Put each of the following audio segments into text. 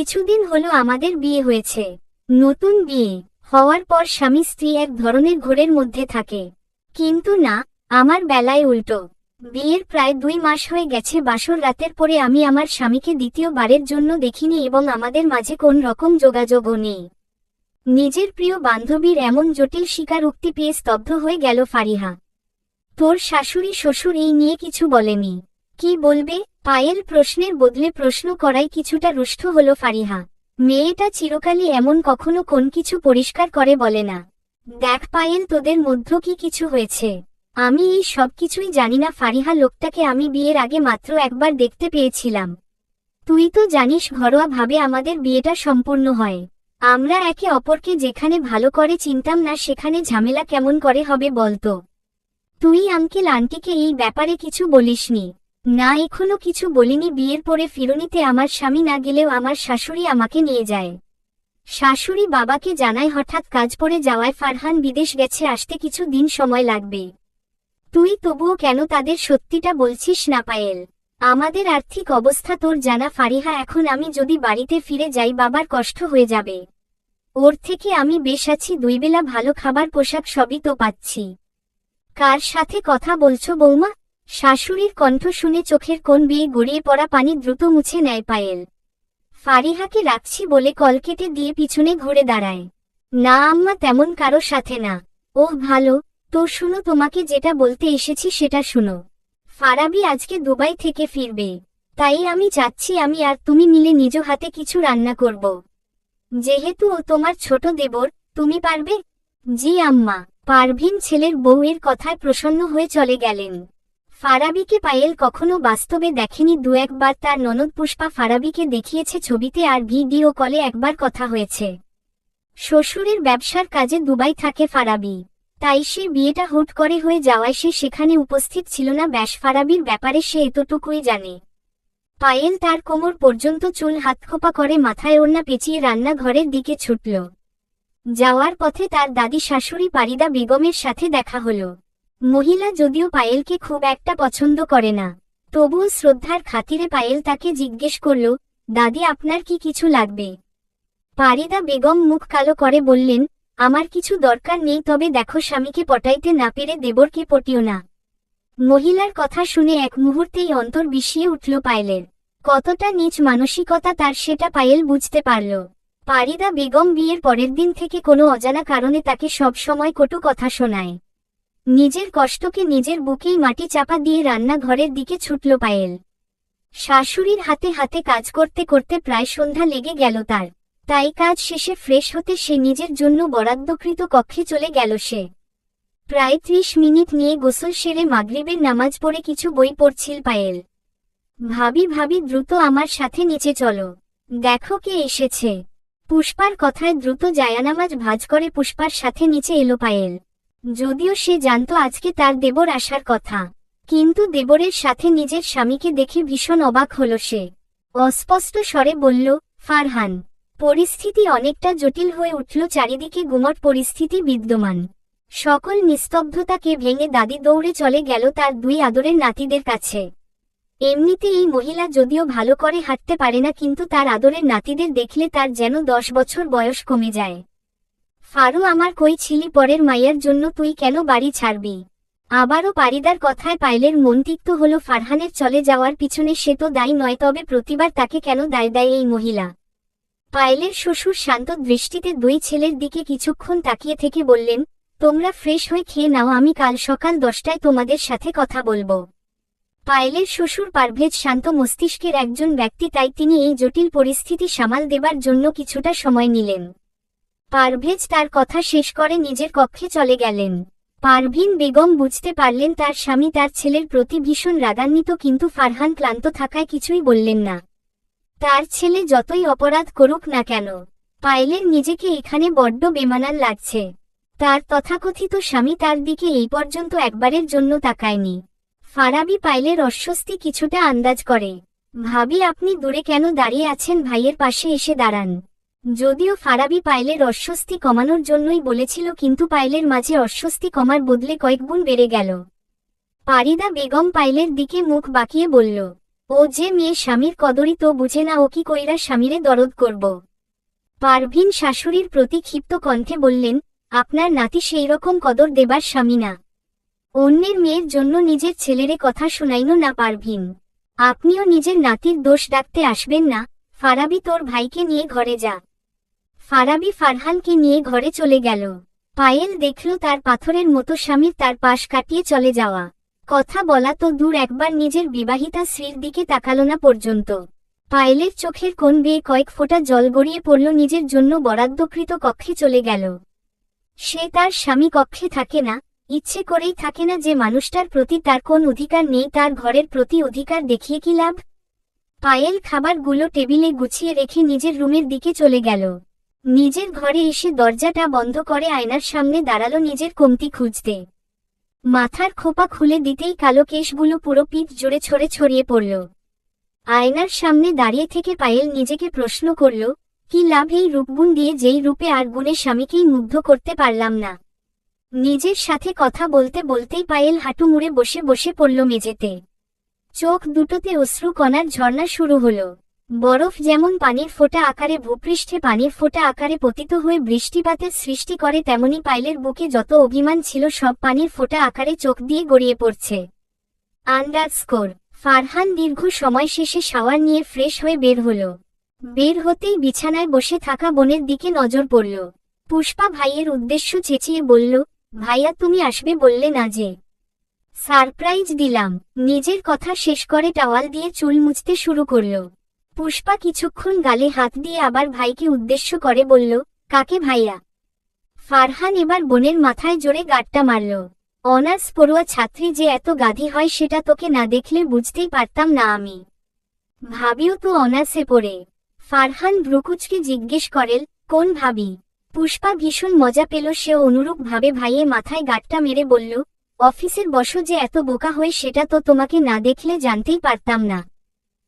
কিছুদিন হলো আমাদের বিয়ে হয়েছে। নতুন বিয়ে হওয়ার পর স্বামী স্ত্রী এক ধরনের ঘোরের মধ্যে থাকে, কিন্তু না, আমার বেলায় উল্টো। বিয়ের প্রায় 2 মাস হয়ে গেছে, বাসর রাতের পরে আমি আমার স্বামীকে দ্বিতীয়বারের জন্য দেখিনি এবং আমাদের মাঝে কোন রকম যোগাযোগও নেই। নিজের প্রিয় বান্ধবীর এমন জটিল স্বীকারোক্তি পেয়ে স্তব্ধ হয়ে গেল ফারিহা। তোর শাশুড়ি শ্বশুর এই নিয়ে কিছু বলেনি? কি বলবে? পায়েল প্রশ্নের বদলে প্রশ্ন করাই কিছুটা রুষ্ট হল ফারিহা। মেয়েটা চিরকালই এমন, কখনো কোন কিছু পরিষ্কার করে বলে না। দেখ পায়েল, তোদের মধ্যে কি কিছু হয়েছে? আমি এই সব কিছুই জানি না ফারিহা। লোকটাকে আমি বিয়ের আগে মাত্র একবার দেখতে পেয়েছিলাম। তুই তো জানিস ঘরোয়া ভাবে আমাদের বিয়েটা সম্পূর্ণ হয়। আমরা একে অপরকে যেখানে ভালো করে চিনতাম না সেখানে ঝামেলা কেমন করে হবে বলতো? তুই আঙ্কেল আন্টিকে এই ব্যাপারে কিছু বলিসনি? না, এখনো কিছু বলিনি। বিয়ের পরে ফিরনিতে আমার স্বামী না গেলেও আমার শাশুড়ি আমাকে নিয়ে যায়। শাশুড়ি বাবাকে জানায় হঠাৎ কাজ পড়ে যাওয়ায় ফারহান বিদেশ গেছে, আসতে কিছু দিন সময় লাগবে। তুই তবুও কেন তাদের সত্যিটা বলছিস না পায়েল? আমাদের আর্থিক অবস্থা তোর জানা ফারিহা। এখন আমি যদি বাড়িতে ফিরে যাই বাবার কষ্ট হয়ে যাবে। ওর থেকে আমি বেশ আছি, 2 বেলা ভালো খাবার পোশাক সবই তো পাচ্ছি। কার সাথে কথা বলছো বৌমা? শাশুড়ির কণ্ঠ শুনে চোখের কোণ বেয়ে গড়িয়ে পড়া পানি দ্রুত মুছে নেয় পায়েল। ফারিহাকে রাখছি বলে কল কেটে দিয়ে পিছনে ঘুরে দাঁড়ায়। না আম্মা, তেমন কারো সাথে না। ওহ ভালো, তো শুনো, তোমাকে যেটা বলতে এসেছি সেটা শুনো। ফারাবি আজকে দুবাই থেকে ফিরবে, তাই আমি চাচ্ছি আমি আর তুমি মিলে নিজ হাতে কিছু রান্না করব। যেহেতু ও তোমার ছোট দেবর, তুমি পারবে? জি আম্মা। পারভিন ছেলের বউয়ের কথায় প্রসন্ন হয়ে চলে গেলেন। ফারাবিকে পায়েল কখনো বাস্তবে দেখেনি। 2-1 বার তার ননদ পুষ্পা ফারাবিকে দেখিয়েছে ছবিতে, আর ভিডিও কলে একবার কথা হয়েছে। শ্বশুরের ব্যবসার কাজে দুবাই থাকে ফারাবি, তাই সে বিয়েটা হুট করে হয়ে যাওয়ায় সে সেখানে উপস্থিত ছিল না। ব্যাস, ফারাবির ব্যাপারে সে এতটুকুই জানে। পায়েল তার কোমর পর্যন্ত চুল হাতখোপা করে মাথায় ওড়না পেঁচিয়ে রান্নাঘরের দিকে ছুটল। যাওয়ার পথে তার দাদি শাশুড়ি পারিদা বেগমের সাথে দেখা হলো। মহিলা যদিও পায়েলকে খুব একটা পছন্দ করে না, তবুও শ্রদ্ধার খাতিরে পায়েল তাকে জিজ্ঞেস করল, দাদি আপনার কি কিছু লাগবে? পারিদা বেগম মুখ কালো করে বললেন, আমার কিছু দরকার নেই, তবে দেখো স্বামীকে পটাইতে না পেরে দেবরকে পটিও না। মহিলার কথা শুনে এক মুহূর্তেই অন্তর বিষিয়ে উঠল পায়েলের। কতটা নীচ মানসিকতা তার সেটা পায়েল বুঝতে পারল। পারিদা বেগম বিয়ের পরের দিন থেকে কোনো অজানা কারণে তাকে সব সময় কটু কথা শোনায়। নিজের কষ্টকে নিজের বুকেই মাটি চাপা দিয়ে রান্নাঘরের দিকে ছুটল পায়েল। শাশুড়ির হাতে হাতে কাজ করতে করতে প্রায় সন্ধ্যা লেগে গেল তার, তাই কাজ শেষে ফ্রেশ হতে সে নিজের জন্য বরাদ্দকৃত কক্ষে চলে গেল। সে প্রায় 30 মিনিট নিয়ে গোসল সেরে মাগরিবের নামাজ পড়ে কিছু বই পড়ছিল পায়েল। ভাবি ভাবি দ্রুত আমার সাথে নিচে চলো, দেখো কে এসেছে। পুষ্পার কথায় দ্রুত জায়ানামাজ ভাঁজ করে পুষ্পার সাথে নিচে এলো পায়েল। যদিও সে জানত আজকে তার দেবর আসার কথা, কিন্তু দেবরের সাথে নিজের স্বামীকে দেখে ভীষণ অবাক হল সে। অস্পষ্ট স্বরে বলল, ফারহান। পরিস্থিতি অনেকটা জটিল হয়ে উঠল, চারিদিকে গুমট পরিস্থিতি বিদ্যমান। সকল নিস্তব্ধতাকে ভেঙে দাদি দৌড়ে চলে গেল তার 2 আদরের নাতিদের কাছে। এমনিতে এই মহিলা যদিও ভালো করে হাঁটতে পারে না, কিন্তু তার আদরের নাতিদের দেখলে তার যেন 10 বছর বয়স কমে যায়। ফারু, আমার কই ছিলি? পরের মাইয়ার জন্য তুই কেন বাড়ি ছাড়বি? আবারও পারিদার কথায় পায়েলের মন তিক্ত হল। ফারহানের চলে যাওয়ার পিছনে সে তো দায়ী নয়, তবে প্রতিবার তাকে কেন দায় দেয় এই মহিলা? পায়েলের শ্বশুর শান্ত দৃষ্টিতে 2 ছেলের দিকে কিছুক্ষণ তাকিয়ে থেকে বললেন, তোমরা ফ্রেশ হয়ে খেয়ে নাও, আমি কাল সকাল 10টায় তোমাদের সাথে কথা বলবো। পায়েলের শ্বশুর পারভেজ শান্ত মস্তিষ্কের একজন ব্যক্তি, তাই তিনি এই জটিল পরিস্থিতি সামাল দেবার জন্য কিছুটা সময় নিলেন। পারভেজ তার কথা শেষ করে নিজের কক্ষে চলে গেলেন। পারভিন বেগম বুঝতে পারলেন তার স্বামী তার ছেলের প্রতি ভীষণ রাগান্বিত, কিন্তু ফারহান ক্লান্ত থাকায় কিছুই বললেন না। তার ছেলে যতই অপরাধ করুক না কেন, পায়েলের নিজেকে এখানে বড্ড বেমানান লাগছে। তার তথাকথিত স্বামী তার দিকে এই পর্যন্ত একবারের জন্য তাকায়নি। ফারাবি পায়েলের অস্বস্তি কিছুটা আন্দাজ করে। ভাবি, আপনি দূরে কেন দাঁড়িয়ে আছেন? ভাইয়ের পাশে এসে দাঁড়ান। যদিও ফারাবি পায়েলের অস্বস্তি কমানোর জন্যই বলেছিল, কিন্তু পায়েলের মাঝে অস্বস্তি কমার বদলে কয়েক গুণ বেড়ে গেল। পারিদা বেগম পায়েলের দিকে মুখ বাঁকিয়ে বলল, ও যে মেয়ে স্বামীর কদরই তো বুঝে না, ও কি কইরা স্বামীরে দরদ করব। পারভিন শাশুড়ির প্রতি ক্ষিপ্ত কণ্ঠে বললেন, আপনার নাতি সেই রকম কদর দেবার স্বামী না। অন্যের মেয়ের জন্য নিজের ছেলেরে কথা শুনাইনো না পারভিন। আপনিও নিজের নাতির দোষ ডাকতে আসবেন না। ফারাবি তোর ভাইকে নিয়ে ঘরে যা। ফারাবি ফারহানকে নিয়ে ঘরে চলে গেল। পায়েল দেখল তার পাথরের মতো স্বামীর তার পাশ কাটিয়ে চলে যাওয়া। কথা বলা তো দূর, একবার নিজের বিবাহিতা স্ত্রীর দিকে তাকালো না পর্যন্ত। পায়েলের চোখের কোণ বেয়ে কয়েক ফোঁটা জল গড়িয়ে পড়ল, নিজের জন্য বরাদ্দকৃত কক্ষে চলে গেল। সে তার স্বামী কক্ষে থাকে না, ইচ্ছে করেই থাকে না। যে মানুষটার প্রতি তার কোন অধিকার নেই, তার ঘরের প্রতি অধিকার দেখিয়ে কি লাভ। পায়েল খাবারগুলো টেবিলে গুছিয়ে রেখে নিজের রুমের দিকে চলে গেল। নিজের ঘরে এসে দরজাটা বন্ধ করে আয়নার সামনে দাঁড়ালো নিজের কমতি খুঁজতে। মাথার খোপা খুলে দিতেই কালো কেশগুলো পুরো পিঠ জুড়ে ছড়িয়ে পড়ল। আয়নার সামনে দাঁড়িয়ে থেকে পায়েল নিজেকে প্রশ্ন করল, কি লাভ এই রূপগুণ দিয়ে, যেই রূপে আর গুণে স্বামীকেই মুগ্ধ করতে পারলাম না। নিজের সাথে কথা বলতে বলতেই পায়েল হাঁটু মুড়ে বসে বসে পড়ল মেঝেতে। চোখ দুটোতে অশ্রু কণার ঝর্ণা শুরু হলো। বরফ যেমন পানির ফোঁটা আকারে ভূপৃষ্ঠে পানির ফোঁটা আকারে পতিত হয়ে বৃষ্টিপাতের সৃষ্টি করে, তেমনি পায়েলের বুকে যত অভিমান ছিল সব পানির ফোঁটা আকারে চোখ দিয়ে গড়িয়ে পড়ছে। ফারহান দীর্ঘ সময় শেষে শাওয়ার নিয়ে ফ্রেশ হয়ে বের হলো। বের হতেই বিছানায় বসে থাকা বোনের দিকে নজর পড়ল। পুষ্পা ভাইয়ের উদ্দেশ্য চেঁচিয়ে বলল, ভাইয়া তুমি আসবে বললে না যে? সারপ্রাইজ দিলাম। নিজের কথা শেষ করে টাওয়াল দিয়ে চুল মুছতে শুরু করল। পুষ্পা কিছুক্ষণ গালে হাত দিয়ে আবার ভাইকে উদ্দেশ্য করে বলল, কাকে ভাইয়া? ফারহান এবার বোনের মাথায় জোরে গাঁটটা মারল। অনার্স পড়ুয়া ছাত্রী যে এত গাধি হয় সেটা তোকে না দেখলে বুঝতেই পারতাম না আমি। ভাবিও তো অনার্সে পড়ে। ফারহান ভ্রুকুচকে জিজ্ঞেস করেল, কোন ভাবি? পুষ্পা ভীষণ মজা পেল। সেও অনুরূপ ভাবে ভাইয়ে মাথায় গাঁটটা মেরে বলল, অফিসের বসো যে এত বোকা হয়ে, সেটা তো তোমাকে না দেখলে জানতেই পারতাম না।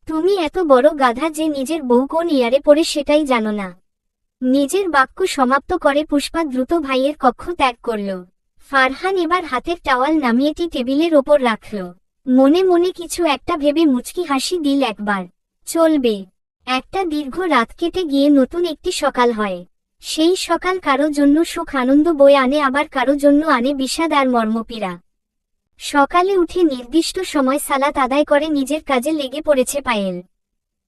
তুমি এত বড় গাধা যে নিজের বউ কোন ইয়ারে পড়ে সেটাই জানো না। নিজের বাক্য সমাপ্ত করে পুষ্পা দ্রুত ভাইয়ের কক্ষ ত্যাগ করল। ফারহান এবার হাতের টাওয়াল নামিয়েটি টেবিলের ওপর রাখল। মনে মনে কিছু একটা ভেবে মুচকি হাসি দিল একবার। চলবে। একটা দীর্ঘ রাত কেটে গিয়ে নতুন একটি সকাল হয়। সেই সকাল কারো জন্য সুখ আনন্দ বয়ে আনে, আবার কারো জন্য আনে বিষাদ আর মর্মপীড়া। সকালে উঠে নির্দিষ্ট সময় সালাত আদায় করে নিজের কাজে লেগে পড়েছে পায়েল।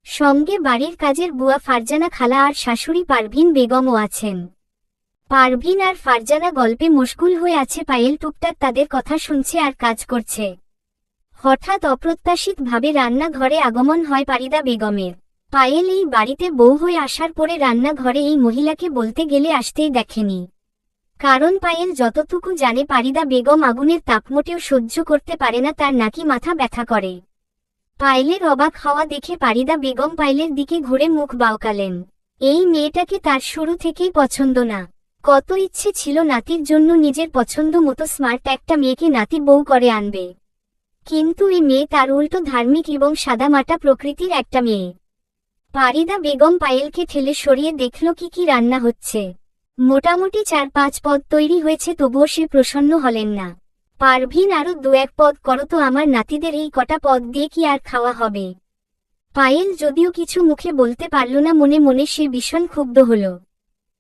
সঙ্গে বাড়ির কাজের বুয়া ফারজানা খালা আর শাশুড়ি পারভিন বেগমও আছেন। পারভিন আর ফারজানা গল্পে মশগুল হয়ে আছে, পায়েল টুকটাক তাদের কথা শুনছে আর কাজ করছে। হঠাৎ অপ্রত্যাশিতভাবে রান্নাঘরে আগমন হয় পারিদা বেগমের। পায়েল এই বাড়িতে বউ হয়ে আসার পরে রান্নাঘরে এই মহিলাকে বলতে গেলে আসতেই দেখেনি। কারণ পায়েল যতটুকু জানে, পারিদা বেগম আগুনের তাপ মোটেও সহ্য করতে পারে না, তার নাকি মাথা ব্যথা করে। পায়েলের অবাক হওয়া দেখে পারিদা বেগম পায়েলের দিকে ঘুরে মুখ বাঁকালেন। এই মেয়েটাকে তার শুরু থেকেই পছন্দ না। কত ইচ্ছে ছিল নাতির জন্য নিজের পছন্দ মতো স্মার্ট একটা মেয়েকে নাতি বউ করে আনবে, কিন্তু এই মেয়ে তার উল্টো ধার্মিক এবং সাদামাটা প্রকৃতির একটা মেয়ে। পারিদা বেগম পায়েলকে ঠেলে সরিয়ে দেখল কি কি রান্না হচ্ছে। মোটামুটি 4-5 পদ তৈরি হয়েছে, তবুও সে প্রসন্ন হলেন না। পারভিন, আরো 2-1 পদ করো তো, আমার নাতিদের এই কটা পদ দিয়ে কি আর খাওয়া হবে? পায়েল যদিও কিছু মুখে বলতে পারল না, মনে মনে সে ভীষণ ক্ষুব্ধ হল।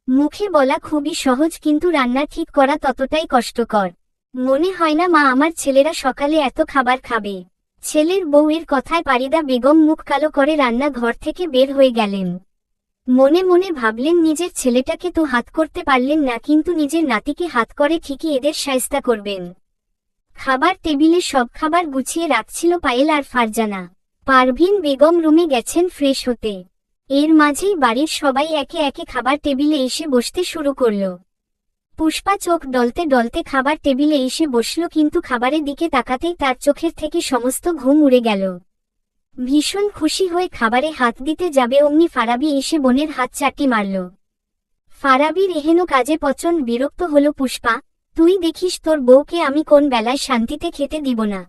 মুখে বলা খুবই সহজ, কিন্তু রান্না ঠিক করা ততটাই কষ্টকর। মনে হয় না মা, আমার ছেলেরা সকালে এত খাবার খাবে। ছেলের বউয়ের কথায় পারিদা বেগম মুখ কালো করে রান্নাঘর থেকে বের হয়ে গেলেন। মনে মনে ভাবলেন, নিজের ছেলেটাকে তো হাত করতে পারলেন না, কিন্তু নিজের নাতিকে হাত করে ঠিকই এদের শায়েস্তা করবেন। খাবার টেবিলে সব খাবার গুছিয়ে রাখছিল পায়েল আর ফারজানা। পারভিন বেগম রুমে গেছেন ফ্রেশ হতে। এর মাঝেই বাড়ির সবাই একে একে খাবার টেবিলে এসে বসতে শুরু করল। পুষ্পা চোখ ডলতে ডলতে খাবার টেবিলে এসে বসল, কিন্তু খাবারের দিকে তাকাতেই তার চোখের থেকে সমস্ত ঘুম উড়ে গেল। ভীষণ খুশি হয়ে খাবারে হাত দিতে যাবে, অমনি ফারাবি এসে বোনের হাত চাটি মারল। ফারাবির এহেন কাজে প্রচণ্ড বিরক্ত হল পুষ্পা। তুই দেখিস তোর বউকে আমি কোন বেলায় শান্তিতে খেতে দিব না।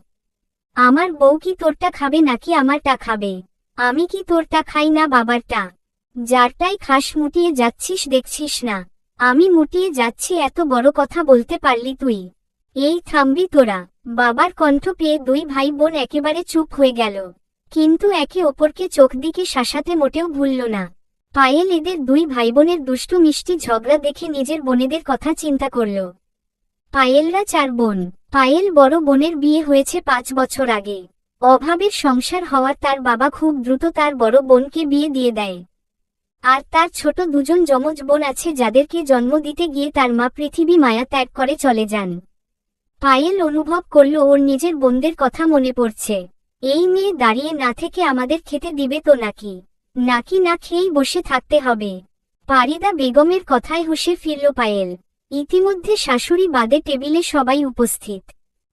আমার বউ কি তোরটা খাবে নাকি আমারটা খাবে? আমি কি তোরটা খাই না বাবারটা? যারটাই খাস মুটিয়ে যাচ্ছিস দেখছিস না? আমি মুটিয়ে যাচ্ছি, এত বড় কথা বলতে পারলি তুই? এই থামবি তোরা? বাবার কণ্ঠ পেয়ে দুই ভাই বোন একেবারে চুপ হয়ে গেল। কিন্তু একে অপরকে চোখ দিকে শাসাতে মোটেও ভুলল না। পায়েল এদের দুই ভাইবোনের দুষ্টু মিষ্টি ঝগড়া দেখে নিজের বোনেদের কথা চিন্তা করল। পায়েলরা 4 বোন। পায়েল বড় বোনের বিয়ে হয়েছে 5 বছর আগে। অভাবের সংসার হওয়ার তার বাবা খুব দ্রুত তার বড় বোনকে বিয়ে দিয়ে দেয়। আর তার ছোট দুজন যমজ বোন আছে যাদেরকে জন্ম দিতে গিয়ে তার মা পৃথিবী মায়া ত্যাগ করে চলে যান। পায়েল অনুভব করল ওর নিজের বোনদের কথা মনে পড়ছে। এই মেয়ে দাঁড়িয়ে না থেকে আমাদের খেতে দিবে তো নাকি নাকি না খেয়েই বসে থাকতে হবে। পারিদা বেগমের কথায় হুঁশে ফিরল পায়েল। ইতিমধ্যে শাশুড়ি বাদে টেবিলে সবাই উপস্থিত।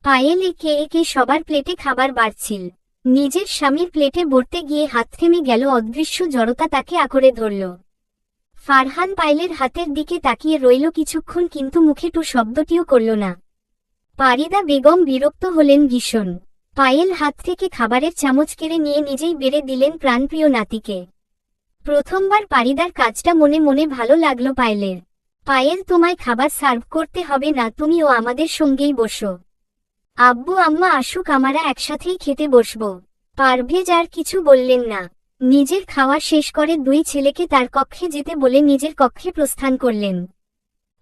পায়েল একে একে সবার প্লেটে খাবার বাড়ছিল। নিজের স্বামীর প্লেটে ভরতে গিয়ে হাত থেমে গেল, অদৃশ্য জড়তা তাকে আঁকড়ে ধরল। ফারহান পায়েলের হাতের দিকে তাকিয়ে রইল কিছুক্ষণ, কিন্তু মুখে টু শব্দটিও করল না। পারিদা বেগম বিরক্ত হলেন ভীষণ। পায়েল হাত থেকে খাবারের চামচ কেড়ে নিয়ে নিজেই বেড়ে দিলেন প্রাণপ্রিয় নাতিকে। প্রথমবার পারিদার কাজটা মনে মনে ভালো লাগলো পায়েলের। পায়েল, তোমায় খাবার সার্ভ করতে হবে না, তুমিও আমাদের সঙ্গেই বসো। আব্বু আম্মা আসুক, আমরা একসাথেই খেতে বসব। পারভেজ আর কিছু বললেন না। নিজের খাওয়া শেষ করে দুই ছেলেকে তার কক্ষে যেতে বলে নিজের কক্ষে প্রস্থান করলেন।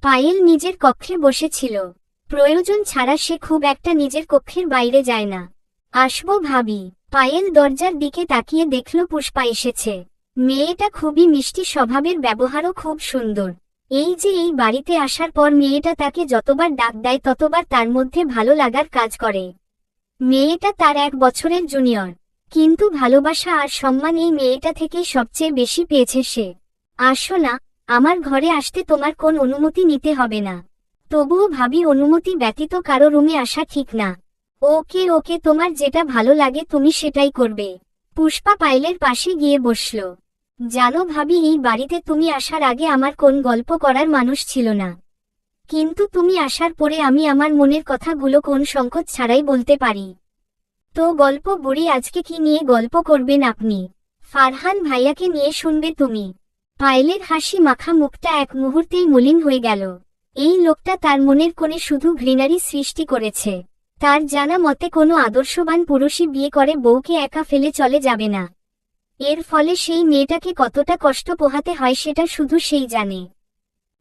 পায়েল নিজের কক্ষে বসেছিল। প্রয়োজন ছাড়া সে খুব একটা নিজের কক্ষের বাইরে যায় না। আসবো ভাবি। পায়েল দরজার দিকে তাকিয়ে দেখল পুষ্পা এসেছে। মেয়েটা খুবই মিষ্টি স্বভাবের, ব্যবহারও খুব সুন্দর। এই যে এই বাড়িতে আসার পর মেয়েটা তাকে যতবার ডাক দেয় ততবার তার মধ্যে ভালো লাগার কাজ করে। মেয়েটা তার 1 বছরের জুনিয়র, কিন্তু ভালোবাসা আর সম্মান এই মেয়েটা থেকেই সবচেয়ে বেশি পেয়েছে সে। আসো না, আমার ঘরে আসতে তোমার কোন অনুমতি নিতে হবে না। তবুও ভাবি, অনুমতি ব্যতীত কারো রুমে আসা ঠিক না। ওকে ওকে, তোমার যেটা ভালো লাগে তুমি সেটাই করবে। পুষ্পা পায়েলের পাশে গিয়ে বসল। জানো ভাবি, এই বাড়িতে তুমি আসার আগে আমার কোন গল্প করার মানুষ ছিল না, কিন্তু তুমি আসার পরে আমি আমার মনের কথাগুলো কোন সংকোচ ছাড়াই বলতে পারি। তো গল্প বুড়ি, আজকে কি নিয়ে গল্প করবেন আপনি? ফারহান ভাইয়াকে নিয়ে শুনবে তুমি। পায়েলের হাসি মাখা মুখটা এক মুহূর্তেই মলিন হয়ে গেল। এই লোকটা তার মনের কোণে শুধু ঘৃণারই সৃষ্টি করেছে। তার জানা মতে কোনো আদর্শবান পুরুষই বিয়ে করে বউকে একা ফেলে চলে যাবে না। এর ফলে সেই মেয়েটাকে কতটা কষ্ট পোহাতে হয় সেটা শুধু সেই জানে।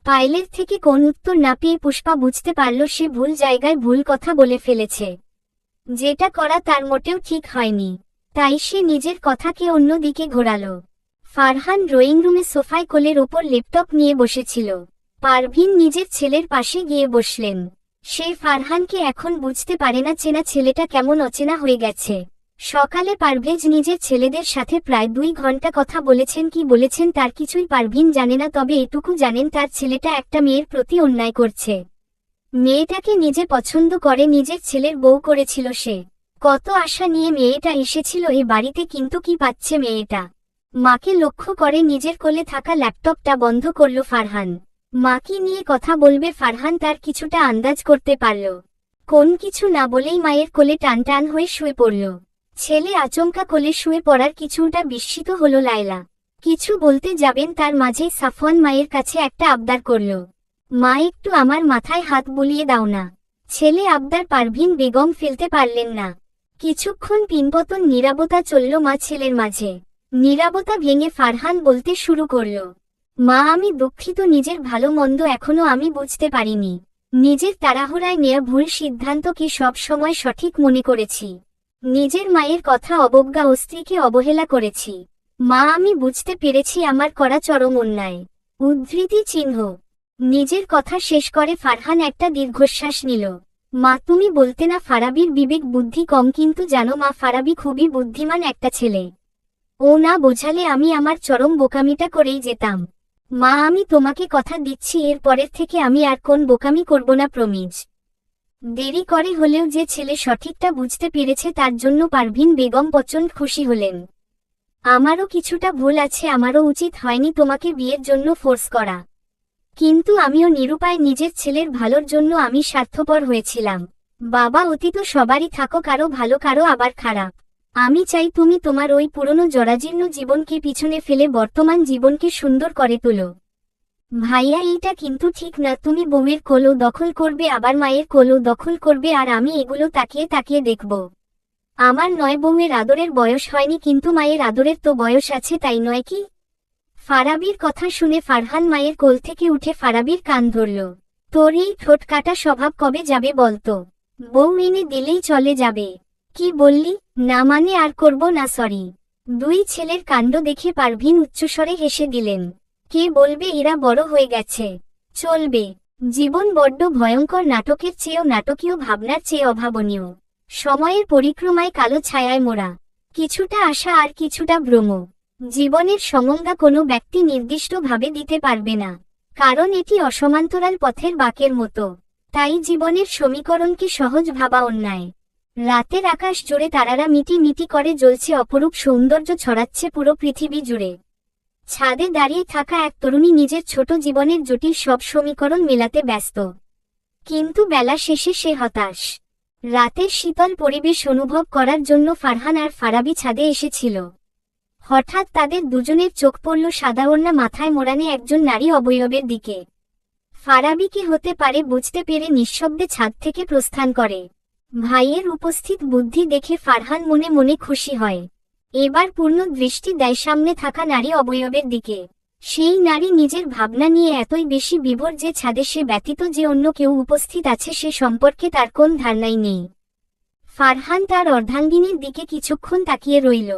পায়েলের থেকে কোন উত্তর না পেয়ে পুষ্পা বুঝতে পারল সে ভুল জায়গায় ভুল কথা বলে ফেলেছে। যেটা করা তার মোটেও ঠিক হয়নি। তাই সে নিজের কথাকে অন্যদিকে ঘোরাল। ফারহান ড্রয়িং রুমে সোফায় কোলের ওপর ল্যাপটপ নিয়ে বসেছিল। পারভিন নিজের ছেলের পাশে গিয়ে বসলেন। সে ফারহানকে এখন বুঝতে পারে না, চেনা ছেলেটা কেমন অচেনা হয়ে গেছে। সকালে পারভেজ নিজের ছেলেদের সাথে প্রায় 2 ঘন্টা কথা বলেছেন, কি বলেছেন তার কিছুই পারভিন জানে না, তবে এটুকু জানেন তার ছেলেটা একটা মেয়ের প্রতি অন্যায় করছে। মেয়েটাকে নিজে পছন্দ করে নিজের ছেলের বউ করেছিল সে। কত আশা নিয়ে মেয়েটা এসেছিল এ বাড়িতে, কিন্তু কি পাচ্ছে মেয়েটা? মাকে লক্ষ্য করে নিজের কোলে থাকা ল্যাপটপটা বন্ধ করল ফারহান। মা কি নিয়ে কথা বলবে ফারহান তার কিছুটা আন্দাজ করতে পারল। কোন কিছু না বলেই মায়ের কোলে টান টান হয়ে শুয়ে পড়ল। ছেলে আচমকা কোলে শুয়ে পড়ার কিছুটা বিস্মিত হল লায়লা। কিছু বলতে যাবেন তার মাঝেই সাফওয়ান মায়ের কাছে একটা আবদার করল। মা, একটু আমার মাথায় হাত বুলিয়ে দাও না। ছেলে আবদার পারভিন বেগম ফেলতে পারলেন না। কিছুক্ষণ পিনপতন নীরবতা চলল মা ছেলের মাঝে। নীরবতা ভেঙে ফারহান বলতে শুরু করল, মা, আমি দুঃখিত, নিজের ভালো মন্দ এখনো আমি বুঝতে পারিনি। নিজের তাড়াহুড়ায় নেয়া ভুল সিদ্ধান্তকে সব সময় সঠিক মনে করেছি। নিজের মায়ের কথা অবজ্ঞা ও স্ত্রীকে অবহেলা করেছি। মা, আমি বুঝতে পেরেছি আমার করা চরম অন্যায়। উদ্ধৃতি চিহ্ন। নিজের কথা শেষ করে ফারহান একটা দীর্ঘশ্বাস নিল। মা, তুমি বলতে না ফারাবির বিবেক বুদ্ধি কম, কিন্তু জানো মা, ফারাবি খুবই বুদ্ধিমান একটা ছেলে। ও না বোঝালে আমি আমার চরম বোকামিটা করেই যেতাম। মা, আমি তোমাকে কথা দিচ্ছি এর পরের থেকে আমি আর কোন বোকামি করব না, প্রমিজ। দেরি করে হলেও যে ছেলে সঠিকটা বুঝতে পেরেছে তার জন্য পারভিন বেগম প্রচণ্ড খুশি হলেন। আমারও কিছুটা ভুল আছে, আমারও উচিত হয়নি তোমাকে বিয়ের জন্য ফোর্স করা। কিন্তু আমিও নিরুপায়, নিজের ছেলের ভালোর জন্য আমি স্বার্থপর হয়েছিলাম। বাবা, অতীত সবারই থাকো, কারো ভালো কারো আবার খারাপ। আমি চাই তুমি তোমার ওই পুরনো জরাজীর্ণ জীবনকে পিছনে ফেলে বর্তমান জীবনকে সুন্দর করে তোলো। ভাইয়া, এইটা কিন্তু ঠিক না, তুমি বউয়ের কোলও দখল করবে আবার মায়ের কোলও দখল করবে, আর আমি এগুলো তাকিয়ে তাকিয়ে দেখব। আমার নয়, বউয়ের আদরের বয়স হয়নি, কিন্তু মায়ের আদরের তো বয়স আছে, তাই নয় কি? ফারাবির কথা শুনে ফারহান মায়ের কোল থেকে উঠে ফারাবির কান ধরল। তোর এই ঠোঁট কাটা স্বভাব কবে যাবে বলতো? বউ এনে দিলেই চলে যাবে। কি বললি? না মানে আর করব না, সরি। দুই ছেলের কাণ্ড দেখে পারভিন উচ্চস্বরে হেসে দিলেন। কে বলবে এরা বড় হয়ে গেছে, চলবে। জীবন বড্ড ভয়ঙ্কর, নাটকের চেয়েও নাটকীয়, ভাবনার চেয়ে অভাবনীয়। সময়ের পরিক্রমায় কালো ছায়ায় মোড়া, কিছুটা আশা আর কিছুটা ভ্রম। জীবনের সংজ্ঞা কোনো ব্যক্তি নির্দিষ্টভাবে দিতে পারবে না, কারণ এটি অসমান্তরাল পথের বাঁকের মতো। তাই জীবনের সমীকরণকে সহজ ভাবা অন্যায়। রাতের আকাশ জুড়ে তারারা মিটি মিটি করে জ্বলছে, অপরূপ সৌন্দর্য ছড়াচ্ছে পুরো পৃথিবী জুড়ে। ছাদে দাঁড়িয়ে থাকা এক তরুণী নিজের ছোট জীবনের জটিল সব সমীকরণ মেলাতে ব্যস্ত। কিন্তু বেলা শেষে সে হতাশ। রাতের শীতল পরিবেশ অনুভব করার জন্য ফারহান আর ফারাবি ছাদে এসেছিল। হঠাৎ তাদের দুজনের চোখ পড়ল সাদা ওড়না মাথায় মোড়ানো একজন নারী অবয়বের দিকে। ফারাবি কি হতে পারে বুঝতে পেরে নিঃশব্দে ছাদ থেকে প্রস্থান করে। ভাইয়ের উপস্থিত বুদ্ধি দেখে ফারহান মনে মনে খুশি হয়। এবার পূর্ণ দৃষ্টি দেয় সামনে থাকা নারী অবয়বের দিকে। সেই নারী নিজের ভাবনা নিয়ে এতই বেশি বিভোর যে ছাদে সে ব্যতীত যে অন্য কেউ উপস্থিত আছে সে সম্পর্কে তার কোন ধারণাই নেই। ফারহান তার অর্ধাঙ্গিনীর দিকে কিছুক্ষণ তাকিয়ে রইল।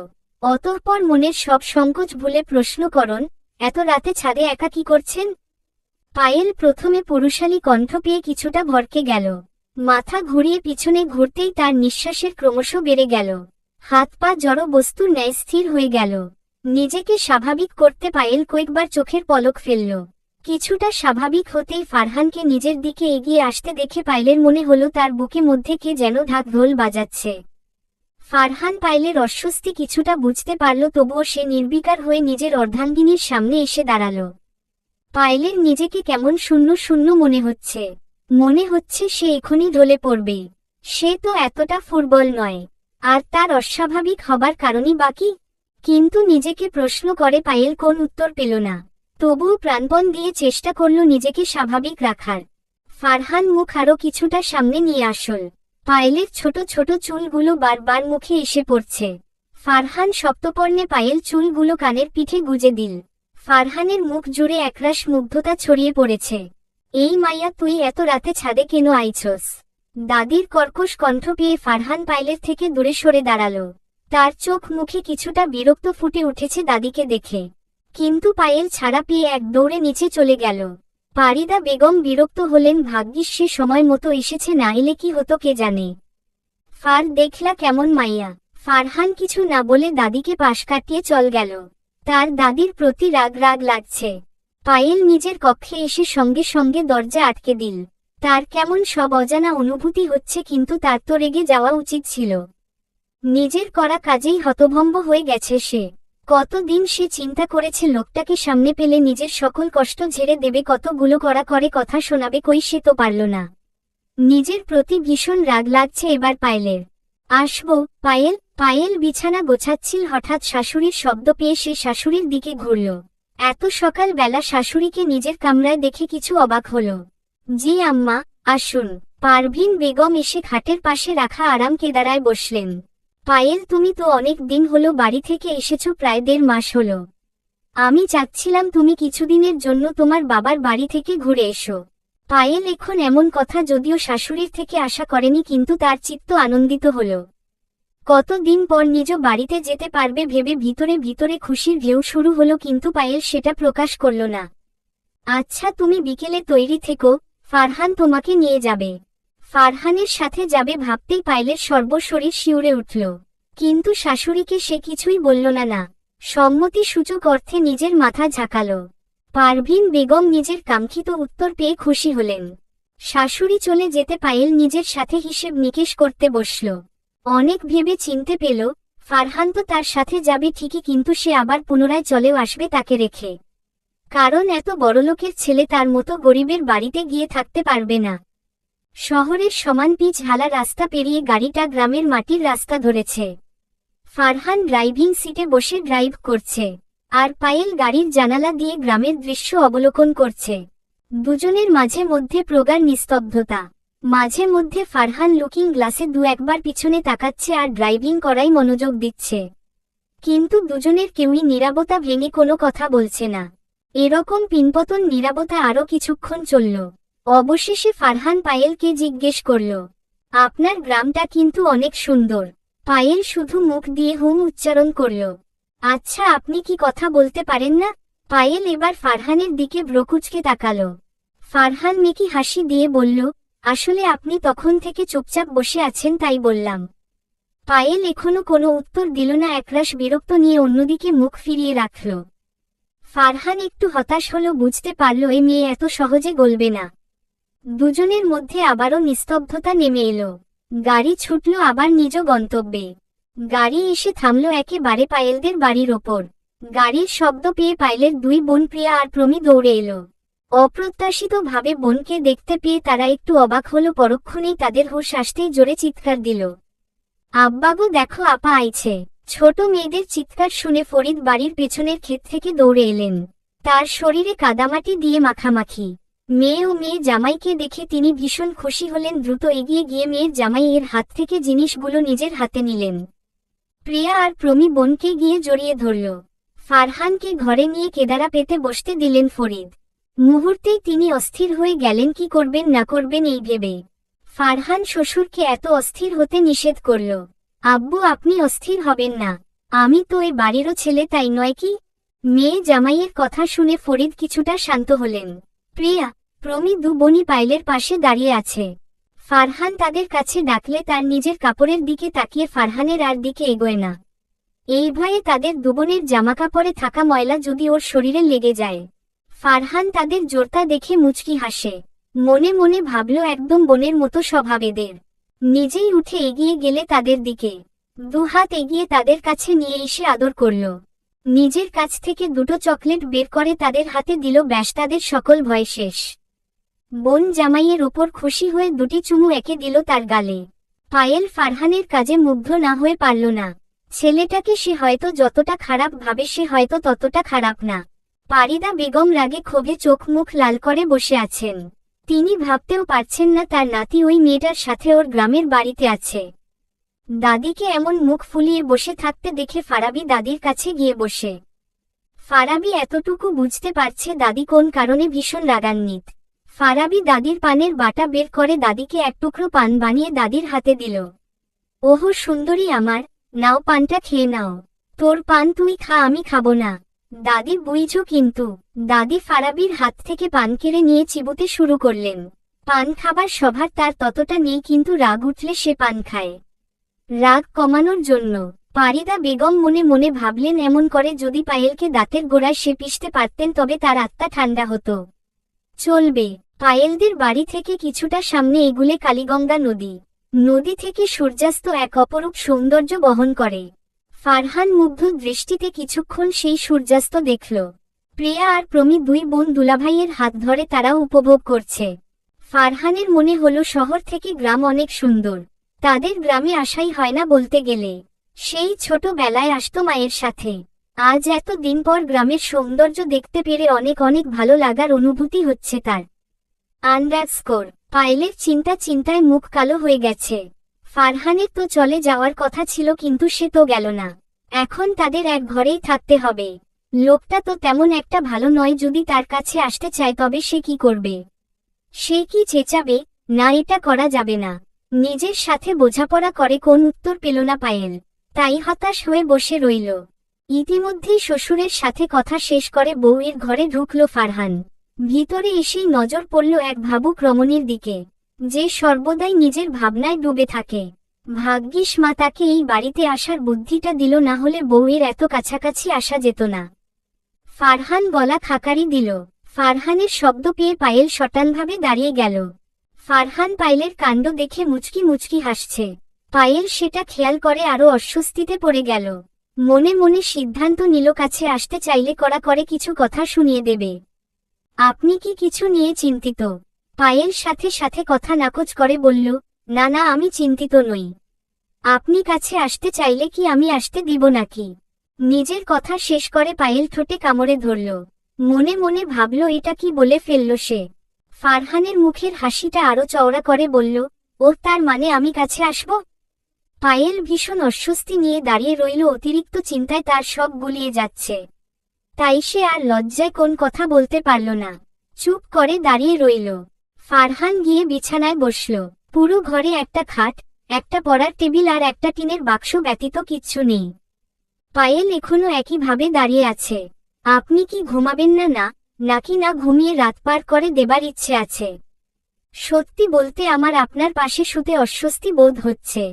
অতঃপর মনের সব সংকোচ ভুলে প্রশ্ন করন, এত রাতে ছাদে একা কি করছেন? পায়েল প্রথমে পুরুষালী কণ্ঠ পেয়ে কিছুটা ভরকে গেল। মাথা ঘুরিয়ে পিছনে ঘুরতেই তার নিঃশ্বাসের ক্রমশ বেড়ে গেল। হাত পা জড় বস্তুর ন্যায় স্থির হয়ে গেল। নিজেকে স্বাভাবিক করতে পায়েল কয়েকবার চোখের পলক ফেলল। কিছুটা স্বাভাবিক হতেই ফারহানকে নিজের দিকে এগিয়ে আসতে দেখে পায়েলের মনে হলো তার বুকে মধ্যে কে যেন ঢাক ঢোল বাজাচ্ছে। ফারহান পায়েলের অস্বস্তি কিছুটা বুঝতে পারল, তবুও সে নির্বিকার হয়ে নিজের অর্ধাঙ্গিনীর সামনে এসে দাঁড়াল। পায়েলের নিজেকে কেমন শূন্য শূন্য মনে হচ্ছে। মনে হচ্ছে সে এখনই ঢলে পড়বে। সে তো এতটা ফুটবল নয়। আর তার অস্বাভাবিক হবার কারণই বাকি। কিন্তু নিজেকে প্রশ্ন করে পায়েল কোন উত্তর পেল না। তবুও প্রাণপণ দিয়ে চেষ্টা করল নিজেকে স্বাভাবিক রাখার। ফারহান মুখ আরও কিছুটা সামনে নিয়ে আসল। পায়েলের ছোট ছোট চুলগুলো বারবার মুখে এসে পড়ছে। ফারহান সপ্তপর্ণে পায়েল চুলগুলো কানের পিঠে গুজে দিল। ফারহানের মুখ জুড়ে একরাশ মুগ্ধতা ছড়িয়ে পড়েছে। এই মাইয়া, তুই এত রাতে ছাদে কেন আইছস? দাদির কর্কশ কণ্ঠ পেয়ে ফারহান পায়েলের থেকে দূরে সরে দাঁড়াল। তার চোখ মুখে কিছুটা বিরক্ত ফুটে উঠেছে দাদিকে দেখে। কিন্তু পায়েল ছাড়া পেয়ে এক দৌড়ে নিচে চলে গেল। পারিদা বেগম বিরক্ত হলেন, ভাগ্যিস সে সময় মতো এসেছে, না এলে কি হতো কে জানে। ফার দেখলা কেমন মাইয়া। ফারহান কিছু না বলে দাদিকে পাশ কাটিয়ে চল গেল। তার দাদির প্রতি রাগ রাগ লাগছে। পায়েল নিজের কক্ষে এসে সঙ্গে সঙ্গে দরজা আটকে দিল। তার কেমন সব অজানা অনুভূতি হচ্ছে, কিন্তু তার তো রেগে যাওয়া উচিত ছিল। নিজের করা কাজেই হতভম্ব হয়ে গেছে সে। কতদিন সে চিন্তা করেছে লোকটাকে সামনে পেলে নিজের সকল কষ্ট ঝেড়ে দেবে, কতগুলো করা করে কথা শোনাবে, কই সে তো পারল না। নিজের প্রতি ভীষণ রাগ লাগছে এবার পায়েলের। আসবো। পায়েল পায়েল বিছানা গোছাচ্ছিল, হঠাৎ শাশুড়ির শব্দ পেয়ে সে শাশুড়ির দিকে ঘুরল। এত সকাল বেলা শাশুড়িকে নিজের কামরায় দেখে কিছু অবাক হল। জি আম্মা, আসুন। পারভিন বেগম এসে খাটের পাশে রাখা আরাম কেদারায় বসলেন। পায়েল, তুমি তো অনেক দিন হলো বাড়ি থেকে এসেছো, প্রায় 1.5 মাস হলো। আমি চাচ্ছিলাম তুমি কিছুদিনের জন্য তোমার বাবার বাড়ি থেকে ঘুরে এসো। পায়েল এখন এমন কথা যদিও শাশুড়ির থেকে আশা করেনি, কিন্তু তার চিত্ত আনন্দিত হল। কতদিন পর নিজ বাড়িতে যেতে পারবে ভেবে ভিতরে ভিতরে খুশির ঢেউ শুরু হলো, কিন্তু পায়েল সেটা প্রকাশ করল না। আচ্ছা, তুমি বিকেলে তৈরি থেকো, ফারহান তোমাকে নিয়ে যাবে। ফারহানের সাথে যাবে ভাবতেই পায়েলের সর্বশরীর শিউরে উঠল। কিন্তু শাশুড়িকে সে কিছুই বলল না। না সম্মতি সূচক অর্থে নিজের মাথা ঝাঁকাল। পারভিন বেগম নিজের কাঙ্ক্ষিত উত্তর পেয়ে খুশি হলেন। শাশুড়ি চলে যেতে পায়েল নিজের সাথে হিসেব নিকেশ করতে বসল। অনেক ভেবে চিনতে পেল, ফারহান তো তার সাথে যাবে ঠিকই, কিন্তু সে আবার পুনরায় চলেও আসবে তাকে রেখে। কারণ এত বড়লোকের ছেলে তার মতো গরিবের বাড়িতে গিয়ে থাকতে পারবে না। শহরের সমান পিচ ঢালা রাস্তা পেরিয়ে গাড়িটা গ্রামের মাটির রাস্তা ধরেছে। ফারহান ড্রাইভিং সিটে বসে ড্রাইভ করছে, আর পায়েল গাড়ির জানালা দিয়ে গ্রামের দৃশ্য অবলোকন করছে। দুজনের মাঝে মধ্যে প্রগাঢ় নিস্তব্ধতা। মাঝে মধ্যে ফারহান লুকিং গ্লাসে দু একবার পিছনে তাকাচ্ছে আর ড্রাইভিং করাই মনোযোগ দিচ্ছে। কিন্তু দুজনের কেউই নীরবতা ভেঙে কোনো কথা বলছে না। এরকম পিনপতন নীরবতা আরও কিছুক্ষণ চলল। অবশেষে ফারহান পায়েলকে জিজ্ঞেস করল, আপনার গ্রামটা কিন্তু অনেক সুন্দর। পায়েল শুধু মুখ দিয়ে হুম উচ্চারণ করল। আচ্ছা, আপনি কি কথা বলতে পারেন না? পায়েল এবার ফারহানের দিকে ভ্রুকুঁচকে তাকাল। ফারহান মেকি হাসি দিয়ে বলল, আসলে আপনি তখন থেকে চুপচাপ বসে আছেন তাই বললাম। পায়েল এখনো কোনো উত্তর দিল না, একরাশ বিরক্ত নিয়ে অন্যদিকে মুখ ফিরিয়ে রাখল। ফারহান একটু হতাশ হলো, বুঝতে পারল এ মেয়ে এত সহজে গলবে না। দুজনের মধ্যে আবারও নিস্তব্ধতা নেমে এলো। গাড়ি ছুটল আবার নিজ গন্তব্যে। গাড়ি এসে থামল একেবারে পায়েলদের বাড়ির ওপর। গাড়ির শব্দ পেয়ে পায়েলের দুই বোন প্রিয়া আর প্রমি দৌড়ে এলো। অপ্রত্যাশিতভাবে বোনকে দেখতে পেয়ে তারা একটু অবাক হলো, পরক্ষণেই তাদের হুঁশ আসতেই জোরে চিৎকার দিল, আব্বাগো দেখো আপা আইছে। ছোট মেয়েদের চিৎকার শুনে ফরিদ বাড়ির পেছনের ক্ষেত থেকে দৌড়ে এলেন। তার শরীরে কাদামাটি দিয়ে মাখামাখি। মেয়ে ও মেয়ে জামাইকে দেখে তিনি ভীষণ খুশি হলেন। দ্রুত এগিয়ে গিয়ে মেয়ের জামাইয়ের হাত থেকে জিনিসগুলো নিজের হাতে নিলেন। প্রিয়া আর প্রমি বোনকে গিয়ে জড়িয়ে ধরল। ফারহানকে ঘরে নিয়ে কেদারা পেতে বসতে দিলেন ফরিদ। মুহূর্তেই তিনি অস্থির হয়ে গেলেন, কি করবেন না করবেন এই ভেবে। ফারহান শ্বশুরকে এত অস্থির হতে নিষেধ করল। আব্বু, আপনি অস্থির হবেন না, আমি তো এ বাড়িরও ছেলে, তাই নয় কি? মেয়ে জামাইয়ের কথা শুনে ফরিদ কিছুটা শান্ত হলেন। প্রিয়া, প্রমি দু বোনই পায়েলের পাশে দাঁড়িয়ে আছে। ফারহান তাদের কাছে ডাকলে তার নিজের কাপড়ের দিকে তাকিয়ে ফারহানের আর দিকে এগোয় না। এই ভয়ে তাদের দুবোনের জামাকাপড়ে থাকা ময়লা যদি ওর শরীরে লেগে যায়। ফারহান তাদের জোরতা দেখে মুচকি হাসে। মনে মনে ভাবল, একদম বোনের মতো স্বভাব এদের। নিজেই উঠে এগিয়ে গেলে তাদের দিকে দুহাত এগিয়ে তাদের কাছে নিয়ে এসে আদর করল। নিজের কাছ থেকে দুটো চকলেট বের করে তাদের হাতে দিল, ব্যাস তাদের সকল ভয় শেষ। বোন জামাইয়ের উপর খুশি হয়ে দুটি চুমু একে দিল তার গালে। পায়েল ফারহানের কাজে মুগ্ধ না হয়ে পারল না। ছেলেটাকে সে হয়তো যতটা খারাপ ভাবে সে হয়তো ততটা খারাপ না। পারিদা বেগম রাগে ক্ষোভে চোখ মুখ লাল করে বসে আছেন। তিনি ভাবতেও পারছেন না তার নাতি ওই মেয়েটার সাথে ওর গ্রামের বাড়িতে আছে। দাদিকে এমন মুখ ফুলিয়ে বসে থাকতে দেখে ফারাবি দাদির কাছে গিয়ে বসে। ফারাবি এতটুকু বুঝতে পারছে দাদি কোন কারণে ভীষণ রাগান্বিত। ফারাবি দাদির পানের বাটা বের করে দাদিকে এক টুকরো পান বানিয়ে দাদির হাতে দিল। ওহো সুন্দরী আমার, নাও পানটা খেয়ে নাও। তোর পান তুই খা, আমি খাবো না। দাদি বুঝছো কিন্তু। দাদি ফারাবির হাত থেকে পান কেড়ে নিয়ে চিবোতে শুরু করলেন। পান খাবার স্বভাব তার ততটা নেই, কিন্তু রাগ উঠলে সে পান খায়। রাগ কমানোর জন্য পারিদা বেগম মনে মনে ভাবলেন, এমন করে যদি পায়েলকে দাঁতের গোড়ায় সে পিষতে পারতেন তবে তার আত্মা ঠান্ডা হতো। চলবে। পায়েলদের বাড়ি থেকে কিছুটা সামনে এগুলে কালীগঙ্গা নদী। নদী থেকে সূর্যাস্ত এক অপরূপ সৌন্দর্য বহন করে। ফারহান মুগ্ধ দৃষ্টিতে কিছুক্ষণ সেই সূর্যাস্ত দেখল। প্রিয়া আর প্রমি দুই বোন দুলাভাইয়ের হাত ধরে তারাও উপভোগ করছে। ফারহানের মনে হলো শহর থেকে গ্রাম অনেক সুন্দর। তাদের গ্রামে আসাই হয় না বলতে গেলে। সেই ছোটবেলায় আসতো মায়ের সাথে। আজ এত দিন পর গ্রামের সৌন্দর্য দেখতে পেরে অনেক অনেক ভালো লাগার অনুভূতি হচ্ছে তার। আন্ডারস্কোর পায়েলের চিন্তায় মুখ কালো হয়ে গেছে। ফারহানের তো চলে যাওয়ার কথা ছিল, কিন্তু সে তো গেল না। এখন তাদের এক ঘরেই থাকতে হবে। লোকটা তো তেমন একটা ভালো নয়, যদি তার কাছে আসতে চায় তবে সে কি করবে? সে কি চেঁচাবে? না, এটা করা যাবে না। নিজের সাথে বোঝাপড়া করে কোন উত্তর পেল না পায়েল, তাই হতাশ হয়ে বসে রইল। ইতিমধ্যেই শ্বশুরের সাথে কথা শেষ করে বউয়ের ঘরে ঢুকল ফারহান। ভিতরে এসেই নজর পড়ল এক ভাবুক রমণীর দিকে, যে সর্বদাই নিজের ভাবনায় ডুবে থাকে। ভাগ্যিস মা তাকে এই বাড়িতে আসার বুদ্ধিটা দিল, না হলে বউয়ের এত কাছাকাছি আসা যেত না। ফারহান গলা খাকারি দিল। ফারহানের শব্দ পেয়ে পায়েল শটানভাবে দাঁড়িয়ে গেল। ফারহান পায়েলের কাণ্ড দেখে মুচকি মুচকি হাসছে। পায়েল সেটা খেয়াল করে আরো অস্বস্তিতে পড়ে গেল। মনে মনে সিদ্ধান্ত নিল, কাছে আসতে চাইলে কড়া করে কিছু কথা শুনিয়ে দেবে। আপনি কি কিছু নিয়ে চিন্তিত? পায়েল সাথে সাথে কথা নাকচ করে বলল, না না, আমি চিন্তিত নই। আপনি কাছে আসতে চাইলে কি আমি আসতে দিব নাকি? নিজের কথা শেষ করে পায়েল ঠোঁটে কামড়ে ধরল। মনে মনে ভাবল, এটা কি বলে ফেলল সে। ফারহানের মুখের হাসিটা আরো চওড়া করে বলল, ওর তার মানে আমি কাছে আসব? পায়েল ভীষণ অস্বস্তি নিয়ে দাঁড়িয়ে রইল, অতিরিক্ত চিন্তায় তার সব গুলিয়ে যাচ্ছে। তাই সে আর লজ্জায় কোন কথা বলতে পারল না, চুপ করে দাঁড়িয়ে রইল। ফারহান গিয়ে বিছানায় বসল। পুরো ঘরে একটা খাট, একটা পড়ার টেবিল আর একটা টিনের বাক্স ব্যতীত কিচ্ছু নেই। পায়েল এখনো একইভাবে দাঁড়িয়ে আছে। আপনি কি ঘুমাবেন না নাকি না ঘুমিয়ে রাত পার করে দেবার ইচ্ছে আছে? সত্যি বলতে আমার আপনার পাশে শুতে অস্বস্তি বোধ হচ্ছে।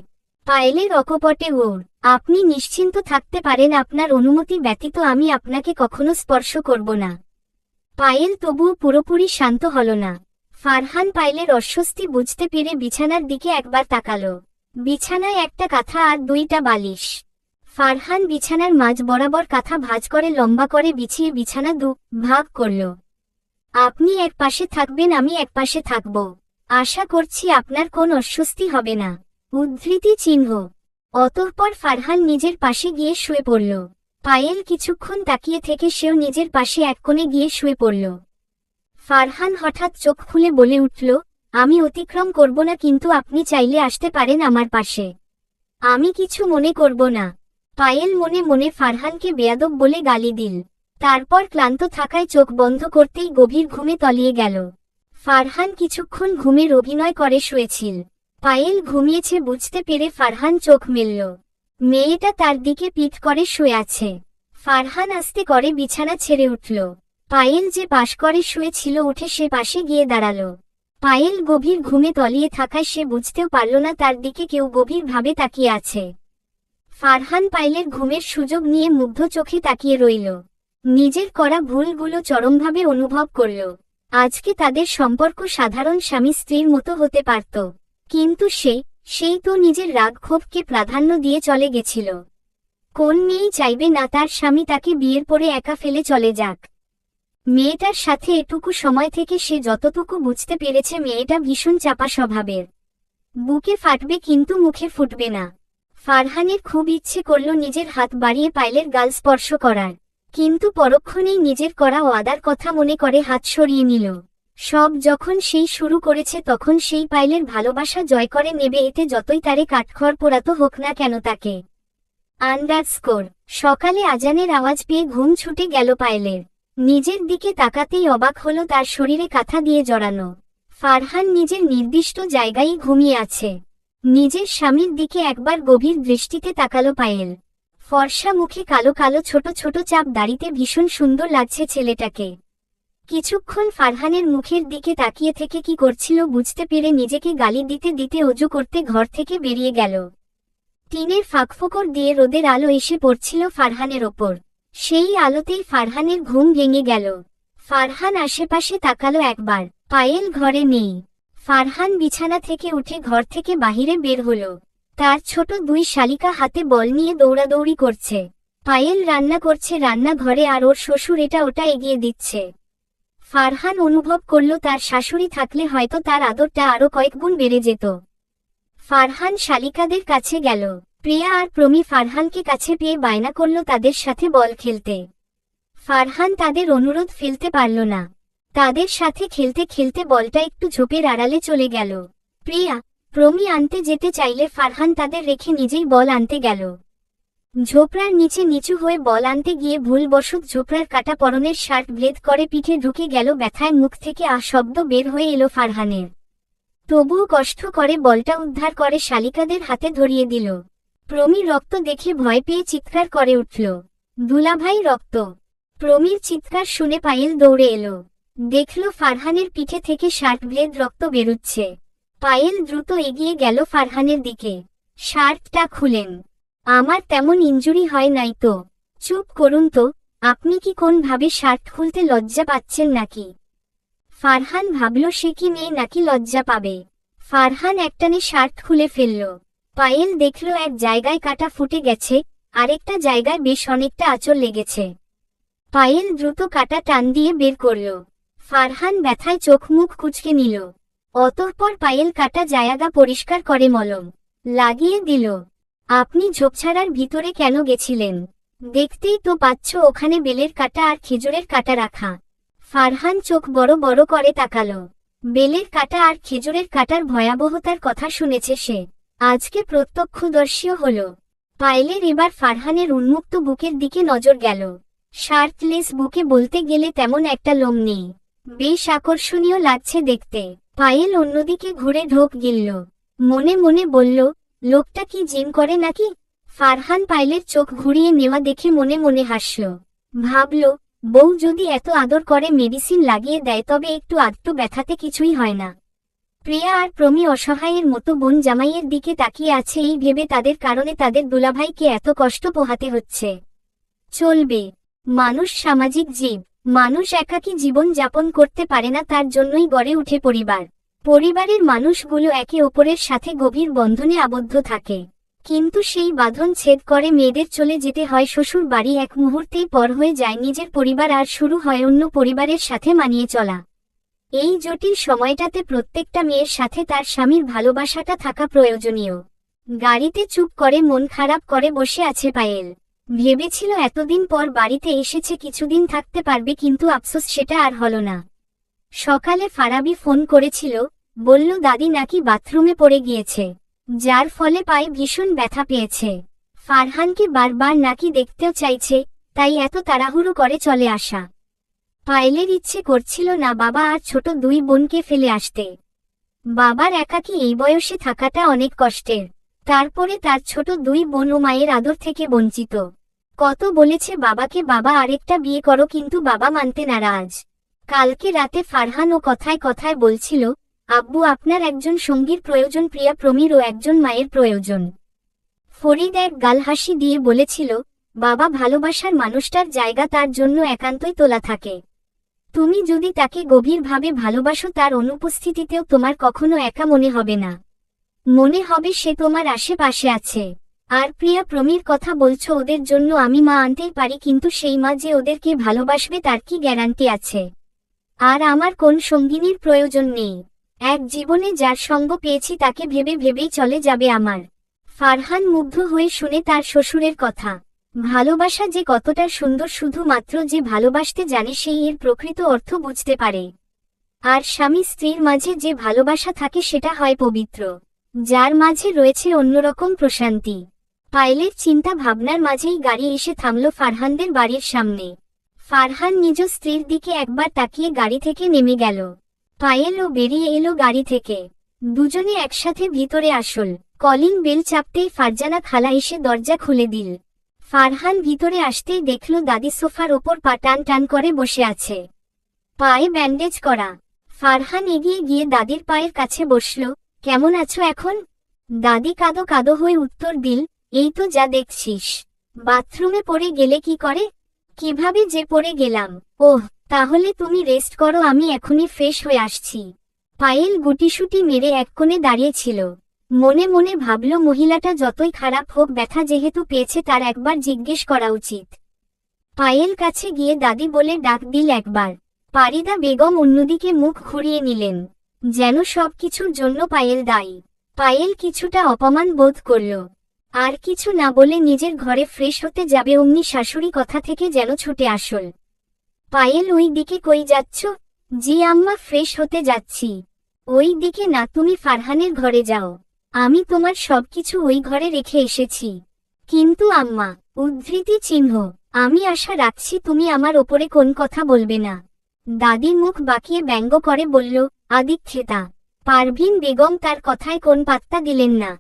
পায়েলের অকপটে ওর। আপনি নিশ্চিন্ত থাকতে পারেন, আপনার অনুমতি ব্যতীত আমি আপনাকে কখনো স্পর্শ করব না। পায়েল তবুও পুরোপুরি শান্ত হল না। ফারহান পায়েলের অস্বস্তি বুঝতে পেরে বিছানার দিকে একবার তাকালো। বিছানায় একটা কাঁথা আর দুইটা বালিশ। ফারহান বিছানার মাঝ বরাবর কাঁথা ভাঁজ করে লম্বা করে বিছিয়ে বিছানা ভাগ করল। আপনি এক পাশে থাকবেন, আমি এক পাশে থাকব। আশা করছি আপনার কোন অস্বস্তি হবে না। উদ্ধৃতি চিহ্ন। অতঃপর ফারহান নিজের পাশে গিয়ে শুয়ে পড়ল। পায়েল কিছুক্ষণ তাকিয়ে থেকে সেও নিজের পাশে এক কোণে গিয়ে শুয়ে পড়ল। ফারহান হঠাৎ চোখ খুলে বলে উঠল, আমি অতিক্রম করব না, কিন্তু আপনি চাইলে আসতে পারেন আমার পাশে। আমি কিছু মনে করব না। পায়েল মনে মনে ফারহানকে বেয়াদব বলে গালি দিল। তারপর ক্লান্ত থাকায় চোখ বন্ধ করতেই গভীর ঘুমে তলিয়ে গেল। ফারহান কিছুক্ষণ ঘুমের অভিনয় করে শুয়েছিল। পায়েল ঘুমিয়েছে বুঝতে পেরে ফারহান চোখ মেলল। মেয়েটা তার দিকে পিঠ করে শুয়ে আছে। ফারহান আস্তে করে বিছানা ছেড়ে উঠল। পায়েল যে পাশ করে শুয়েছিল উঠে সে পাশে গিয়ে দাঁড়ালো। পায়েল গভীর ঘুমে তলিয়ে থাকায় সে বুঝতেও পারল না তার দিকে কেউ গভীরভাবে তাকিয়ে আছে। ফারহান পায়েলের ঘুমের সুযোগ নিয়ে মুগ্ধ চোখে তাকিয়ে রইল। নিজের করা ভুলগুলো চরমভাবে অনুভব করল। আজকে তাদের সম্পর্ক সাধারণ স্বামী স্ত্রীর মতো হতে পারত, কিন্তু সেই তো নিজের রাগ ক্ষোভকে প্রাধান্য দিয়ে চলে গেছিল। কোন মেয়েই চাইবে না তার স্বামী তাকে বিয়ের পরে একা ফেলে চলে যাক? মেয়েটার সাথে এটুকু সময় থেকে সে যতটুকু বুঝতে পেরেছে, মেয়েটা ভীষণ চাপা স্বভাবের। বুকে ফাটবে কিন্তু মুখে ফুটবে না। ফারহানের খুব ইচ্ছে করল নিজের হাত বাড়িয়ে পায়েলের গাল স্পর্শ করার, কিন্তু পরক্ষণেই নিজের করা ওয়াদার কথা মনে করে হাত সরিয়ে নিল। সব যখন সেই শুরু করেছে তখন সেই পায়েলের ভালোবাসা জয় করে নেবে, এতে যতই তারে কাঠখড় পোড়াতো হোক না কেন তাকে। আন্ডারস্কোর। সকালে আজানের আওয়াজ পেয়ে ঘুম ছুটে গেল পায়েলের। নিজের দিকে তাকাতেই অবাক হলো তার শরীরে কাঁথা দিয়ে জড়ানো। ফারহান নিজের নির্দিষ্ট জায়গায় ঘুমিয়ে আছে। নিজের স্বামীর দিকে একবার গভীর দৃষ্টিতে তাকালো পায়েল। ফর্সা মুখে কালো কালো ছোট ছোট চাপ দাড়িতে ভীষণ সুন্দর লাগছে ছেলেটাকে। কিছুক্ষণ ফারহানের মুখের দিকে তাকিয়ে থেকে কি করছিল বুঝতে পেরে নিজেকে গালি দিতে দিতে অজু করতে ঘর থেকে বেরিয়ে গেল। টিনের ফাঁকফোকর দিয়ে রোদের আলো এসে পড়ছিল ফারহানের ওপর। সেই আলোতেই ফারহানের ঘুম ভেঙে গেল। ফারহান আশেপাশে তাকালো একবার, পায়েল ঘরে নেই। ফারহান বিছানা থেকে উঠে ঘর থেকে বাহিরে বের হলো। তার ছোট দুই শালিকা হাতে বল নিয়ে দৌড়াদৌড়ি করছে। পায়েল রান্না করছে রান্নাঘরে আর ওর শ্বশুর এটা ওটা এগিয়ে দিচ্ছে। ফারহান অনুভব করল তার শাশুড়ি থাকলে হয়তো তার আদরটা আরো কয়েকগুণ বেড়ে যেত। ফারহান শালিকাদের কাছে গেল। প্রিয়া আর প্রমি ফারহানকে কাছে পেয়ে বায়না করল তাদের সাথে বল খেলতে। ফারহান তাদের অনুরোধ ফেলতে পারল না। তাদের সাথে খেলতে খেলতে বলটা একটু ঝোপের আড়ালে চলে গেল। প্রিয়া প্রমি আনতে যেতে চাইলে ফারহান তাদের রেখে নিজেই বল আনতে গেল। ঝোপড়ার নিচে নিচু হয়ে বল আনতে গিয়ে ভুলবশত ঝোপড়ার কাটা পরনের শার্ট ভেদ করে পিঠে ঢুকে গেল। ব্যথায় মুখ থেকে শব্দ বের হয়ে এলো ফারহানের। তবুও কষ্ট করে বলটা উদ্ধার করে শালিকাদের হাতে ধরিয়ে দিল। প্রমি রক্ত দেখে ভয় পেয়ে চিৎকার করে উঠল, দুলাভাই রক্ত। প্রমির চিৎকার শুনে পায়েল দৌড়ে এলো। দেখল ফারহানের পিঠে থেকে শার্ট ব্লেড রক্ত বেরুচ্ছে। পায়েল দ্রুত এগিয়ে গেল ফারহানের দিকে। শার্টটা খুলেন। আমার তেমন ইনজুরি হয় নাই তো। চুপ করুন তো, আপনি কি কোন ভাবে শার্ট খুলতে লজ্জা পাচ্ছেন নাকি? ফারহান ভাবল সে কি মেয়ে নাকি লজ্জা পাবে। ফারহান একটানে শার্ট খুলে ফেলল। পায়েল দেখল এক জায়গায় কাটা ফুটে গেছে, আরেকটা জায়গায় বেশ অনেকটা আঁচড় লেগেছে। পায়েল দ্রুত কাটা টান দিয়ে বের করল। ফারহান ব্যথায় চোখ মুখ কুঁচকে নিল। অতঃপর পায়েল কাটা জায়গা পরিষ্কার করে মলম লাগিয়ে দিল। আপনি ঝোপঝাড়ার ভিতরে কেন গেছিলেন? দেখতেই তো পাচ্ছ ওখানে বেলের কাটা আর খেজুরের কাটা রাখা। ফারহান চোখ বড় বড় করে তাকালো। বেলের কাঁটা আর খেজুরের কাঁটার ভয়াবহতার কথা শুনেছে সে, আজকে প্রত্যক্ষদর্শীও হল। পায়েলের এবার ফারহানের উন্মুক্ত বুকের দিকে নজর গেল। শার্টলেস বুকে বলতে গেলে তেমন একটা লোম নেই, বেশ আকর্ষণীয় লাগছে দেখতে। পায়েল অন্যদিকে ঘুরে ঢোক গিলল, মনে মনে বলল, লোকটা কি জিম করে নাকি? ফারহান পায়েলের চোখ ঘুরিয়ে নেওয়া দেখে মনে মনে হাসল। ভাবল, বউ যদি এত আদর করে মেডিসিন লাগিয়ে দেয় তবে একটু আধটু ব্যথাতে কিছুই হয় না। প্রিয়া আর প্রমি অসহায়ের মতো বোন জামাইয়ের দিকে তাকিয়ে আছে এই ভেবে তাদের কারণে তাদের দুলাভাইকে এত কষ্ট পোহাতে হচ্ছে। চলবে, মানুষ সামাজিক জীব, মানুষ একাকী জীবন যাপন করতে পারে না, তার জন্যই গড়ে উঠে পরিবার। পরিবারের মানুষগুলো একে অপরের সাথে গভীর বন্ধনে আবদ্ধ থাকে, কিন্তু সেই বাঁধন ছেদ করে মেয়েদের চলে যেতে হয় শ্বশুর বাড়ি, এক মুহূর্তেই পর হয়ে যায় নিজের পরিবার আর শুরু হয় অন্য পরিবারের সাথে মানিয়ে চলা। এই জটিল সময়টাতে প্রত্যেকটা মেয়ের সাথে তার স্বামীর ভালোবাসাটা থাকা প্রয়োজনীয়। গাড়িতে চুপ করে মন খারাপ করে বসে আছে পায়েল। ভেবেছিল এতদিন পর বাড়িতে এসেছে কিছুদিন থাকতে পারবে, কিন্তু আফসোস সেটা আর হলো না। সকালে ফারাবি ফোন করেছিল, বলল দাদি নাকি বাথরুমে পড়ে গিয়েছে, যার ফলে পায়ে ভীষণ ব্যথা পেয়েছে। ফারহানকে বারবার নাকি দেখতেও চাইছে, তাই এত তাড়াহুড়ো করে চলে আসা। পায়েলের ইচ্ছে করছিল না বাবা আর ছোট দুই বোনকে ফেলে আসতে। বাবার একাকী এই বয়সে থাকাটা অনেক কষ্টের, তারপরে তার ছোট দুই বোন ও মায়ের আদর থেকে বঞ্চিত। কত বলেছে বাবাকে, বাবা আরেকটা বিয়ে করো, কিন্তু বাবা মানতে নারাজ। কালকে রাতে ফারহান ও কথায় কথায় বলছিল, আব্বু আপনার একজন সঙ্গীর প্রয়োজন, প্রিয়া প্রমির ও একজন মায়ের প্রয়োজন। ফরিদ এক গাল হাসি দিয়ে বলেছিল, বাবা ভালোবাসার মানুষটার জায়গা তার জন্য একান্তই তোলা থাকে। তুমি যদি তাকে গভীরভাবে ভালোবাসো তার অনুপস্থিতিতেও তোমার কখনো একা মনে হবে না, মনে হবে সে তোমার আশেপাশে আছে। আর প্রিয়া প্রমির কথা বলছো, ওদের জন্য আমি মা আনতেই পারি, কিন্তু সেই মা যে ওদেরকে ভালোবাসবে তার কি গ্যারান্টি আছে? আর আমার কোন সঙ্গিনীর প্রয়োজন নেই, এক জীবনে যার সঙ্গ পেয়েছি তাকে ভেবে ভেবেই চলে যাবে আমার। ফারহান মুগ্ধ হয়ে শুনে তার শ্বশুরের কথা। ভালোবাসা যে কতটা সুন্দর শুধুমাত্র যে ভালোবাসতে জানে সেই এর প্রকৃত অর্থ বুঝতে পারে। আর স্বামী স্ত্রীর মাঝে যে ভালোবাসা থাকে সেটা হয় পবিত্র, যার মাঝে রয়েছে অন্যরকম প্রশান্তি। পায়েলের চিন্তা ভাবনার মাঝেই গাড়ি এসে থামল ফারহানদের বাড়ির সামনে। ফারহান নিজ স্ত্রীর দিকে একবার তাকিয়ে গাড়ি থেকে নেমে গেল। পায়েলও বেরিয়ে এলো গাড়ি থেকে। দুজনে একসাথে ভিতরে আসল। কলিং বেল চাপতেই ফারজানা খালা এসে দরজা খুলে দিল। ফারহান ভিতরে আসতেই দেখল দাদি সোফার ওপর পা টান টান করে বসে আছে, পায়ে ব্যান্ডেজ করা। ফারহান এগিয়ে গিয়ে দাদির পায়ের কাছে বসল। কেমন আছো এখন? দাদি কাঁদো কাঁদো হয়ে উত্তর দিল, এই তো যা দেখছিস। বাথরুমে পড়ে গেলে কি করে? কিভাবে যে পড়ে গেলাম। ওহ, তাহলে তুমি রেস্ট করো, আমি এখনই ফ্রেশ হয়ে আসছি। পায়েল গুটিসুটি মেরে এক কোণে দাঁড়িয়েছিল। মনে মনে ভাবল মহিলাটা যতই খারাপ হোক ব্যথা যেহেতু পেয়েছে তার একবার জিজ্ঞেস করা উচিত। পায়েল কাছে গিয়ে দাদি বলে ডাক দিল একবার। পারিদা বেগম অন্যদিকে মুখ ঘুরিয়ে নিলেন, যেন সবকিছুর জন্য পায়েল দায়ী। পায়েল কিছুটা অপমান বোধ করল, আর কিছু না বলে নিজের ঘরে ফ্রেশ হতে যাবে অমনি শাশুড়ি কথা থেকে যেন ছুটে আসল। পায়েল, ওই দিকে কই যাচ্ছ? জি আম্মা, ফ্রেশ হতে যাচ্ছি। ওই দিকে না, তুমি ফারহানের ঘরে যাও, আমি তোমার সবকিছু ওই ঘরে রেখে এসেছি। কিন্তু আম্মা, উদ্ধৃতি চিহ্ন, আমি আশা রাখছি তুমি আমার ওপরে কোন কথা বলবে না। দাদি মুখ বাঁকিয়ে ব্যঙ্গ করে বলল, আদিক্ষেতা। পারভিন বেগম তার কথায় কোন পাত্তা দিলেন না।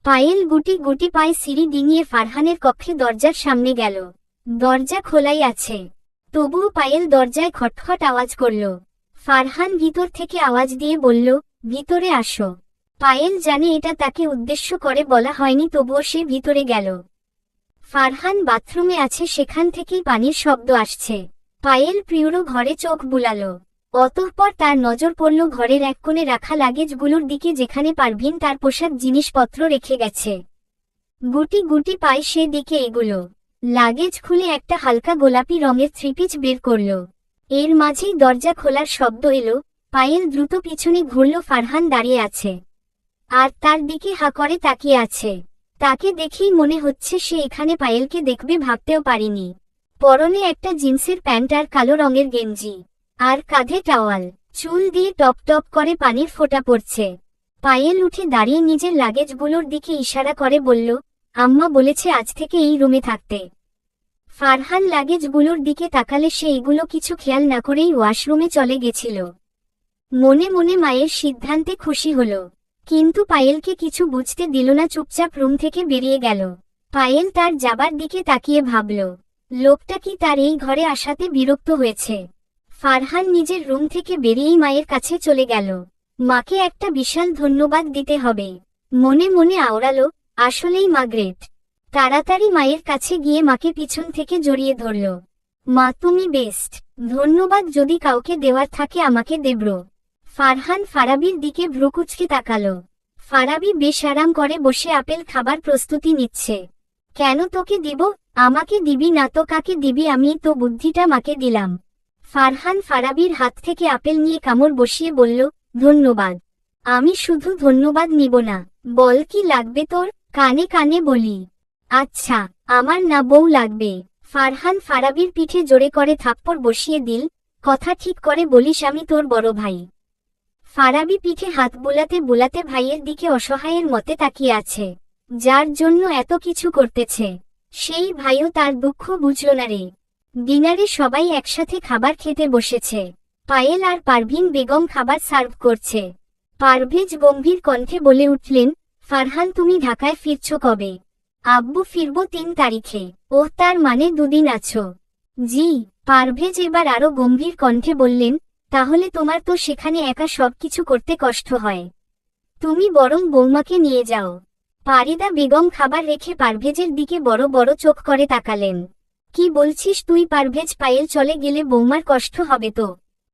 পায়েল গুটি গুটি পায়ে সিঁড়ি ডিঙিয়ে ফারহানের কক্ষে দরজার সামনে গেল। দরজা খোলাই আছে, তবুও পায়েল দরজায় খটখট আওয়াজ করল। ফারহান ভিতর থেকে আওয়াজ দিয়ে বলল, ভিতরে আসো। পায়েল জানে এটা তাকে উদ্দেশ্য করে বলা হয়নি, তবুও সে ভিতরে গেল। ফারহান বাথরুমে আছে, সেখান থেকেই পানির শব্দ আসছে। পায়েল প্রিয়র ঘরে চোখ বুলালো। অতঃপর তার নজর পড়ল ঘরের এক কোণে রাখা লাগেজগুলোর দিকে, যেখানে পারভিন তার পোশাক জিনিসপত্র রেখে গেছে। গুটি গুটি পায়ে সে দিকে এগুলো। লাগেজ খুলে একটা হালকা গোলাপি রঙের থ্রিপিস বের করল। এর মাঝেই দরজা খোলার শব্দ এলো। পায়েল দ্রুত পিছনে ঘুরল। ফারহান দাঁড়িয়ে আছে আর তার দিকে হা করে তাকিয়ে আছে। তাকে দেখেই মনে হচ্ছে সে এখানে পায়েলকে দেখবে, ভাবতেও পারিনি। পরনে একটা জিন্সের প্যান্ট আর কালো রঙের গেঞ্জি, আর কাঁধে টাওয়াল। চুল দিয়ে টপ টপ করে পানির ফোঁটা পড়ছে। পায়েল উঠে দাঁড়িয়ে নিজের লাগেজগুলোর দিকে ইশারা করে বলল, আম্মা বলেছে আজ থেকে এই রুমে থাকতে। ফারহান লাগেজগুলোর দিকে তাকালে সে এগুলো কিছু খেয়াল না করেই ওয়াশরুমে চলে গেছিল। মনে মনে মায়ের সিদ্ধান্তে খুশি হল, কিন্তু পায়েলকে কিছু বুঝতে দিল না, চুপচাপ রুম থেকে বেরিয়ে গেল। পায়েল তার যাবার দিকে তাকিয়ে ভাবল, লোকটা কি তার এই ঘরে আসাতে বিরক্ত হয়েছে। ফারহান নিজের রুম থেকে বেরিয়েই মায়ের কাছে চলে গেল। মাকে একটা বিশাল ধন্যবাদ দিতে হবে, মনে মনে আওড়ালো। আসলেই মা গ্রেট। তাড়াতাড়ি মায়ের কাছে গিয়ে মাকে পিছন থেকে জড়িয়ে ধরল। মা তুমি বেস্ট, ধন্যবাদ যদি কাউকে দেওয়ার থাকে আমাকে দেব্রো। ফারহান ফারাবির দিকে ভ্রুকুচকে তাকালো। ফারাবি বেশ আরাম করে বসে আপেল খাবার প্রস্তুতি নিচ্ছে। কেন তোকে দিব? আমাকে দিবি না তো কাকে দিবি? আমি তো বুদ্ধিটা মাকে দিলাম। ফারহান ফারাবির হাত থেকে আপেল নিয়ে কামড় বসিয়ে বলল, ধন্যবাদ। আমি শুধু ধন্যবাদ নিব না, বল কি লাগবে তোর? কানে কানে বলি। আচ্ছা, আমার না বউ লাগবে। ফারহান ফারাবির পিঠে জোরে করে থাপ্পড় বসিয়ে দিল। কথা ঠিক করে বলিস, আমি তোর বড় ভাই। ফারাবি পিঠে হাত বুলাতে বুলাতে ভাইয়ের দিকে অসহায়ের মতে তাকিয়ে আছে। যার জন্য এত কিছু করতেছে, সেই ভাইও তার দুঃখ বুঝল না রে। ডিনারে সবাই একসাথে খাবার খেতে বসেছে। পায়েল আর পারভিন বেগম খাবার সার্ভ করছে। পারভেজ গম্ভীর কণ্ঠে বলে উঠলেন, ফারহান তুমি ঢাকায় ফিরছ কবে? আব্বু ফিরব 3 তারিখে। ওহ, তার মানে 2 দিন আছো? জি। পারভেজ এবার আরো গম্ভীর কণ্ঠে বললেন, তাহলে তোমার তো সেখানে একা সবকিছু করতে কষ্ট হয়। তুমি বরং বৌমাকে নিয়ে যাও। পারিদা বেগম খাবার রেখে পারভেজের দিকে বড় বড় চোখ করে তাকালেন। কি বলছিস তুই পারভেজ? পায়েল চলে গেলে বৌমার কষ্ট হবে তো?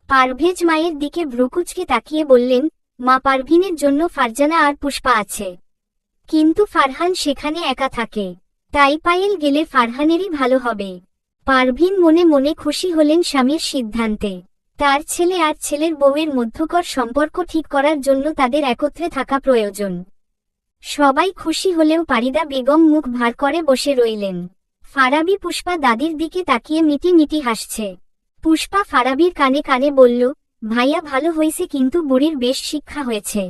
পারভেজ মায়ের দিকে ভ্রুকুচকে তাকিয়ে বললেন, মা পারভিনের জন্য ফারজানা আর পুষ্পা আছে, কিন্তু ফারহান সেখানে একা থাকে, তাই পায়েল গেলে ফারহানেরই ভালো হবে। পারভিন মনে মনে খুশি হলেন স্বামীর সিদ্ধান্তে। তার ছেলে আর ছেলের বউয়ের মধ্যকার সম্পর্ক ঠিক করার জন্য তাদের একত্রে থাকা প্রয়োজন। সবাই খুশি হলেও পারিদা বেগম মুখ ভার করে বসে রইলেন। ফারাবি পুষ্পা দাদির দিকে তাকিয়ে মিটি মিটি হাসছে। পুষ্পা ফারাবির কানে কানে বলল, ভাইয়া ভালো হয়েছে, কিন্তু বুড়ির বেশ শিক্ষা হয়েছে।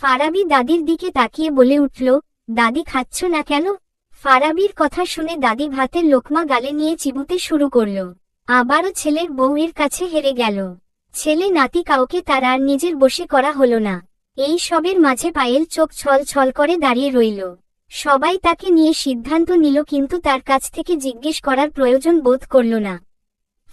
ফারাবি দাদির দিকে তাকিয়ে বলে উঠল, দাদি খাচ্ছ না কেন? ফারাবির কথা শুনে দাদি ভাতের লোকমা গালে নিয়ে চিবুতে শুরু করল। আবারও ছেলের বউয়ের কাছে হেরে গেল। ছেলে নাতি কাউকে তার আর নিজের বশে করা হলো না। এই সবের মাঝে পায়েল চোখ ছল ছল করে দাঁড়িয়ে রইল। সবাই তাকে নিয়ে সিদ্ধান্ত নিল, কিন্তু তার কাছ থেকে জিজ্ঞেস করার প্রয়োজন বোধ করল না।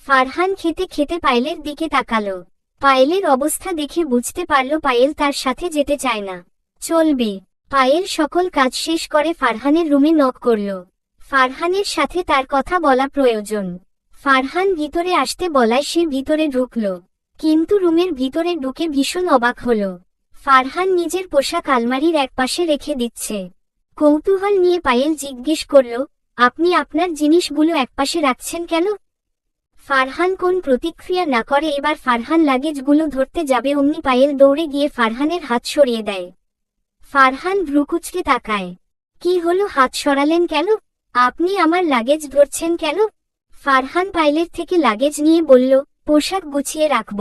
ফারহান খেতে খেতে পায়েলের দিকে তাকালো। পায়েলের অবস্থা দেখে বুঝতে পারল পায়েল তার সাথে যেতে চায় না। চলবে। পায়েল সকল কাজ শেষ করে ফারহানের রুমে নক করল। ফারহানের সাথে তার কথা বলা প্রয়োজন। ফারহান ভিতরে আসতে বলায় সে ভিতরে ঢুকল, কিন্তু রুমের ভিতরে ঢুকে ভীষণ অবাক হল। ফারহান নিজের পোশাক আলমারির একপাশে রেখে দিচ্ছে। কৌতূহল নিয়ে পায়েল জিজ্ঞেস করল, আপনি আপনার জিনিসগুলো একপাশে রাখছেন কেন? ফারহান কোন প্রতিক্রিয়া না করে এবার ফারহান লাগেজগুলো ধরতে যাবে, অমনি পায়েল দৌড়ে গিয়ে ফারহানের হাত সরিয়ে দেয়। ফারহান ভ্রুকুচকে তাকায়। কি হলো, হাত সরালেন কেন? আপনি আমার লাগেজ ধরছেন কেন? ফারহান পায়েলের থেকে লাগেজ নিয়ে বলল, পোশাক গুছিয়ে রাখব।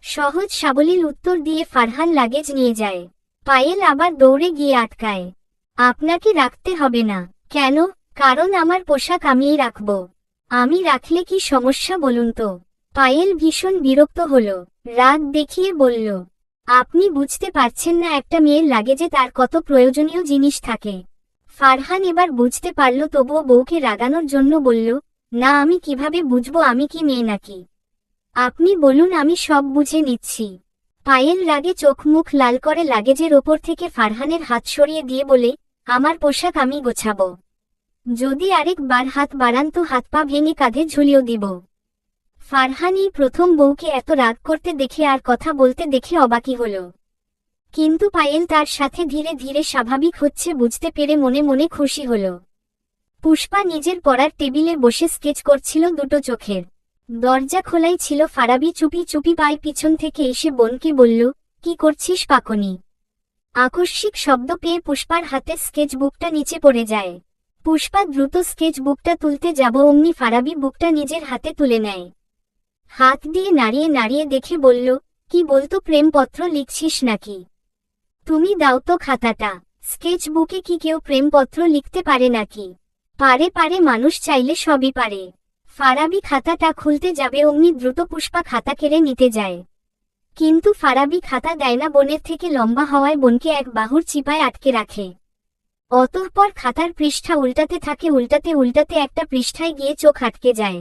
সহজ সাবলীল উত্তর দিয়ে ফারহান লাগেজ নিয়ে যায়। পায়েল আবার দৌড়ে গিয়ে আটকায়। আপনাকে রাখতে হবে না। কেন? কারণ আমার পোশাক আমিই রাখব। আমি রাখলে কি সমস্যা বলুন তো? পায়েল ভীষণ বিরক্ত হল, রাগ দেখিয়ে বলল, আপনি বুঝতে পারছেন না একটা মেয়ের লাগেজে তার কত প্রয়োজনীয় জিনিস থাকে। ফারহান এবার বুঝতে পারল, তবুও বউকে রাগানোর জন্য বলল, না আমি কিভাবে বুঝবো আমি কি মেয়ে নাকি? আপনি বলুন, আমি সব বুঝে নিচ্ছি। পায়েল রাগে চোখ মুখ লাল করে লাগেজের ওপর থেকে ফারহানের হাত সরিয়ে দিয়ে বলে, আমার পোশাক আমি গোছাবো। যদি আরেকবার হাত বাড়ান তো হাত পা ভেঙে কাঁধে ঝুলিয়ে দিব। ফারহান এই প্রথম বউকে এত রাগ করতে দেখে আর কথা বলতে দেখে অবাকই হল। কিন্তু পায়েল তার সাথে ধীরে ধীরে স্বাভাবিক হচ্ছে বুঝতে পেরে মনে মনে খুশি হল। পুষ্পা নিজের পড়ার টেবিলে বসে স্কেচ করছিল দুটো চোখের। দরজা খোলাই ছিল। ফারাবি চুপি চুপি পায়ে পিছন থেকে এসে বোনকে বলল, কি করছিস পাকনি? আকস্মিক শব্দ পেয়ে পুষ্পার হাতে স্কেচ বুকটা নিচে পড়ে যায়। পুষ্পা দ্রুত স্কেচ বুকটা তুলতে যাব, অমনি ফারাবি বুকটা নিজের হাতে তুলে নেয়। হাত দিয়ে নাড়িয়ে নাড়িয়ে দেখে বলল, কি বলতো, প্রেমপত্র লিখছিস নাকি? তুমি দাও তো খাতাটা। স্কেচ বুকে কি কেউ প্রেমপত্র লিখতে পারে নাকি? পারে পারে, মানুষ চাইলে সবই পারে। ফারাবি খাতাটা খুলতে যাবে অমনি দ্রুত পুষ্পা খাতা কেড়ে নিতে যায়। কিন্তু ফারাবি খাতা দেয় না, বোনের থেকে লম্বা হওয়ায় বোনকে এক বাহুর চিপায় আটকে রাখে। অতঃপর খাতার পৃষ্ঠা উল্টাতে থাকে, উল্টাতে উল্টাতে একটা পৃষ্ঠায় গিয়ে চোখ আটকে যায়।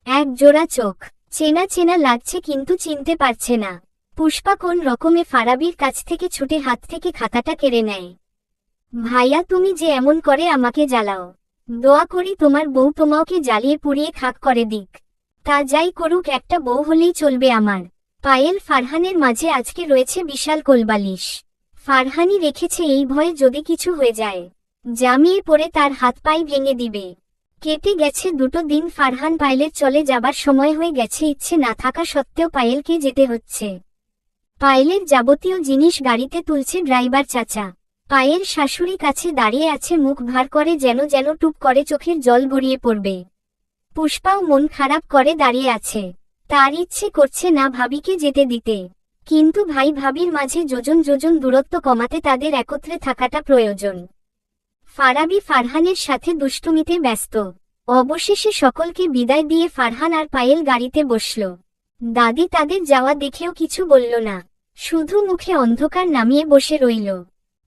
এক জোড়া চোখ। চেনা চেনা লাগছে কিন্তু চিনতে পারছে না। পুষ্পা কোন রকমে ফারাবির কাছ থেকে ছুটে হাত থেকে খাতাটা কেড়ে নেয়। ভাইয়া, তুমি যে এমন করে আমাকে জ্বালাও, দোয়া করি তোমার বউ তোমাকে জ্বালিয়ে পুড়িয়ে খাক করে দিক। তা যাই করুক, একটা বউ হলেই চলবে আমার। পায়েল ফারহানের মাঝে আজকে রয়েছে বিশাল কোলবালিশ। ফারহানি রেখেছে এই ভয়ে যদি কিছু হয়ে যায়, জামিয়ে পড়ে তার হাত পায়ে ভেঙে দিবে। কেটে গেছে 2 দিন। ফারহান পায়েলের চলে যাবার সময় হয়ে গেছে, ইচ্ছে না থাকা সত্ত্বেও পায়েলকে যেতে হচ্ছে। পায়েলের যাবতীয় জিনিস গাড়িতে তুলছে ড্রাইভার চাচা। পায়েল শাশুড়ি কাছে দাঁড়িয়ে আছে, মুখ ভার করে যেন যেন টুপ করে চোখের জল গড়িয়ে পড়বে। পুষ্পাও মন খারাপ করে দাঁড়িয়ে আছে। তার ইচ্ছে করছে না ভাবিকে যেতে দিতে, কিন্তু ভাই ভাবির মাঝে যোজন যোজন দূরত্ব কমাতে তাদের একত্রে থাকাটা প্রয়োজন। ফারাবি ফারহানের সাথে দুষ্টুমিতে ব্যস্ত। অবশেষে সকলকে বিদায় দিয়ে ফারহান আর পায়েল গাড়িতে বসল। দাদি তাদের যাওয়া দেখেও কিছু বলল না, শুধু মুখে অন্ধকার নামিয়ে বসে রইল।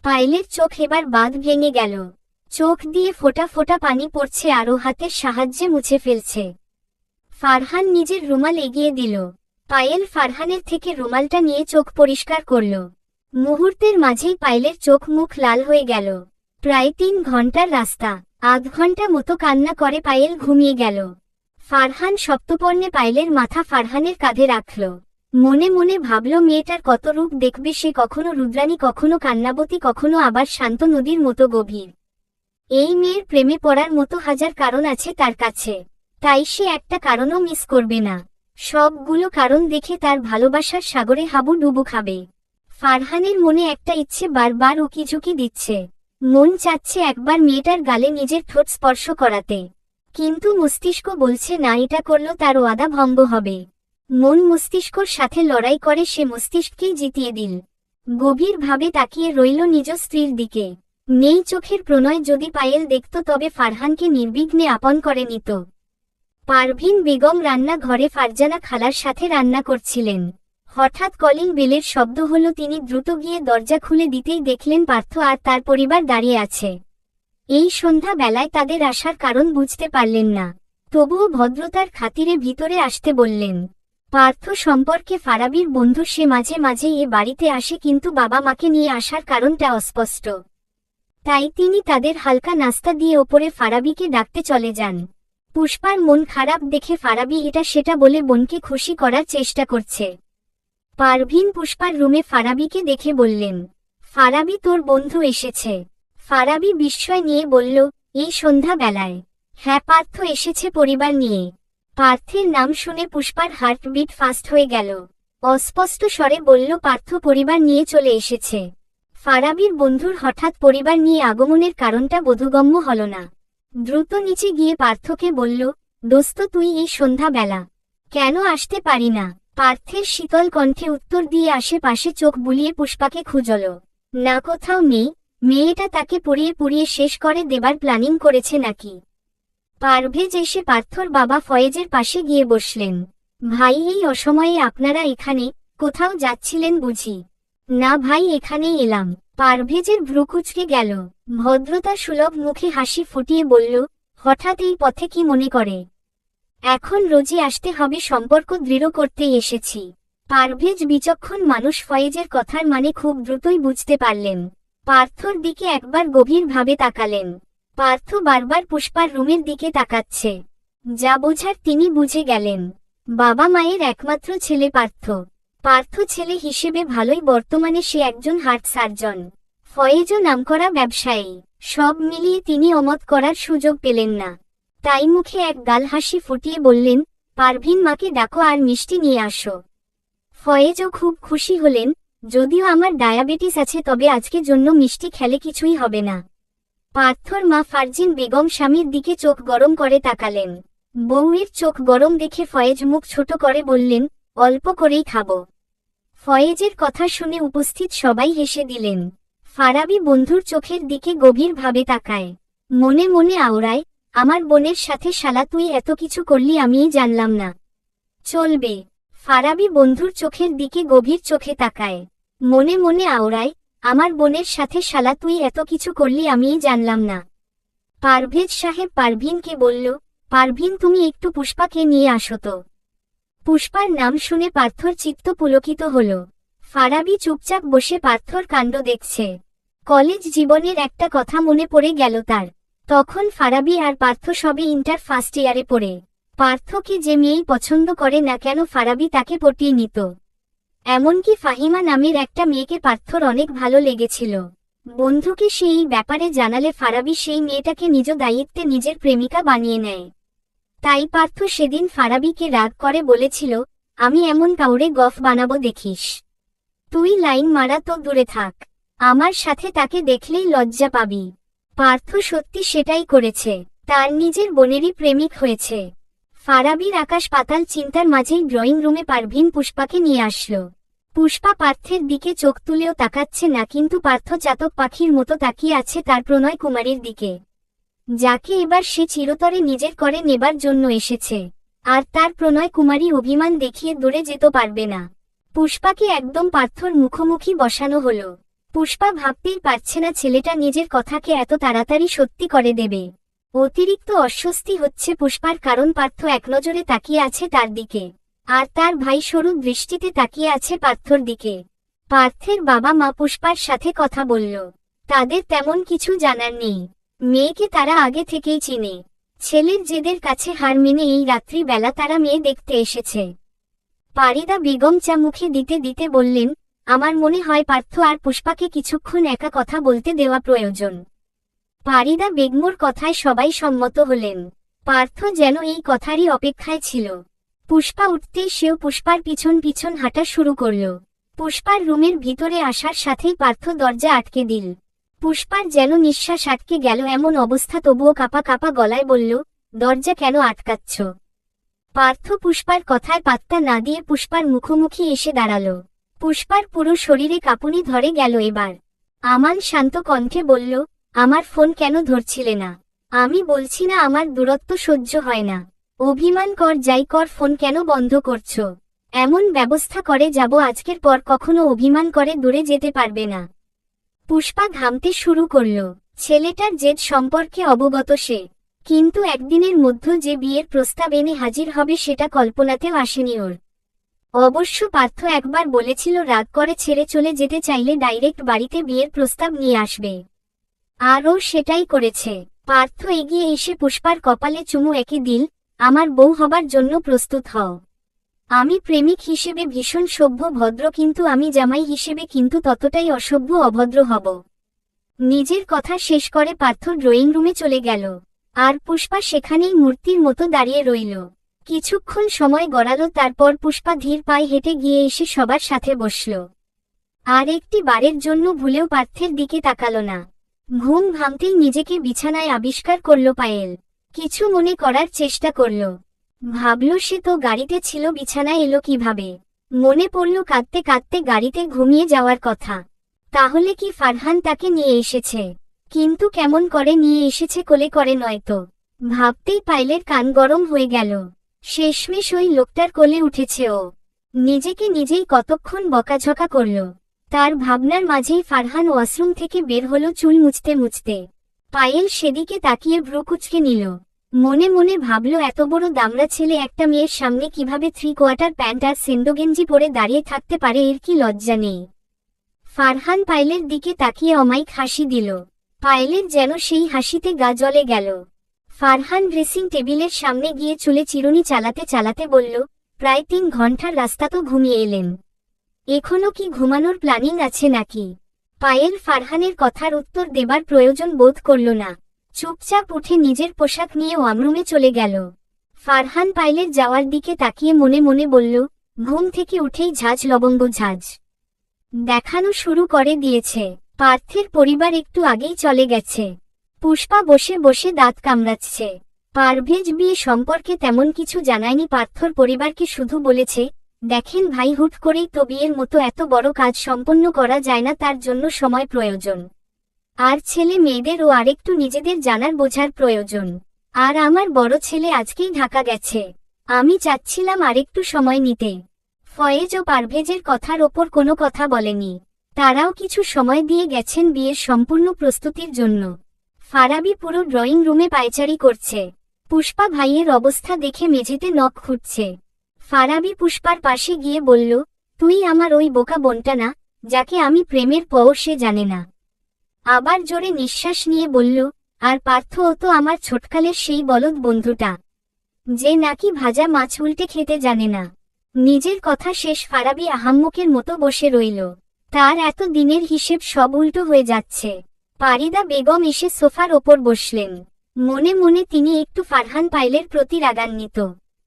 পায়েলের চোখ এবার বাঁধ ভেঙে গেল। চোখ দিয়ে ফোঁটা ফোঁটা পানি পড়ছে, আরও হাতের সাহায্যে মুছে ফেলছে। ফারহান নিজের রুমাল এগিয়ে দিল। পায়েল ফারহানের থেকে রুমালটা নিয়ে চোখ পরিষ্কার করল। মুহূর্তের মাঝেই পায়েলের চোখ মুখ লাল হয়ে গেল। প্রায় 3 ঘন্টার রাস্তা। আধ ঘন্টা মতো কান্না করে পায়েল ঘুমিয়ে গেল। ফারহান সপ্তপর্ণে পায়েলের মাথা ফারহানের কাঁধে রাখল। মনে মনে ভাবল, মেয়েটার কত রূপ দেখবে সে, কখনো রুদ্রাণী, কখনো কান্নাবতী, কখনো আবার শান্ত নদীর মতো গভীর। এই মেয়ের প্রেমে পড়ার মতো হাজার কারণ আছে তার কাছে, তাই সে একটা কারণও মিস করবে না। সবগুলো কারণ দেখে তার ভালোবাসার সাগরে হাবুডুবু খাবে। ফারহানের মনে একটা ইচ্ছে বারবার উকিঝুঁকি দিচ্ছে। মন চাচ্ছে একবার মেয়েটার গালে নিজের ঠোঁট স্পর্শ করাতে, কিন্তু মস্তিষ্ক বলছে না, এটা করলে তার ওয়াদা ভঙ্গ হবে। মন মস্তিষ্কর সাথে লড়াই করে, সে মস্তিষ্ককেই জিতিয়ে দিল। গভীরভাবে তাকিয়ে রইল নিজ স্ত্রীর দিকে। নেই চোখের প্রণয়, যদি পায়েল দেখত তবে ফারহানকে নির্বিঘ্নে আপন করে নিত। পারভিন বেগম রান্নাঘরে ফারজানা খালার সাথে রান্না করছিলেন। হঠাৎ কলিং বেলের শব্দ হলো। তিনি দ্রুত গিয়ে দরজা খুলে দিতেই দেখলেন পার্থ আর তার পরিবার দাঁড়িয়ে আছে। এই সন্ধ্যা বেলায় তাদের আসার কারণ বুঝতে পারলেন না, তবুও ভদ্রতার খাতিরে ভিতরে আসতে বললেন। পার্থ সম্পর্কে ফারাবির বন্ধু, সে মাঝে মাঝে এ বাড়িতে আসে, কিন্তু বাবা মাকে নিয়ে আসার কারণটা অস্পষ্ট। তাই তিনি তাদের হালকা নাস্তা দিয়ে ওপরে ফারাবিকে ডাকতে চলে যান। পুষ্পার মন খারাপ দেখে ফারাবি এটা সেটা বলে বোনকে খুশি করার চেষ্টা করছে। পারভিন পুষ্পার রুমে ফারাবিকে দেখে বললেন, ফারাবি, তোর বন্ধু এসেছে। ফারাবি বিস্ময় নিয়ে বলল, এই সন্ধ্যা বেলায়? হ্যাঁ, পার্থ এসেছে পরিবার নিয়ে। পার্থের নাম শুনে পুষ্পার হার্টবিট ফাস্ট হয়ে গেল। অস্পষ্ট স্বরে বলল, পার্থ পরিবার নিয়ে চলে এসেছে। ফারাবির বন্ধুর হঠাৎ পরিবার নিয়ে আগমনের কারণটা বোধগম্য হল না। দ্রুত নিচে গিয়ে পার্থকে বলল, দোস্ত, তুই এই সন্ধ্যা বেলা কেন আসতে পারি না? পার্থের শীতল কণ্ঠে উত্তর দিয়ে আশেপাশে চোখ বুলিয়ে পুষ্পাকে খুঁজল। না, কোথাও নেই। মেয়েটা তাকে পুড়িয়ে পুড়িয়ে শেষ করে দেবার প্ল্যানিং করেছে নাকি? পারভেজ এসে পার্থর বাবা ফয়েজের পাশে গিয়ে বসলেন। ভাই, এই অসময়ে আপনারা এখানে? কোথাও যাচ্ছিলেন বুঝি? না ভাই, এখানেই এলাম। পারভেজের ভ্রু কুঁচকে গেল। ভদ্রতা সুলভ মুখে হাসি ফুটিয়ে বলল, হঠাৎ এই পথে কি মনে করে? এখন রোজই আসতে হবে, সম্পর্ক দৃঢ় করতেই এসেছি। পারভেজ বিচক্ষণ মানুষ, ফয়েজের কথার মানে খুব দ্রুতই বুঝতে পারলেন। পার্থর দিকে একবার গভীরভাবে তাকালেন। পার্থ বারবার পুষ্পার রুমের দিকে তাকাচ্ছে। যা বোঝার তিনি বুঝে গেলেন। বাবা মায়ের একমাত্র ছেলে পার্থ। পার্থ ছেলে হিসেবে ভালোই, বর্তমানে সে একজন হার্ট সার্জন। ফয়েজও নামকরা ব্যবসায়ী। সব মিলিয়ে তিনি অমত করার সুযোগ পেলেন না। তাই মুখে এক গাল হাসি ফুটিয়ে বললেন, পারভিন, মাকে ডাকো আর মিষ্টি নিয়ে আসো। ফয়েজও খুব খুশি হলেন। যদিও আমার ডায়াবেটিস আছে, তবে আজকের জন্য মিষ্টি খেলে কিছুই হবে না। পার্থর মা ফারজিন বেগম স্বামীর দিকে চোখ গরম করে তাকালেন। বউয়ের চোখ গরম দেখে ফয়েজ মুখ ছোট করে বললেন, অল্প করেই খাবো। ফয়েজের কথা শুনে উপস্থিত সবাই হেসে দিলেন। ফারাবি বন্ধুর চোখের দিকে গভীরভাবে তাকায়। মনে মনে আওড়ায়, আমার বোনের সাথে শালা তুই এত কিছু করলি আমিই জানলাম না। চলবে। ফারাবি বন্ধুর চোখের দিকে গভীর চোখে তাকায়। মনে মনে আওড়ায়, আমার বোনের সাথে শালা তুই এত কিছু করলি আমিই জানলাম না। পারভেজ সাহেব পারভিনকে বলল, পারভিন তুমি একটু পুষ্পাকে নিয়ে আসো তো। পুষ্পার নাম শুনে পার্থর চিত্ত পুলকিত হল। ফারাবি চুপচাপ বসে পার্থর কাণ্ড দেখছে। কলেজ জীবনের একটা কথা মনে পড়ে গেল তার। তখন ফারাবি আর পার্থ সবে ইন্টার ফার্স্ট ইয়ারে পড়ে। পার্থকে যে মেয়েই পছন্দ করে না কেন ফারাবি তাকে পটিয়ে নিত। এমনকি ফাহিমা নামের একটা মেয়েকে পার্থর অনেক ভালো লেগেছিল। বন্ধুকে সেই ব্যাপারে জানালে ফারাবি সেই মেয়েটাকে নিজ দায়িত্বে নিজের প্রেমিকা বানিয়ে নেয়। তাই পার্থ সেদিন ফারাবিকে রাগ করে বলেছিল, আমি এমন কাউরে গফ বানাবো দেখিস। তুই লাইন মারা তো দূরে থাক, আমার সাথে তাকে দেখলেই লজ্জা পাবি। পার্থ সত্যি সেটাই করেছে, তার নিজের বোনেরই প্রেমিক হয়েছে। ফারাবির আকাশ পাতাল চিন্তার মাঝেই ড্রয়িং রুমে পারভিন পুষ্পাকে নিয়ে আসলো। পুষ্পা পার্থের দিকে চোখ তুলেও তাকাচ্ছে না, কিন্তু পার্থ চাতক পাখির মতো তাকিয়ে আছে তার প্রণয় কুমারীর দিকে, যাকে এবার সে চিরতরে নিজের করে নেবার জন্য এসেছে। আর তার প্রণয় কুমারী অভিমান দেখিয়ে দূরে যেতে পারবে না। পুষ্পাকে একদম পার্থর মুখোমুখি বসানো হলো। পুষ্পা ভাবতেই পারছে না ছেলেটা নিজের কথাকে এত তাড়াতাড়ি সত্যি করে দেবে। অতিরিক্ত অস্বস্তি হচ্ছে পুষ্পার, কারণ পার্থ একনজরে তাকিয়ে আছে তার দিকে, আর তার ভাই সরু দৃষ্টিতে তাকিয়ে আছে পার্থর দিকে। পার্থের বাবা মা পুষ্পার সাথে কথা বলল। তাদের তেমন কিছু জানার নেই। মেয়েকে তারা আগে থেকেই চিনে। ছেলের জেদের কাছে হার মেনে এই রাত্রি বেলা তারা মেয়ে দেখতে এসেছে। পারিদা বেগম চা মুখে দিতে দিতে বললেন, আমার মনে হয় পার্থ আর পুষ্পাকে কিছুক্ষণ একা কথা বলতে দেওয়া প্রয়োজন। পারিদা বেগমর কথায় সবাই সম্মত হলেন। পার্থ যেন এই কথারই অপেক্ষায় ছিল। পুষ্পা উঠতেই সেও পুষ্পার পিছন পিছন হাঁটা শুরু করল। পুষ্পার রুমের ভিতরে আসার সাথেই পার্থ দরজা আটকে দিল। পুষ্পার যেন নিঃশ্বাস আটকে গেল এমন অবস্থা, তবুও কাঁপা কাঁপা গলায় বলল, দরজা কেন আটকাচ্ছ? পার্থ পুষ্পার কথায় পাত্তা না দিয়ে পুষ্পার মুখোমুখি এসে দাঁড়াল। পুষ্পার পুরো শরীরে কাঁপুনি ধরে গেল এবার। আমান শান্ত কণ্ঠে বলল, আমার ফোন কেন ধরছিলে না? আমি বলছি না আমার দূরত্ব সহ্য হয় না। অভিমান কর যাই কর, ফোন কেন বন্ধ করছো? এমন ব্যবস্থা করে যাব আজকের পর কখনো অভিমান করে দূরে যেতে পারবে না। পুষ্পা ঘামতে শুরু করল। ছেলেটার জেদ সম্পর্কে অবগত সে, কিন্তু একদিনের মধ্যে যে বিয়ের প্রস্তাব এনে হাজির হবে সেটা কল্পনাতেও আসেনি ওর। অবশ্য পার্থ একবার বলেছিল রাগ করে ছেড়ে চলে যেতে চাইলে ডাইরেক্ট বাড়িতে বিয়ের প্রস্তাব নিয়ে আসবে, আর ও সেটাই করেছে। পার্থ এগিয়ে এসে পুষ্পার কপালে চুমু এঁকে দিল, আমার বউ হবার জন্য প্রস্তুত হও। আমি প্রেমিক হিসেবে ভীষণ সভ্য ভদ্র, কিন্তু আমি জামাই হিসেবে কিন্তু ততটাই অসভ্য অভদ্র হব। নিজের কথা শেষ করে পার্থ ড্রয়িং রুমে চলে গেল, আর পুষ্পা সেখানেই মূর্তির মতো দাঁড়িয়ে রইল। কিছুক্ষণ সময় গড়ালো, তারপর পুষ্পা ধীর পায়ে হেঁটে গিয়ে এসে সবার সাথে বসল। আর একটি বারের জন্য ভুলেও পার্থের দিকে তাকালো না। ঘুম ভাঙতেই নিজেকে বিছানায় আবিষ্কার করল পায়েল। কিছু মনে করার চেষ্টা করল। ভাবল সে তো গাড়িতে ছিল, বিছানায় এলো কিভাবে? মনে পড়ল কাঁদতে কাঁদতে গাড়িতে ঘুমিয়ে যাওয়ার কথা। তাহলে কি ফারহান তাকে নিয়ে এসেছে? কিন্তু কেমন করে নিয়ে এসেছে, কোলে করে নয়তো? ভাবতেই পায়েলের কান গরম হয়ে গেল। শেষমেশ ওই লোকটার কোলে উঠেছে ও। নিজেকে নিজেই কতক্ষণ বকাঝকা করল। তার ভাবনার মাঝেই ফারহান ওয়াশরুম থেকে বের হলো চুল মুছতে মুছতে। পায়েল সেদিকে তাকিয়ে ভ্রু কুঁচকে নিল। মনে মনে ভাবল এত বড় দামড়া ছেলে একটা মেয়ের সামনে কিভাবে 3/4 প্যান্ট আর সেন্ডোগেঞ্জি পরে দাঁড়িয়ে থাকতে পারে, এর কি লজ্জা নেই? ফারহান পায়েলের দিকে তাকিয়ে অমায়িক হাসি দিল। পায়েলের যেন সেই হাসিতে গা জ্বলে গেল। ফারহান ড্রেসিং টেবিলের সামনে গিয়ে চুলে চিরুনি চালাতে চালাতে বলল, প্রায় 3 ঘন্টার রাস্তা তো ঘুমিয়ে এলেন, এখনো কি ঘুমানোর প্ল্যানিং আছে নাকি? পায়েল ফারহানের কথার উত্তর দেবার প্রয়োজন বোধ করল না। চুপচাপ উঠে নিজের পোশাক নিয়ে ওয়ামরুমে চলে গেল। ফারহান পায়েলের যাওয়ার দিকে তাকিয়ে মনে মনে বলল, ঘুম থেকে উঠেই ঝাঁজ লবঙ্গ ঝাঁজ দেখানো শুরু করে দিয়েছে। পার্থের পরিবার একটু আগেই চলে গেছে। পুষ্পা বসে বসে দাঁত কামড়াচ্ছে। পারভেজ বিয়ে সম্পর্কে তেমন কিছু জানায়নি পার্থর পরিবারকে, শুধু বলেছে, দেখেন ভাই, হুট করেই তো বিয়ের মতো এত বড় কাজ সম্পন্ন করা যায় না, তার জন্য সময় প্রয়োজন। আর ছেলে মেয়েদেরও আরেকটু নিজেদের জানার বোঝার প্রয়োজন। আর আমার বড় ছেলে আজকেই ঢাকা গেছে, আমি চাচ্ছিলাম আরেকটু সময় নিতে। ফয়েজ ও পারভেজের কথার ওপর কোনো কথা বলেনি, তারাও কিছু সময় দিয়ে গেছেন বিয়ের সম্পূর্ণ প্রস্তুতির জন্য। ফারাবি পুরো ড্রয়িং রুমে পায়চারি করছে। পুষ্পা ভাইয়ের অবস্থা দেখে মেঝেতে নখ খুঁটছে। ফারাবি পুষ্পার পাশে গিয়ে বলল, তুই আমার ওই বোকা বোনটা না, যাকে আমি প্রেমের পর সে জানে না। আবার জোরে নিঃশ্বাস নিয়ে বলল, আর পার্থ ও তো আমার ছোটকালের সেই বলদ বন্ধুটা, যে নাকি ভাজা মাছ উল্টে খেতে জানে না। নিজের কথা শেষ ফারাবি আহাম্মকের মতো বসে রইল। তার এত দিনের হিসেব সব উল্টো হয়ে যাচ্ছে। পারিদা বেগম এসে সোফার ওপর বসলেন। মনে মনে তিনি একটু ফারহান পাইলের প্রতি রাগান্বিত,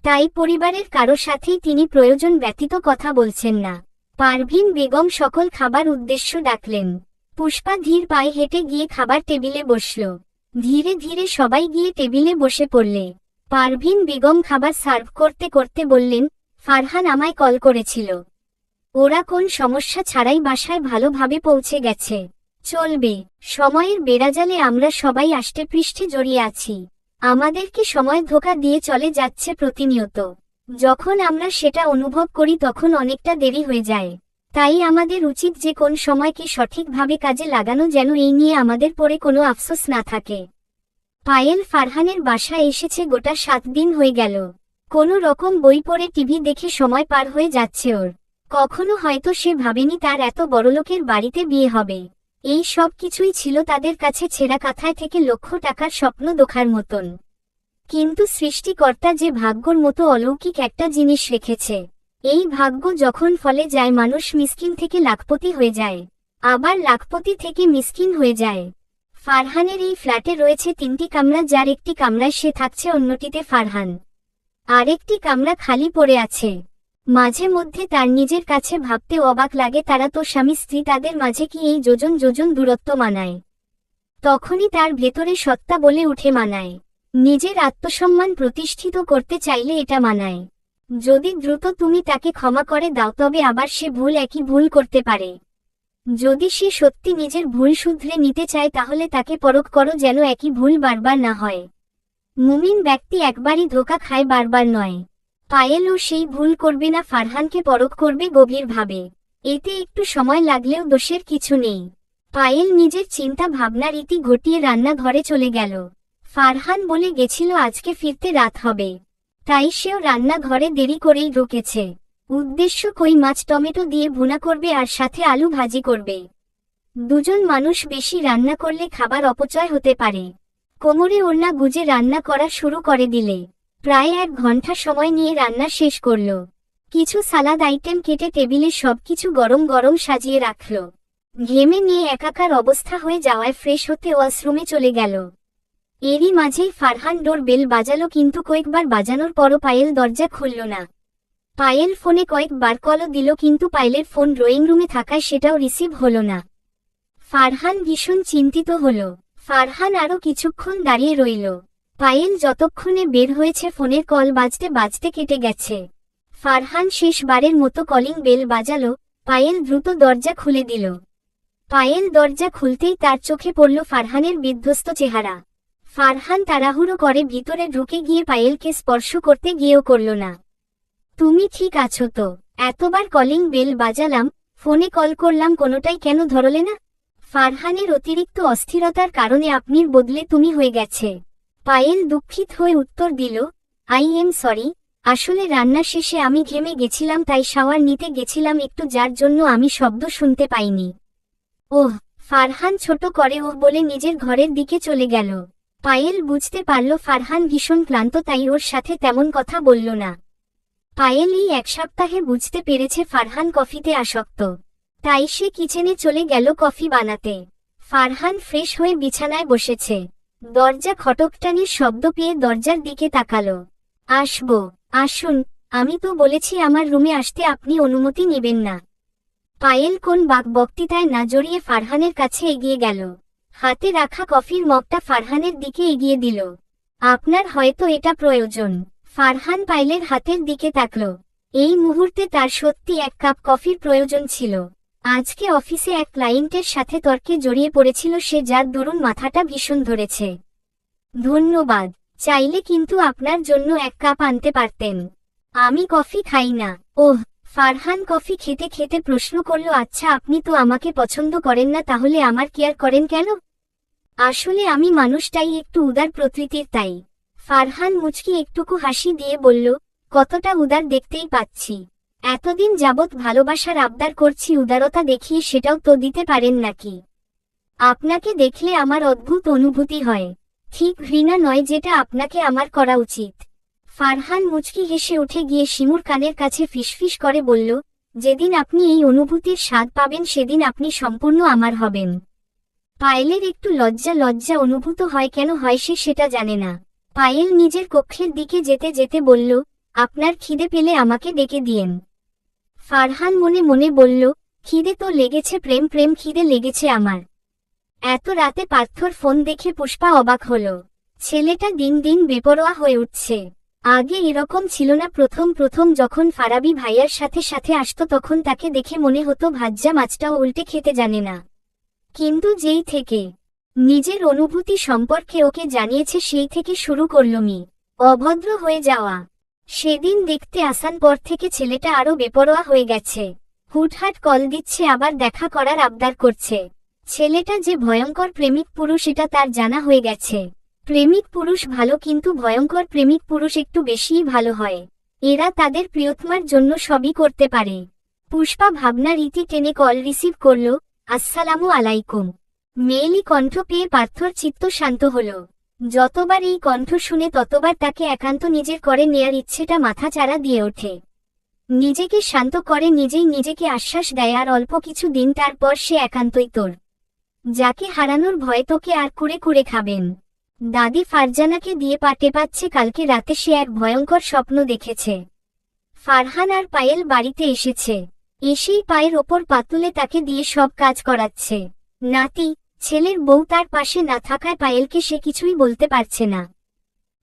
তাই পরিবারের কারো সাথেই তিনি প্রয়োজন ব্যতীত কথা বলছেন না। পারভিন বেগম সকল খাবার উদ্দেশ্য ডাকলেন। পুষ্পা ধীর পায়ে হেঁটে গিয়ে খাবার টেবিলে বসল। ধীরে ধীরে সবাই গিয়ে টেবিলে বসে পড়লে পারভিন বেগম খাবার সার্ভ করতে করতে বললেন, ফারহান আমায় কল করেছিল। ওরা কোন সমস্যা ছাড়াই বাসায় ভালোভাবে পৌঁছে গেছে। চলবে, সময়ের বেড়াজালে আমরা সবাই আষ্টেপৃষ্ঠে জড়িয়ে আছি। আমাদেরকে সময় ধোঁকা দিয়ে চলে যাচ্ছে প্রতিনিয়ত। যখন আমরা সেটা অনুভব করি তখন অনেকটা দেরি হয়ে যায়। তাই আমাদের উচিত যে কোন সময়কে সঠিকভাবে কাজে লাগানো, যেন এই নিয়ে আমাদের পরে কোনো আফসোস না থাকে। পায়েল ফারহানের বাসায় এসেছে গোটা 7 দিন হয়ে গেল। কোনো রকম বই পড়ে টিভি দেখে সময় পার হয়ে যাচ্ছে ওর। কখনো হয়তো সে ভাবেনি তার এত বড়লোকের বাড়িতে বিয়ে হবে। এই সব কিছুই ছিল তাদের কাছে ছেঁড়া কাঁথায় থেকে লক্ষ টাকার স্বপ্ন দেখার মতন। কিন্তু সৃষ্টিকর্তা যে ভাগ্যর মতো অলৌকিক একটা জিনিস রেখেছে, এই ভাগ্য যখন ফলে যায় মানুষ মিসকিন থেকে লাখপতি হয়ে যায়, আবার লাখপতি থেকে মিসকিন হয়ে যায়। ফারহানের এই ফ্ল্যাটে রয়েছে 3টি কামরা, যার একটি কামরায় সে থাকছে, অন্যটিতে ফারহান। আরেকটি কামরা খালি পড়ে আছে। মাঝে মধ্যে তার নিজের কাছে ভাবতে অবাক লাগে, তারা তো স্বামী স্ত্রী, তাদের মাঝে কি এই যোজন যোজন দূরত্ব মানায়? তখনই তার ভেতরে সত্তা বলে উঠে, মানায়। নিজের আত্মসম্মান প্রতিষ্ঠিত করতে চাইলে এটা মানায়। যদি দ্রুত তুমি তাকে ক্ষমা করে দাও, তবে আবার সে একই ভুল করতে পারে। যদি সে সত্যি নিজের ভুল শুধরে নিতে চায়, তাহলে তাকে পরখ করো, যেন একই ভুল বারবার না হয়। মুমিন ব্যক্তি একবারই ধোঁকা খায়, বারবার নয়। পায়েলও সেই ভুল করবে না, ফারহানকে পরখ করবে গভীরভাবে। এতে একটু সময় লাগলেও দোষের কিছু নেই। পায়েল নিজের চিন্তা ভাবনার ইতি ঘটিয়ে রান্নাঘরে চলে গেল। ফারহান বলে গেছিল আজকে ফিরতে রাত হবে, তাই সেও রান্নাঘরে দেরি করেই ঢুকেছে। উদ্দেশ্য কই মাছ টমেটো দিয়ে ভুনা করবে আর সাথে আলু ভাজি করবে। দুজন মানুষ বেশি রান্না করলে খাবার অপচয় হতে পারে। কোমরে ওড়না গুজে রান্না করা শুরু করে দিলে প্রায় 1 ঘন্টা সময় নিয়ে রান্না শেষ করল। কিছু সালাদ আইটেম কেটে টেবিলে সবকিছু গরম গরম সাজিয়ে রাখল। ঘেমে নিয়ে একাকার অবস্থা হয়ে যাওয়ায় ফ্রেশ হতে ওয়াশরুমে চলে গেল। এরই মাঝেই ফারহান ডোর বেল বাজালো, কিন্তু কয়েকবার বাজানোর পরও পায়েল দরজা খুলল না। পায়েল ফোনে কয়েকবার কলও দিল, কিন্তু পায়েলের ফোন ড্রয়িং রুমে থাকায় সেটাও রিসিভ হলো না। ফারহান ভীষণ চিন্তিত হল। ফারহান আরও কিছুক্ষণ দাঁড়িয়ে রইল। পায়েল যতক্ষণে বের হয়েছে ফোনের কল বাজতে বাজতে কেটে গেছে। ফারহান শেষবারের মতো কলিং বেল বাজালো। পায়েল দ্রুত দরজা খুলে দিল। পায়েল দরজা খুলতেই তার চোখে পড়ল ফারহানের বিধ্বস্ত চেহারা। ফারহান তাড়াহুড়ো করে ভিতরে ঢুকে গিয়ে পায়েলকে স্পর্শ করতে গিয়েও করল না। তুমি ঠিক আছো তো? এতবার কলিং বেল বাজালাম, ফোনে কল করলাম, কোনোটাই কেন ধরলে না? ফারহানের অতিরিক্ত অস্থিরতার কারণে আপনির বদলে তুমি হয়ে গেছে। পায়েল দুঃখিত হয়ে উত্তর দিল, আই এম সরি, আসলে রান্না শেষে আমি ঘেমে গেছিলাম, তাই শাওয়ার নিতে গেছিলাম একটু, যার জন্য আমি শব্দ শুনতে পাইনি। ওহ। ফারহান ছোট করে ওহ বলে নিজের ঘরের দিকে চলে গেল। পায়েল বুঝতে পারল ফারহান ভীষণ ক্লান্ত, তাই ওর সাথে তেমন কথা বলল না। পায়েল এই 1 সপ্তাহে বুঝতে পেরেছে ফারহান কফিতে আসক্ত, তাই সে কিচেনে চলে গেল কফি বানাতে। ফারহান ফ্রেশ হয়ে বিছানায় বসেছে। দরজা খটখটানির শব্দ পেয়ে দরজার দিকে তাকালো। আসবো? আসুন, আমি তো বলেছি আমার রুমে আসতে, আপনি অনুমতি নেবেন না। পায়েল কোন বক্তৃতায় না জড়িয়ে ফারহানের কাছে এগিয়ে গেল। হাতে রাখা কফির মগটা ফারহানের দিকে এগিয়ে দিল। আপনার হয়তো এটা প্রয়োজন। ফারহান পায়েলের হাতের দিকে তাকল। এই মুহূর্তে তার সত্যি এক কাপ কফির প্রয়োজন ছিল। আজকে অফিসে এক ক্লায়েন্টের সাথে তর্কে জড়িয়ে পড়েছিল সে, যার দরুন মাথাটা ভীষণ ধরেছে। ধন্যবাদ, চাইলে কিন্তু আপনার জন্য এক কাপ আনতে পারতেন। আমি কফি খাই না। ওহ, ফারহান কফি খেতে খেতে প্রশ্ন করল, আচ্ছা আপনি তো আমাকে পছন্দ করেন না, তাহলে আমার কেয়ার করেন কেন? আসলে আমি মানুষটাই একটু উদার প্রকৃতির, তাই। ফারহান মুচকি একটুকু হাসি দিয়ে বলল, কতটা উদার দেখতেই পাচ্ছি। এতদিন যাবৎ ভালোবাসার আবদার করছি, উদারতা দেখিয়ে সেটাও তো দিতে পারেন নাকি? আপনাকে দেখলে আমার অদ্ভুত অনুভূতি হয়। ঠিক ঘৃণা নয়, যেটা আপনাকে আমার করা উচিত। ফারহান মুচকি হেসে উঠে গিয়ে শিমুর কানের কাছে ফিসফিস করে বলল, যেদিন আপনি এই অনুভূতির স্বাদ পাবেন সেদিন আপনি সম্পূর্ণ আমার হবেন। পায়েলের একটু লজ্জা লজ্জা অনুভূত হয়, কেন হয় সে সেটা জানে না। পায়েল নিজের কক্ষের দিকে যেতে যেতে বলল, আপনার খিদে পেলে আমাকে ডেকে দিয়েন। ফারহান মনে মনে বলল, খিদে তো লেগেছে, প্রেম প্রেম খিদে লেগেছে আমার। এত রাতে পার্থর ফোন দেখে পুষ্পা অবাক হল। ছেলেটা দিন দিন বেপরোয়া হয়ে উঠছে। আগে এরকম ছিল না। প্রথম প্রথম যখন ফারাবি ভাইয়ার সাথে সাথে আসতো তখন তাকে দেখে মনে হতো ভাজ্জা মাছটাও উল্টে খেতে জানে না। কিন্তু যেই থেকে নিজের অনুভূতি সম্পর্কে ওকে জানিয়েছে সেই থেকে শুরু করল অভদ্র হয়ে যাওয়া। সেদিন দেখতে আসার পর থেকে ছেলেটা আরো বেপরোয়া হয়ে গেছে। হুটহাট কল দিচ্ছে, আবার দেখা করার আবদার করছে। ছেলেটা যে ভয়ঙ্কর প্রেমিক পুরুষ এটা তার জানা হয়ে গেছে। প্রেমিক পুরুষ ভালো, কিন্তু ভয়ঙ্কর প্রেমিক পুরুষ একটু বেশিই ভালো হয়। এরা তাদের প্রিয়তমার জন্য সবই করতে পারে। পুষ্পা ভাবনার ইতি টেনে কল রিসিভ করল। আসসালামু আলাইকুম। মেয়েলি কণ্ঠ পেয়ে পার্থর চিত্ত শান্ত হল। যতবার এই কণ্ঠ শুনে ততবার তাকে একান্ত নিজের করে নেয়ার ইচ্ছেটা মাথাচাড়া দিয়ে ওঠে। নিজেকে শান্ত করে নিজেই নিজেকে আশ্বাস দেয়, আর অল্প কিছু দিন তারপর সে একান্তই তোর। যাকে হারানোর ভয় তোকে আর কুড়ে কুড়ে খাবেন। দাদি ফারজানাকে দিয়ে পাটে পাচ্ছে। কালকে রাতে সে এক ভয়ঙ্কর স্বপ্ন দেখেছে। ফারহান আর পায়েল বাড়িতে এসেছে। এসেই পায়ের ওপর পাতুলে তাকে দিয়ে সব কাজ করাচ্ছে। নাতি ছেলের বউ তার পাশে না থাকায় পায়েলকে সে কিছুই বলতে পারছে না।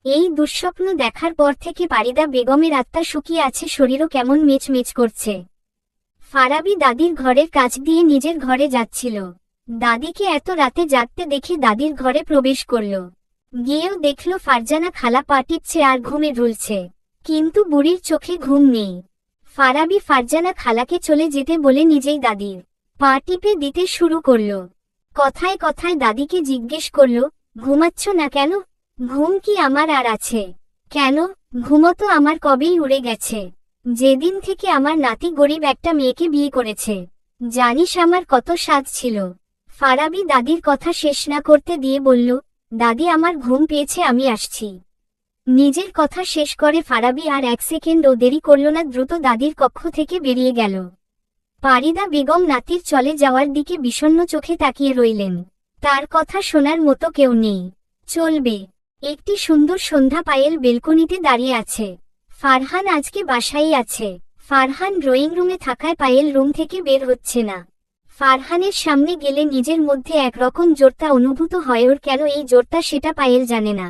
এই দুঃস্বপ্ন দেখার পর থেকে পারিদা বেগমের আত্মা শুকিয়ে আছে, শরীরও কেমন মেচমেচ করছে। ফারাবি দাদির ঘরের কাছ দিয়ে নিজের ঘরে যাচ্ছিল। দাদিকে এত রাতে জাগতে দেখে দাদির ঘরে প্রবেশ করল। গিয়েও দেখল ফারজানা খালা পা টিপছে আর ঘুমে ঢুলছে, কিন্তু বুড়ির চোখে ঘুম নেই। ফারাবি ফারজানা খালাকে চলে যেতে বলে নিজেই দাদির পা টিপে দিতে শুরু করল। কথায় কথায় দাদিকে জিজ্ঞেস করল, ঘুমাচ্ছ না কেন? ঘুম কি আমার আর আছে? কেন, ঘুমো তো আমার কবেই উড়ে গেছে। যেদিন থেকে আমার নাতি গরিব একটা মেয়েকে বিয়ে করেছে, জানিস আমার কত স্বাদ ছিল। ফারাবি দাদির কথা শেষ না করতে দিয়ে বলল, দাদি আমার ঘুম পেয়েছে, আমি আসছি। নিজের কথা শেষ করে ফারাবি আর এক সেকেন্ডও দেরি করল না, দ্রুত দাদির কক্ষ থেকে বেরিয়ে গেল। পারিদা বেগম নাতির চলে যাওয়ার দিকে বিষণ্ণ চোখে তাকিয়ে রইলেন। তার কথা শোনার মতো কেউ নেই। চলবে। একটি সুন্দর সন্ধ্যা, পায়েল বেলকনিতে দাঁড়িয়ে আছে। ফারহান আজকে বাসায় আছে। ফারহান ড্রয়িং রুমে থাকায় পায়েল রুম থেকে বের হচ্ছে না। ফারহানের সামনে গেলে নিজের মধ্যে একরকম জোরতা অনুভূত হয়। ওর কেন এই জোরতা সেটা পায়েল জানে না।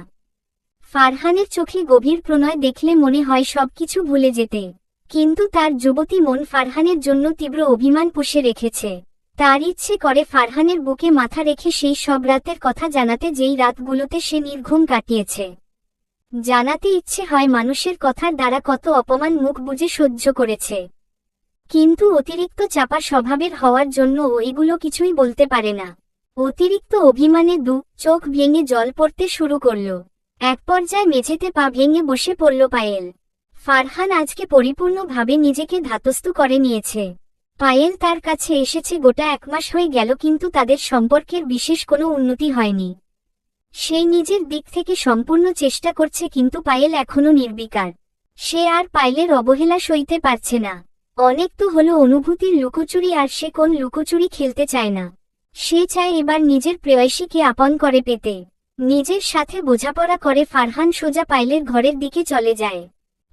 ফারহানের চোখে গভীর প্রণয় দেখলে মনে হয় সবকিছু ভুলে যেতে, কিন্তু তার যুবতী মন ফারহানের জন্য তীব্র অভিমান পুষে রেখেছে। তার ইচ্ছে করে ফারহানের বুকে মাথা রেখে সেই সব রাতের কথা জানাতে, যেই রাতগুলোতে সে নির্ঘুম কাটিয়েছে। জানাতে ইচ্ছে হয় মানুষের কথার দ্বারা কত অপমান মুখ বুজে সহ্য করেছে, কিন্তু অতিরিক্ত চাপা স্বভাবের হওয়ার জন্য ও এগুলো কিছুই বলতে পারে না। অতিরিক্ত অভিমানে দু চোখ ভেঙে জল পড়তে শুরু করল। এক পর্যায়ে মেঝেতে পা ভেঙে বসে পড়ল পায়েল। ফারহান আজকে পরিপূর্ণভাবে নিজেকে ধাতস্থ করে নিয়েছে। পায়েল তার কাছে এসেছে গোটা 1 মাস হয়ে গেল, কিন্তু তাদের সম্পর্কের বিশেষ কোনো উন্নতি হয়নি। সে নিজের দিক থেকে সম্পূর্ণ চেষ্টা করছে, কিন্তু পায়েল এখনো নির্বিকার। সে আর পায়েলের অবহেলা সইতে পারছে না। অনেক তো হলো অনুভূতির লুকোচুরি, আর সে কোন লুকোচুরি খেলতে চায় না। সে চায় এবার নিজের প্রেয়সীকে আপন করে পেতে। নিজের সাথে বোঝাপড়া করে ফারহান সোজা পায়েলের ঘরের দিকে চলে যায়,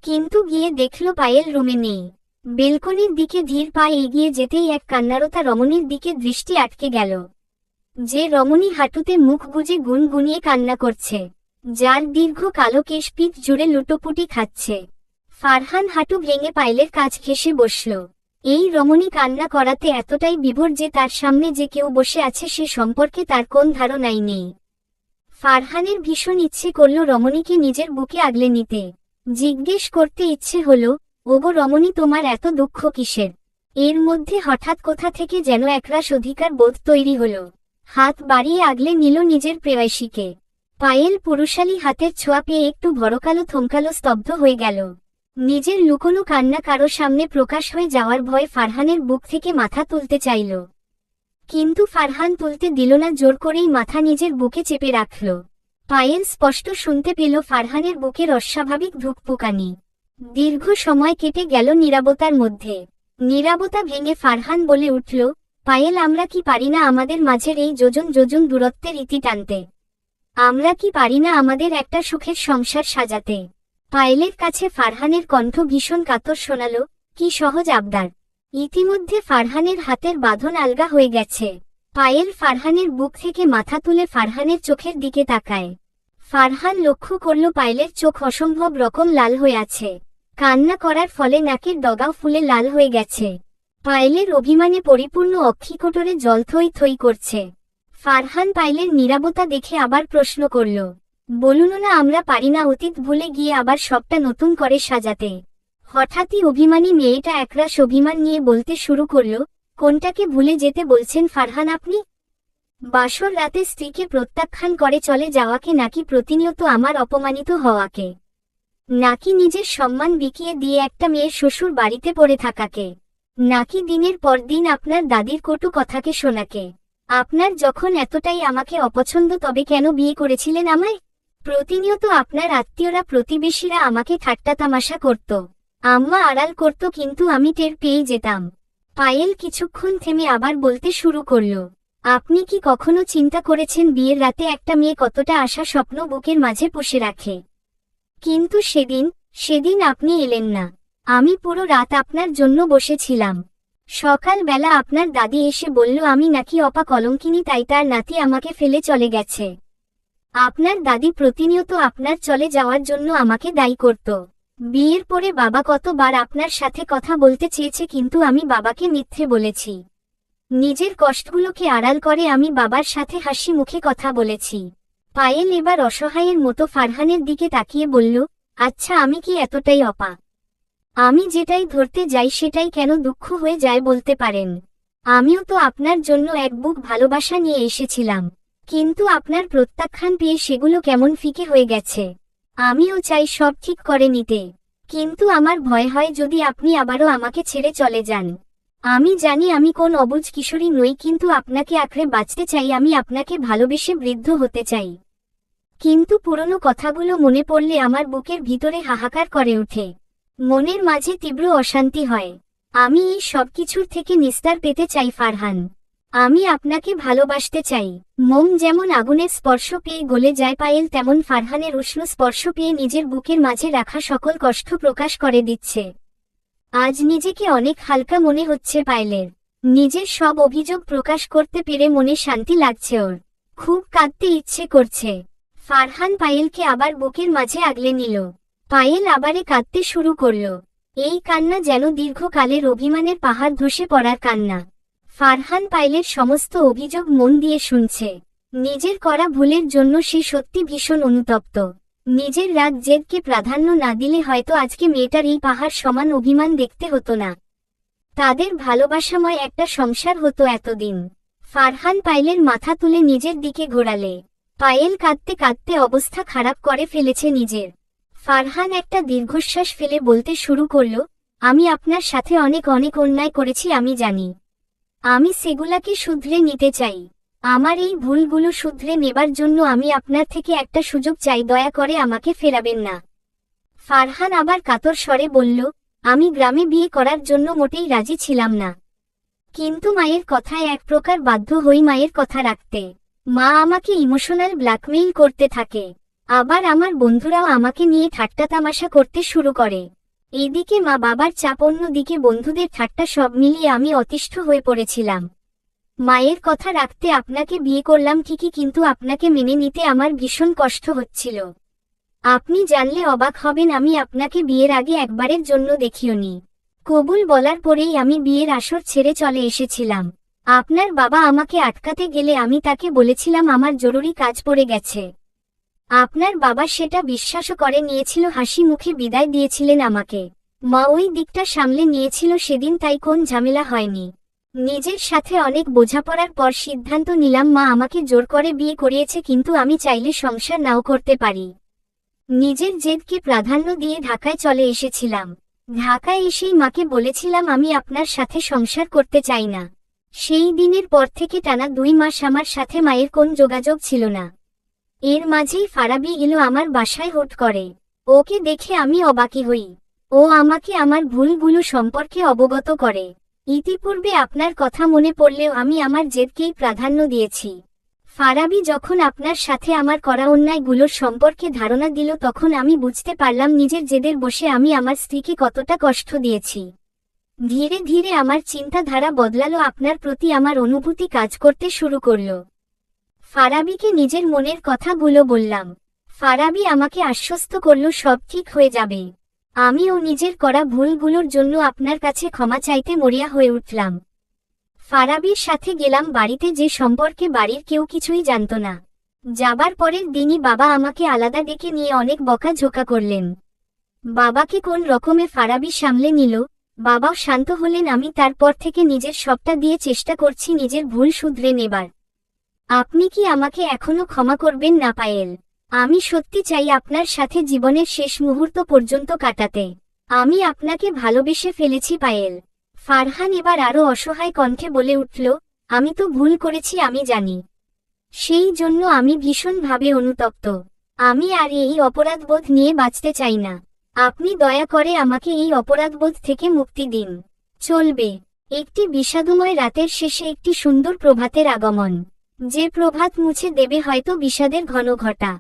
কিন্তু গিয়ে দেখল পায়েল রুমে নেই। বেলকনির দিকে ধীর পায়ে এগিয়ে যেতেই এক কান্নারতা রমণীর দিকে দৃষ্টি আটকে গেল। যে রমণী হাঁটুতে মুখ গুজে গুনগুনিয়ে কান্না করছে, যার দীর্ঘ কালো কেশ পিঠ জুড়ে লুটোপুটি খাচ্ছে। ফারহান হাঁটু ভেঙে পায়েলের কাছ ঘেঁষে বসল। এই রমণী কান্না করাতে এতটাই বিভোর যে তার সামনে যে কেউ বসে আছে সে সম্পর্কে তার কোন ধারণাই নেই। ফারহানের ভীষণ ইচ্ছে করল রমণীকে নিজের বুকে আগলে নিতে। জিজ্ঞেস করতে ইচ্ছে হলো, ওগো রমণী, তোমার এত দুঃখ কিসের? এর মধ্যে হঠাৎ কোথা থেকে যেন একরাশ অধিকার বোধ তৈরি হলো। হাত বাড়িয়ে আগলে নিল নিজের প্রেয়সীকে। পায়েল পুরুষালী হাতের ছোঁয়া পেয়ে একটু ভরকালো থমকালো, স্তব্ধ হয়ে গেল। নিজের লুকোনো কান্না কারো সামনে প্রকাশ হয়ে যাওয়ার ভয়ে ফারহানের বুক থেকে মাথা তুলতে চাইল, কিন্তু ফারহান তুলতে দিল না, জোর করেই মাথা নিজের বুকে চেপে রাখল। পায়েল স্পষ্ট শুনতে পেল ফারহানের বুকের অস্বাভাবিক ধুকপুকানি। দীর্ঘ সময় কেটে গেল নীরবতার মধ্যে। নীরবতা ভেঙে ফারহান বলে উঠল, পায়েল, আমরা কি পারি না আমাদের মাঝের এই যোজন যোজন দূরত্বের ইতি টানতে? আমরা কি পারি না আমাদের একটা সুখের সংসার সাজাতে? পায়েলের কাছে ফারহানের কণ্ঠ ভীষণ কাতর শোনাল। কি সহজ আবদার! ইতিমধ্যে ফারহানের হাতের বাঁধন আলগা হয়ে গেছে। পায়েল ফারহানের বুক থেকে মাথা তুলে ফারহানের চোখের দিকে তাকায়। ফারহান লক্ষ্য করল পায়েলের চোখ অসম্ভব রকম লাল হয়ে আছে। কান্না করার ফলে নাকের ডগাও ফুলে লাল হয়ে গেছে। পায়েলের অভিমানে পরিপূর্ণ অক্ষিকোটরে জল থই থই করছে। ফারহান পায়েলের নীরবতা দেখে আবার প্রশ্ন করল, বলুন না আমরা পারি না অতীত ভুলে গিয়ে আবার সবটা নতুন করে সাজাতে? হঠাৎই অভিমানী মেয়েটা একরাশ অভিমান নিয়ে বলতে শুরু করল, কোনটাকে ভুলে যেতে বলছেন ফারহান আপনি? বাসর রাতে স্ত্রীকে প্রত্যাখ্যান করে চলে যাওয়াকে, নাকি প্রতিনিয়ত আমার অপমানিত হওয়াকে? নাকি নিজের সম্মান বিকিয়ে দিয়ে একটা মেয়ের শ্বশুর বাড়িতে পড়ে থাকাকে? নাকি দিনের পর দিন আপনার দাদির কটু কথাকে শোনাকে? আপনার যখন এতটাই আমাকে অপছন্দ তবে কেন বিয়ে করেছিলেন আমায়? প্রতিনিয়ত আপনার আত্মীয়রা প্রতিবেশীরা আমাকে ঠাট্টা তামাশা করত, আম্মা আড়াল করত, কিন্তু আমি টের পেয়ে যেতাম। পায়েল কিছুক্ষণ থেমে আবার বলতে শুরু করল, আপনি কি কখনো চিন্তা করেছেন বিয়ের রাতে একটা মেয়ে কতটা আশা স্বপ্ন বুকের মাঝে পুষে রাখে? কিন্তু সেদিন আপনি এলেন না। আমি পুরো রাত আপনার জন্য বসেছিলাম। সকালবেলা আপনার দাদি এসে বলল আমি নাকি অপা কলঙ্কিনী, তাই তার নাতি আমাকে ফেলে চলে গেছে। আপনার দাদি প্রতিনিয়ত আপনার চলে যাওয়ার জন্য আমাকে দায়ী করত। বিয়ের পরে বাবা কতবার আপনার সাথে কথা বলতে চেয়েছে, কিন্তু আমি বাবাকে মিথ্যে বলেছি। নিজের কষ্টগুলোকে আড়াল করে আমি বাবার সাথে হাসি মুখে কথা বলেছি। পায়েল এবার অসহায়ের মতো ফারহানের দিকে তাকিয়ে বলল, আচ্ছা আমি কি এতটাই অপা? আমি যেটাই ধরতে যাই সেটাই কেন দুঃখ হয়ে যায় বলতে পারেন? আমিও তো আপনার জন্য এক বুক ভালোবাসা নিয়ে এসেছিলাম, কিন্তু আপনার প্রত্যাখ্যান পেয়ে সেগুলো কেমন ফিকে হয়ে গেছে। আমিও চাই সব ঠিক করে নিতে, কিন্তু আমার ভয় হয় যদি আপনি আবারও আমাকে ছেড়ে চলে যান। আমি জানি আমি কোন অবুঝ কিশোরী নই, কিন্তু আপনাকে আঁকড়ে বাঁচতে চাই, আমি আপনাকে ভালোবেসে বৃদ্ধ হতে চাই। কিন্তু পুরনো কথাগুলো মনে পড়লে আমার বুকের ভিতরে হাহাকার করে ওঠে, মনের মাঝে তীব্র অশান্তি হয়। আমি এই সব কিছুর থেকে নিস্তার পেতে চাই ফারহান। আমি আপনাকে ভালোবাসতে চাই। মোম যেমন আগুনের স্পর্শ পেয়ে গলে যায়, পায়েল তেমন ফারহানের উষ্ণ স্পর্শ পেয়ে নিজের বুকের মাঝে রাখা সকল কষ্ট প্রকাশ করে দিচ্ছে। আজ নিজেকে অনেক হালকা মনে হচ্ছে পায়েলের। নিজের সব অভিযোগ প্রকাশ করতে পেরে মনে শান্তি লাগছে ওর। খুব কাঁদতে ইচ্ছে করছে। ফারহান পায়েলকে আবার বুকের মাঝে আগলে নিল। পায়েল আবারে কাঁদতে শুরু করল। এই কান্না যেন দীর্ঘকালের অভিমানের পাহাড় ধসে পড়ার কান্না। ফারহান পায়েলের সমস্ত অভিযোগ মন দিয়ে শুনছে। নিজের করা ভুলের জন্য সে সত্যি ভীষণ অনুতপ্ত। নিজের রাগ জেদকে প্রাধান্য না দিলে হয়তো আজকে মেয়েটার এই পাহাড় সমান অভিমান দেখতে হতো না। তাদের ভালোবাসাময় একটা সংসার হতো এতদিন। ফারহান পায়েলের মাথা তুলে নিজের দিকে ঘোরালে পায়েল কাঁদতে কাঁদতে অবস্থা খারাপ করে ফেলেছে নিজের। ফারহান একটা দীর্ঘশ্বাস ফেলে বলতে শুরু করল, আমি আপনার সাথে অনেক অনেক অন্যায় করেছি, আমি জানি। আমি সেগুলাকে শুধরে নিতে চাই। আমার এই ভুলগুলো শুধরে নেবার জন্য আমি আপনার থেকে একটা সুযোগ চাই, দয়া করে আমাকে ফেরাবেন না। ফারহান আবার কাতর স্বরে বলল, আমি গ্রামে বিয়ে করার জন্য মোটেই রাজি ছিলাম না, কিন্তু মায়ের কথায় এক প্রকার বাধ্য হই মায়ের কথা রাখতে। মা আমাকে ইমোশনাল ব্ল্যাকমেইল করতে থাকে, আবার আমার বন্ধুরাও আমাকে নিয়ে ঠাট্টা তামাশা করতে শুরু করে। এদিকে মা বাবার চাপ, অন্যদিকে বন্ধুদের ঠাট্টা, সব মিলিয়ে আমি অতিষ্ঠ হয়ে পড়েছিলাম। মায়ের কথা রাখতে আপনাকে বিয়ে করলাম ঠিকই, কিন্তু আপনাকে মেনে নিতে আমার ভীষণ কষ্ট হচ্ছিল। আপনি জানলে অবাক হবেন, আমি আপনাকে বিয়ের আগে একবারের জন্য দেখিওনি। কবুল বলার পরেই আমি বিয়ের আসর ছেড়ে চলে এসেছিলাম। আপনার বাবা আমাকে আটকাতে গেলে আমি তাকে বলেছিলাম আমার জরুরি কাজ পড়ে গেছে। আপনার বাবা সেটা বিশ্বাসও করে নিয়েছিল, হাসি মুখে বিদায় দিয়েছিলেন আমাকে। মা ওই দিকটা সামলে নিয়েছিল সেদিন, তাই কোন ঝামেলা হয়নি। নিজের সাথে অনেক বোঝাপড়ার পর সিদ্ধান্ত নিলাম, মা আমাকে জোর করে বিয়ে করিয়েছে, কিন্তু আমি চাইলে সংসার নাও করতে পারি। নিজের জেদকে প্রাধান্য দিয়ে ঢাকায় চলে এসেছিলাম। ঢাকায় এসেই মাকে বলেছিলাম আমি আপনার সাথে সংসার করতে চাই না। সেই দিনের পর থেকে টানা 2 মাস আমার সাথে মায়ের কোন যোগাযোগ ছিল না। এর মাঝেই ফারাবি এলো আমার বাসায় হুট করে। ওকে দেখে আমি অবাকই হই। ও আমাকে আমার ভুলগুলো সম্পর্কে অবগত করে। ইতিপূর্বে আপনার কথা মনে পড়লেও আমি আমার জেদকেই প্রাধান্য দিয়েছি। ফারাবি যখন আপনার সাথে আমার করা অন্যায়গুলোর সম্পর্কে ধারণা দিল, তখন আমি বুঝতে পারলাম নিজের জেদের বসে আমি আমার স্ত্রীকে কতটা কষ্ট দিয়েছি। ধীরে ধীরে আমার চিন্তাধারা বদলালো, আপনার প্রতি আমার অনুভূতি কাজ করতে শুরু করল। ফারাবিকে নিজের মনের কথাগুলো বললাম। ফারাবি আমাকে আশ্বস্ত করল সব ঠিক হয়ে যাবে। আমিও নিজের করা ভুলগুলোর জন্য আপনার কাছে ক্ষমা চাইতে মরিয়া হয়ে উঠলাম। ফারাবির সাথে গেলাম বাড়িতে, যে সম্পর্কে বাড়ির কেউ কিছুই জানত না। যাবার পরের দিনই বাবা আমাকে আলাদা ডেকে নিয়ে অনেক বকাঝোকা করলেন। বাবাকে কোন রকমে ফারাবি সামলে নিল। বাবাও শান্ত হলেন। আমি তারপর থেকে নিজের সবটা দিয়ে চেষ্টা করছি নিজের ভুল শুধরে নেবার। আপনি কি আমাকে এখনো ক্ষমা করবেন না পায়েল? আমি সত্যি চাই আপনার সাথে জীবনের শেষ মুহূর্ত পর্যন্ত কাটাতে। আমি আপনাকে ভালোবেসে ফেলেছি পায়েল। ফারহান এবার আরো অসহায় কণ্ঠে বলে উঠল, আমি তো ভুল করেছি, আমি জানি। সেই জন্য আমি ভীষণভাবে অনুতপ্ত। আমি আর এই অপরাধবোধ নিয়ে বাঁচতে চাই না। আপনি দয়া করে আমাকে এই অপরাধবোধ থেকে মুক্তি দিন। চলবে। একটি বিষাদময় রাতের শেষে একটি সুন্দর প্রভাতের আগমন। যে প্রভাত মুছে দেবে হয়তো বিষাদের ঘন ঘটা।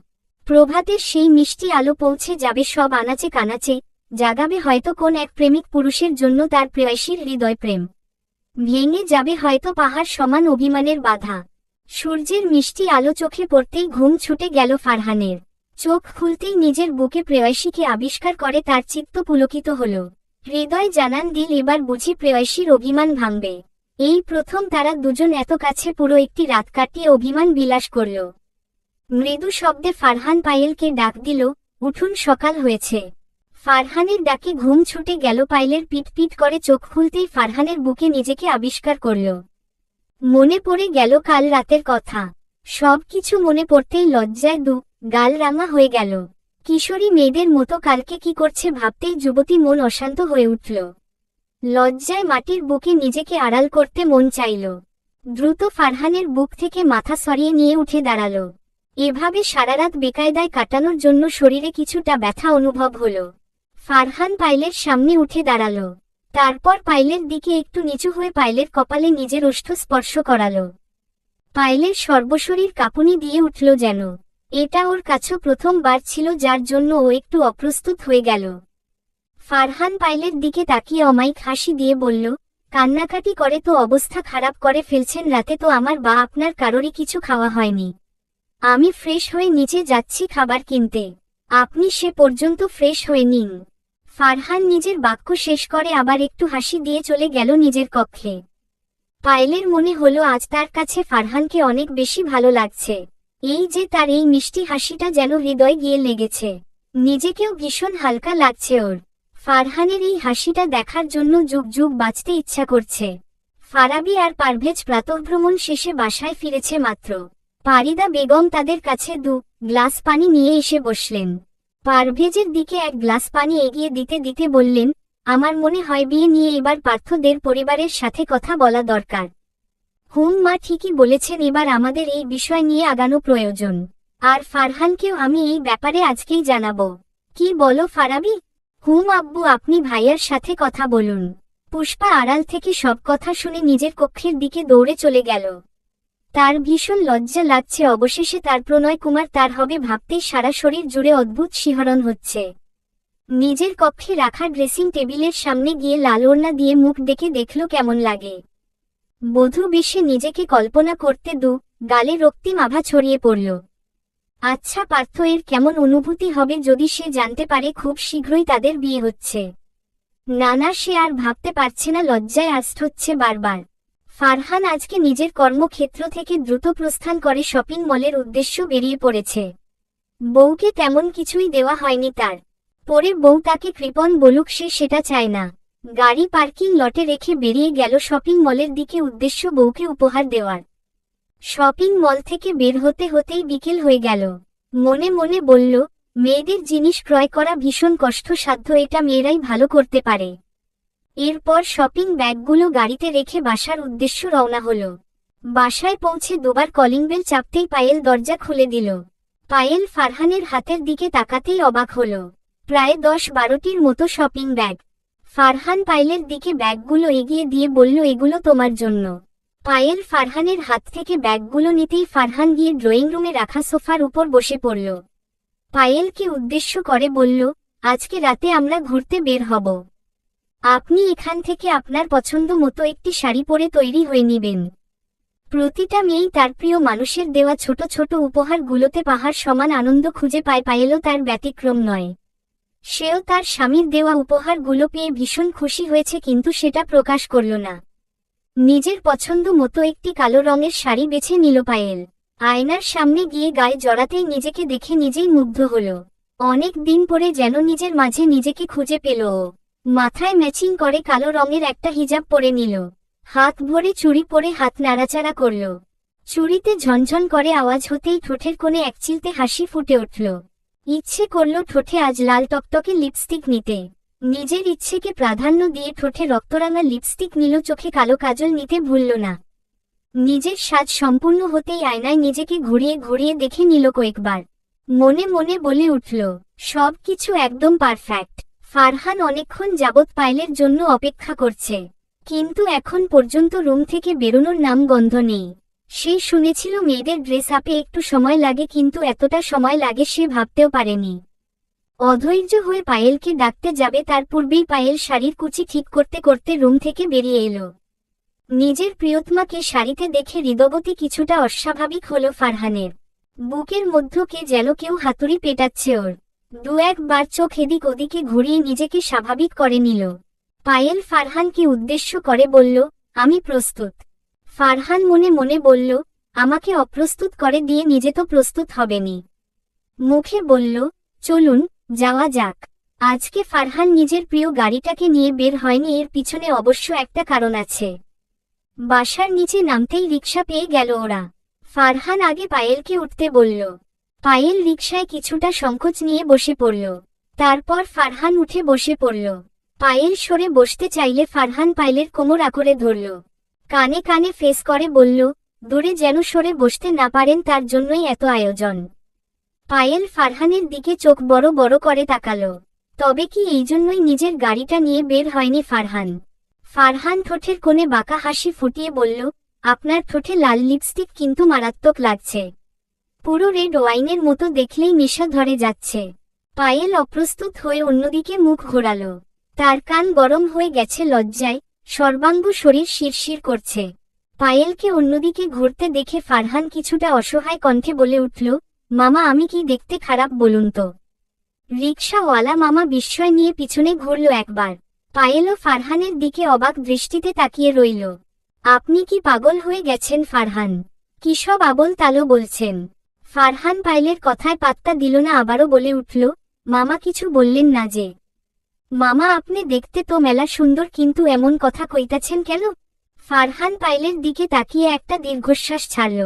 প্রভাতের সেই মিষ্টি আলো পৌঁছে যাবে সব আনাচে কানাচে, জাগাবে হয়তো কোন এক প্রেমিক পুরুষের জন্য তার প্রেয়সীর হৃদয় প্রেম। ভেঙে যাবে হয়তো পাহাড় সমান অভিমানের বাধা। সূর্যের মিষ্টি আলো চোখে পড়তেই ঘুম ছুটে গেল ফারহানের। চোখ খুলতেই নিজের বুকে প্রেয়সীকে আবিষ্কার করে তার চিত্ত পুলকিত হল। হৃদয় জানান দিল, এবার বুঝি প্রেয়সীর অভিমান ভাঙবে। এই প্রথম তারা দুজন এত কাছে পুরো একটি রাত কাটিয়ে অভিমান বিলাস করল। মৃদু শব্দে ফারহান পায়েলকে ডাক দিল, উঠুন, সকাল হয়েছে। ফারহানের ডাকে ঘুম ছুটে গেল। পায়েলের পিট পিট করে চোখ খুলতেই ফারহানের বুকে নিজেকে আবিষ্কার করল। মনে পড়ে গেল কাল রাতের কথা। সব কিছু মনে পড়তেই লজ্জায় গাল রাঙা হয়ে গেল। কিশোরী মেয়েদের মতো কালকে কি করছে ভাবতেই যুবতী মন অশান্ত হয়ে উঠল। লজ্জায় মাটির বুকে নিজেকে আড়াল করতে মন চাইল। দ্রুত ফারহানের বুক থেকে মাথা সরিয়ে নিয়ে উঠে দাঁড়াল। এভাবে সারারাত বেকায়দায় কাটানোর জন্য শরীরে কিছুটা ব্যথা অনুভব হল। ফারহান পায়েলের সামনে উঠে দাঁড়াল। তারপর পায়েলের দিকে একটু নিচু হয়ে পায়েলের কপালে নিজের ওষ্ঠ স্পর্শ করাল। পায়েলের সর্বশরীর কাঁপুনি দিয়ে উঠল যেন। এটা ওর কাছে প্রথমবার ছিল, যার জন্য ও একটু অপ্রস্তুত হয়ে গেল। ফারহান পায়েলের দিকে তাকিয়ে অমায়িক হাসি দিয়ে বলল, কান্নাকাটি করে তো অবস্থা খারাপ করে ফেলছেন। রাতে তো আমার বা আপনার কারোরই কিছু খাওয়া হয়নি। আমি ফ্রেশ হয়ে নিচে যাচ্ছি খাবার কিনতে, আপনি সে পর্যন্ত ফ্রেশ হয়ে নিন। ফারহান নিজের বাক্য শেষ করে আবার একটু হাসি দিয়ে চলে গেল নিজের কক্ষে। পায়েলের মনে হলো আজ তার কাছে ফারহানকে অনেক বেশি ভালো লাগছে। এই যে তার এই মিষ্টি হাসিটা যেন হৃদয়ে গিয়ে লেগেছে। নিজেকেও ভীষণ হালকা লাগছে ওর। ফারহানের এই হাসিটা দেখার জন্য যুগ যুগ বাঁচতে ইচ্ছা করছে। ফারাবি আর পারভেজ প্রাতঃভ্রমণ শেষে বাসায় ফিরেছে মাত্র। পারিদা বেগম তাদের কাছে 2 গ্লাস পানি নিয়ে এসে বসলেন। পারভেজের দিকে 1 গ্লাস পানি এগিয়ে দিতে দিতে বললেন, আমার মনে হয় বিয়ে নিয়ে এবার পার্থদের পরিবারের সাথে কথা বলা দরকার। মা ঠিকই বলেছেন, এবার আমাদের এই বিষয় নিয়ে আগানো প্রয়োজন। আর ফারহানকেও আমি এই ব্যাপারে আজকেই জানাবো। কি বলো ফারাবি? আব্বু, আপনি ভাইয়ার সাথে কথা বলুন। পুষ্পা আড়াল থেকে সব কথা শুনে নিজের কক্ষের দিকে দৌড়ে চলে গেল। তার ভীষণ লজ্জা লাগছে। অবশেষে তার প্রণয় কুমার তার হবে ভাবতেই সারা শরীর জুড়ে অদ্ভুত শিহরণ হচ্ছে। নিজের কক্ষে রাখা ড্রেসিং টেবিলের সামনে গিয়ে লাল ওড়না দিয়ে মুখ দেখে দেখল কেমন লাগে। বধূ বেশে নিজেকে কল্পনা করতে গালে রক্তিম আভা ছড়িয়ে পড়ল। আচ্ছা পার্থ, এর কেমন অনুভূতি হবে যদি সে জানতে পারে খুব শীঘ্রই তাদের বিয়ে হচ্ছে? না না, সে আর ভাবতে পারছে না, লজ্জায় আষ্ট হচ্ছে বারবার। ফারহান আজকে নিজের কর্মক্ষেত্র থেকে দ্রুত প্রস্থান করে শপিং মলের উদ্দেশ্য বেরিয়ে পড়েছে। বউকে তেমন কিছুই দেওয়া হয়নি তার। পরে বউ তাকে কৃপণ বলুক, সে সেটা চায় না। গাড়ি পার্কিং লটে রেখে বেরিয়ে গেল শপিং মলের দিকে, উদ্দেশ্য বউকে উপহার দেওয়ার। শপিং মল থেকে বের হতে হতেই বিকেল হয়ে গেল। মনে মনে বলল, মেয়েদের জিনিস ক্রয় করা ভীষণ কষ্টসাধ্য, এটা মেয়েরাই ভালো করতে পারে। এরপর শপিং ব্যাগগুলো গাড়িতে রেখে বাসার উদ্দেশ্য রওনা হলো। বাসায় পৌঁছে দুবার কলিং বেল চাপতেই পায়েল দরজা খুলে দিল। পায়েল ফারহানের হাতের দিকে তাকাতেই অবাক হলো। প্রায় 10-12টির মতো শপিং ব্যাগ। ফারহান পায়েলের দিকে ব্যাগগুলো এগিয়ে দিয়ে বলল, এগুলো তোমার জন্য। পায়েল ফারহানের হাত থেকে ব্যাগগুলো নিতেই ফারহান গিয়ে ড্রয়িং রুমে রাখা সোফার উপর বসে পড়ল। পায়েলকে উদ্দেশ্য করে বলল, আজকে রাতে আমরা ঘুরতে বের হব। আপনি এখান থেকে আপনার পছন্দ মতো একটি শাড়ি পরে তৈরি হয়ে নেবেন। প্রতিটা মেয়েই তার প্রিয় মানুষের দেওয়া ছোট ছোট উপহারগুলোতে পাহাড় সমান আনন্দ খুঁজে পায়, পায়েলও তার ব্যতিক্রম নয়। সেও তার স্বামীর দেওয়া উপহারগুলো পেয়ে ভীষণ খুশি হয়েছে, কিন্তু সেটা প্রকাশ করল না। নিজের পছন্দ মতো একটি কালো রঙের শাড়ি বেছে নিল পায়েল। আয়নার সামনে গিয়ে গায়ে জড়াতেই নিজেকে দেখে নিজেই মুগ্ধ হল। অনেক দিন পরে যেন নিজের মাঝে নিজেকে খুঁজে পেল ও। মাথায় ম্যাচিং করে কালো রঙের একটা হিজাব পরে নিল। হাত ভরে চুড়ি পরে হাত নাড়াচাড়া করল। চুড়িতে ঝনঝন করে আওয়াজ হতেই ঠোঁটের কোণে একচিলতে হাসি ফুটে উঠল। ইচ্ছে করল ঠোঁটে আজ লাল টকটকে লিপস্টিক নিতে। নিজের ইচ্ছেকে প্রাধান্য দিয়ে ঠোঁটে রক্তরাঙা লিপস্টিক নিল, চোখে কালো কাজল নিতে ভুলল না। নিজের সাজ সম্পূর্ণ হতেই আয়নায় নিজেকে ঘুরিয়ে ঘুরিয়ে দেখে নিল কয়েকবার। মনে মনে বলে উঠল, সব কিছু একদম পারফেক্ট। ফারহান অনেকক্ষণ যাবৎ পায়েলের জন্য অপেক্ষা করছে, কিন্তু এখন পর্যন্ত রুম থেকে বেরোনোর নাম গন্ধ নেই। সে শুনেছিল মেয়েদের ড্রেস আপে একটু সময় লাগে, কিন্তু এতটা সময় লাগে সে ভাবতেও পারেনি। অধৈর্য হয়ে পায়েলকে ডাকতে যাবে, তার পূর্বেই পায়েল শাড়ির কুচি ঠিক করতে করতে রুম থেকে বেরিয়ে এলো। নিজের প্রিয়তমাকে শাড়িতে দেখে হৃদগতি কিছুটা অস্বাভাবিক হলো ফারহানের। বুকের মধ্য কে যেন কেউ হাতুড়ি পেটাচ্ছে ওর। দু একবার চোখ এদিক ওদিকে ঘুরিয়ে নিজেকে স্বাভাবিক করে নিল। পায়েল ফারহানকে উদ্দেশ্য করে বলল, আমি প্রস্তুত। ফারহান মনে মনে বলল, আমাকে অপ্রস্তুত করে দিয়ে নিজে তো প্রস্তুত হবেনি। মুখে বলল, চলুন যাওয়া যাক। আজকে ফারহান নিজের প্রিয় গাড়িটাকে নিয়ে বের হয়নি, এর পিছনে অবশ্য একটা কারণ আছে। বাসার নিচে নামতেই রিকশা পেয়ে গেল ওরা। ফারহান আগে পায়েলকে উঠতে বলল। পায়েল রিকশায় কিছুটা সংকোচ নিয়ে বসে পড়ল। তারপর ফারহান উঠে বসে পড়ল। পায়েল সরে বসতে চাইলে ফারহান পায়েলের কোমর আঁকড়ে ধরল। কানে কানে ফেস করে বলল, দূরে যেন সরে বসতে না পারেন, তার জন্যই এত আয়োজন। পায়েল ফারহানের দিকে চোখ বড় বড় করে তাকালো। তবে কি এই জন্যই নিজের গাড়িটা নিয়ে বের হয়নি ফারহান? ফারহান ঠোঁটের কোণে বাঁকা হাসি ফুটিয়ে বলল, আপনার ঠোঁটে লাল লিপস্টিক কিন্তু মারাত্মক লাগছে। পুরো রেড ওয়াইনের মতো, দেখলেই নেশা ধরে যাচ্ছে। পায়েল অপ্রস্তুত হয়ে অন্যদিকে মুখ ঘোরাল। তার কান গরম হয়ে গেছে লজ্জায়, সর্বাঙ্গ শরীর শিরশির করছে। পায়েলকে অন্যদিকে ঘুরতে দেখে ফারহান কিছুটা অসহায় কণ্ঠে বলে উঠল, মামা আমি কি দেখতে খারাপ বলুন তো? রিকশাওয়ালা মামা বিস্ময় নিয়ে পিছনে ঘুরল একবার। পায়েলও ফারহানের দিকে অবাক দৃষ্টিতে তাকিয়ে রইল। আপনি কি পাগল হয়ে গেছেন ফারহান? কি সব আবোল তালো বলছেন? ফারহান পায়েলের কথায় পাত্তা দিল না, আবারও বলে উঠল, মামা কিছু বললেন না যে? মামা আপনি দেখতে তো মেলা সুন্দর, কিন্তু এমন কথা কইতাছেন কেন? ফারহান পায়েলের দিকে তাকিয়ে একটা দীর্ঘশ্বাস ছাড়ল।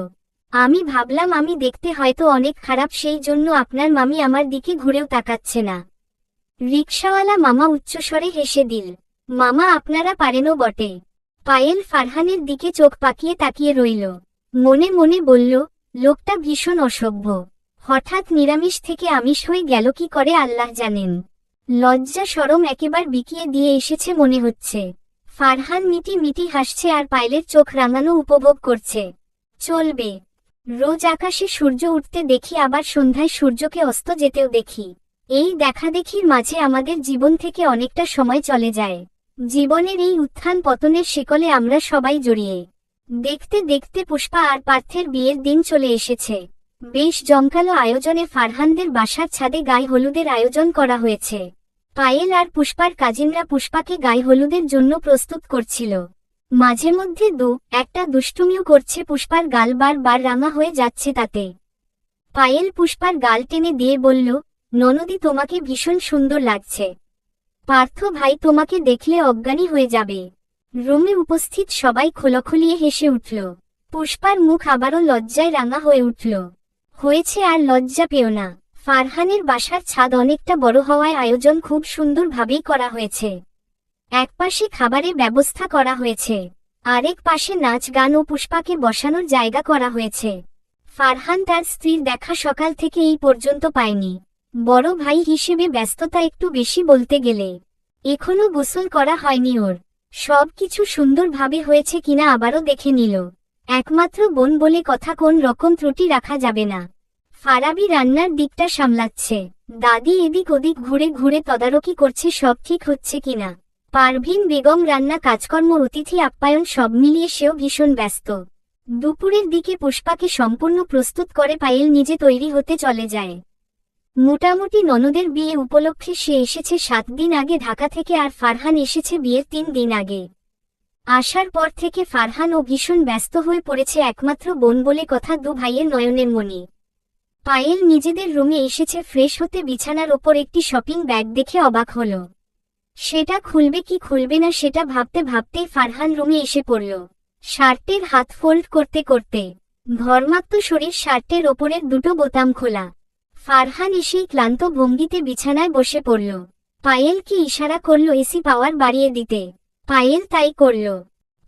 আমি ভাবলাম আমি দেখতে হয়তো অনেক খারাপ, সেই জন্য আপনার মামি আমার দিকে ঘুরেও তাকাচ্ছে না। রিকশাওয়ালা মামা উচ্চস্বরে হেসে দিল। মামা আপনারা পারেনও বটে। পায়েল ফারহানের দিকে চোখ পাকিয়ে তাকিয়ে রইল। মনে মনে বলল, লোকটা ভীষণ অসভ্য। হঠাৎ নিরামিষ থেকে আমিষ হয়ে গেল কি করে আল্লাহ জানেন। লজ্জা শরম একেবার বিকিয়ে দিয়ে এসেছে মনে হচ্ছে। ফারহান মিটি মিটি হাসছে আর পায়েলের চোখ রাঙানো উপভোগ করছে। চলবে। রোজ আকাশে সূর্য উঠতে দেখি, আবার সন্ধ্যায় সূর্যকে অস্ত যেতেও দেখি। এই দেখাদেখির মাঝে আমাদের জীবন থেকে অনেকটা সময় চলে যায়। জীবনের এই উত্থান পতনের শিকলে আমরা সবাই জড়িয়ে। দেখতে দেখতে পুষ্পা আর পার্থের বিয়ের দিন চলে এসেছে। বেশ জমকালো আয়োজনে ফারহানদের বাসার ছাদে গায়ে হলুদের আয়োজন করা হয়েছে। পায়েল আর পুষ্পার কাজিনরা পুষ্পাকে গায়ে হলুদের জন্য প্রস্তুত করছিল। মাঝে মধ্যে একটা দুষ্টুমিও করছে, পুষ্পার গাল বার রাঙা হয়ে যাচ্ছে তাতে। পায়েল পুষ্পার গাল টেনে দিয়ে বলল, ননদি তোমাকে ভীষণ সুন্দর লাগছে। পার্থ ভাই তোমাকে দেখলে অজ্ঞানী হয়ে যাবে। রুমে উপস্থিত সবাই খোলাখুলিয়ে হেসে উঠল। পুষ্পার মুখ আবারও লজ্জায় রাঙা হয়ে উঠল। হয়েছে, আর লজ্জা পেও না। ফারহানের বাসার ছাদ অনেকটা বড় হওয়ায় আয়োজন খুব সুন্দরভাবেই করা হয়েছে। একপাশে খাবারের ব্যবস্থা করা হয়েছে, আরেক পাশে নাচ গান ও পুষ্পাকে বসানোর জায়গা করা হয়েছে। ফারহান তার স্ত্রীর দেখা সকাল থেকে এই পর্যন্ত পায়নি। বড় ভাই হিসেবে ব্যস্ততা একটু বেশি বলতে গেলে। এখনো গোসল করা হয়নি ওর। সবকিছু সুন্দরভাবে হয়েছে কিনা আবারও দেখে নিল। একমাত্র বোন বলে কথা, কোন রকম ত্রুটি রাখা যাবে না। ফারাবি রান্নার দিকটা সামলাচ্ছে, দাদি এদিক ওদিক ঘুরে ঘুরে তদারকি করছে সব ঠিক হচ্ছে কিনা। পারভিন বেগম রান্না, কাজকর্ম, অতিথি আপ্যায়ন সব মিলিয়ে সেও ভীষণ ব্যস্ত। দুপুরের দিকে পুষ্পাকে সম্পূর্ণ প্রস্তুত করে পায়েল নিজে তৈরি হতে চলে যায়। মোটামুটি ননদের বিয়ে উপলক্ষে সে এসেছে 7 দিন আগে ঢাকা থেকে, আর ফারহান এসেছে বিয়ের 3 দিন আগে। আসার পর থেকে ফারহানও ভীষণ ব্যস্ত হয়ে পড়েছে। একমাত্র বোন বলে কথা, 2 ভাইয়ের নয়নের মণি। পায়েল নিজেদের রুমে এসেছে ফ্রেশ হতে, বিছানার ওপর একটি শপিং ব্যাগ দেখে অবাক হল। সেটা খুলবে কি খুলবে না সেটা ভাবতে ভাবতেই ফারহান রুমে এসে পড়ল। শার্টের হাত ফোল্ড করতে করতে ঘর্মাক্ত শরীর, শার্টের ওপরের 2টো বোতাম খোলা। ফারহান এসেই ক্লান্ত ভঙ্গিতে বিছানায় বসে পড়ল। পায়েলকে ইশারা করল এসি পাওয়ার বাড়িয়ে দিতে। পায়েল তাই করল।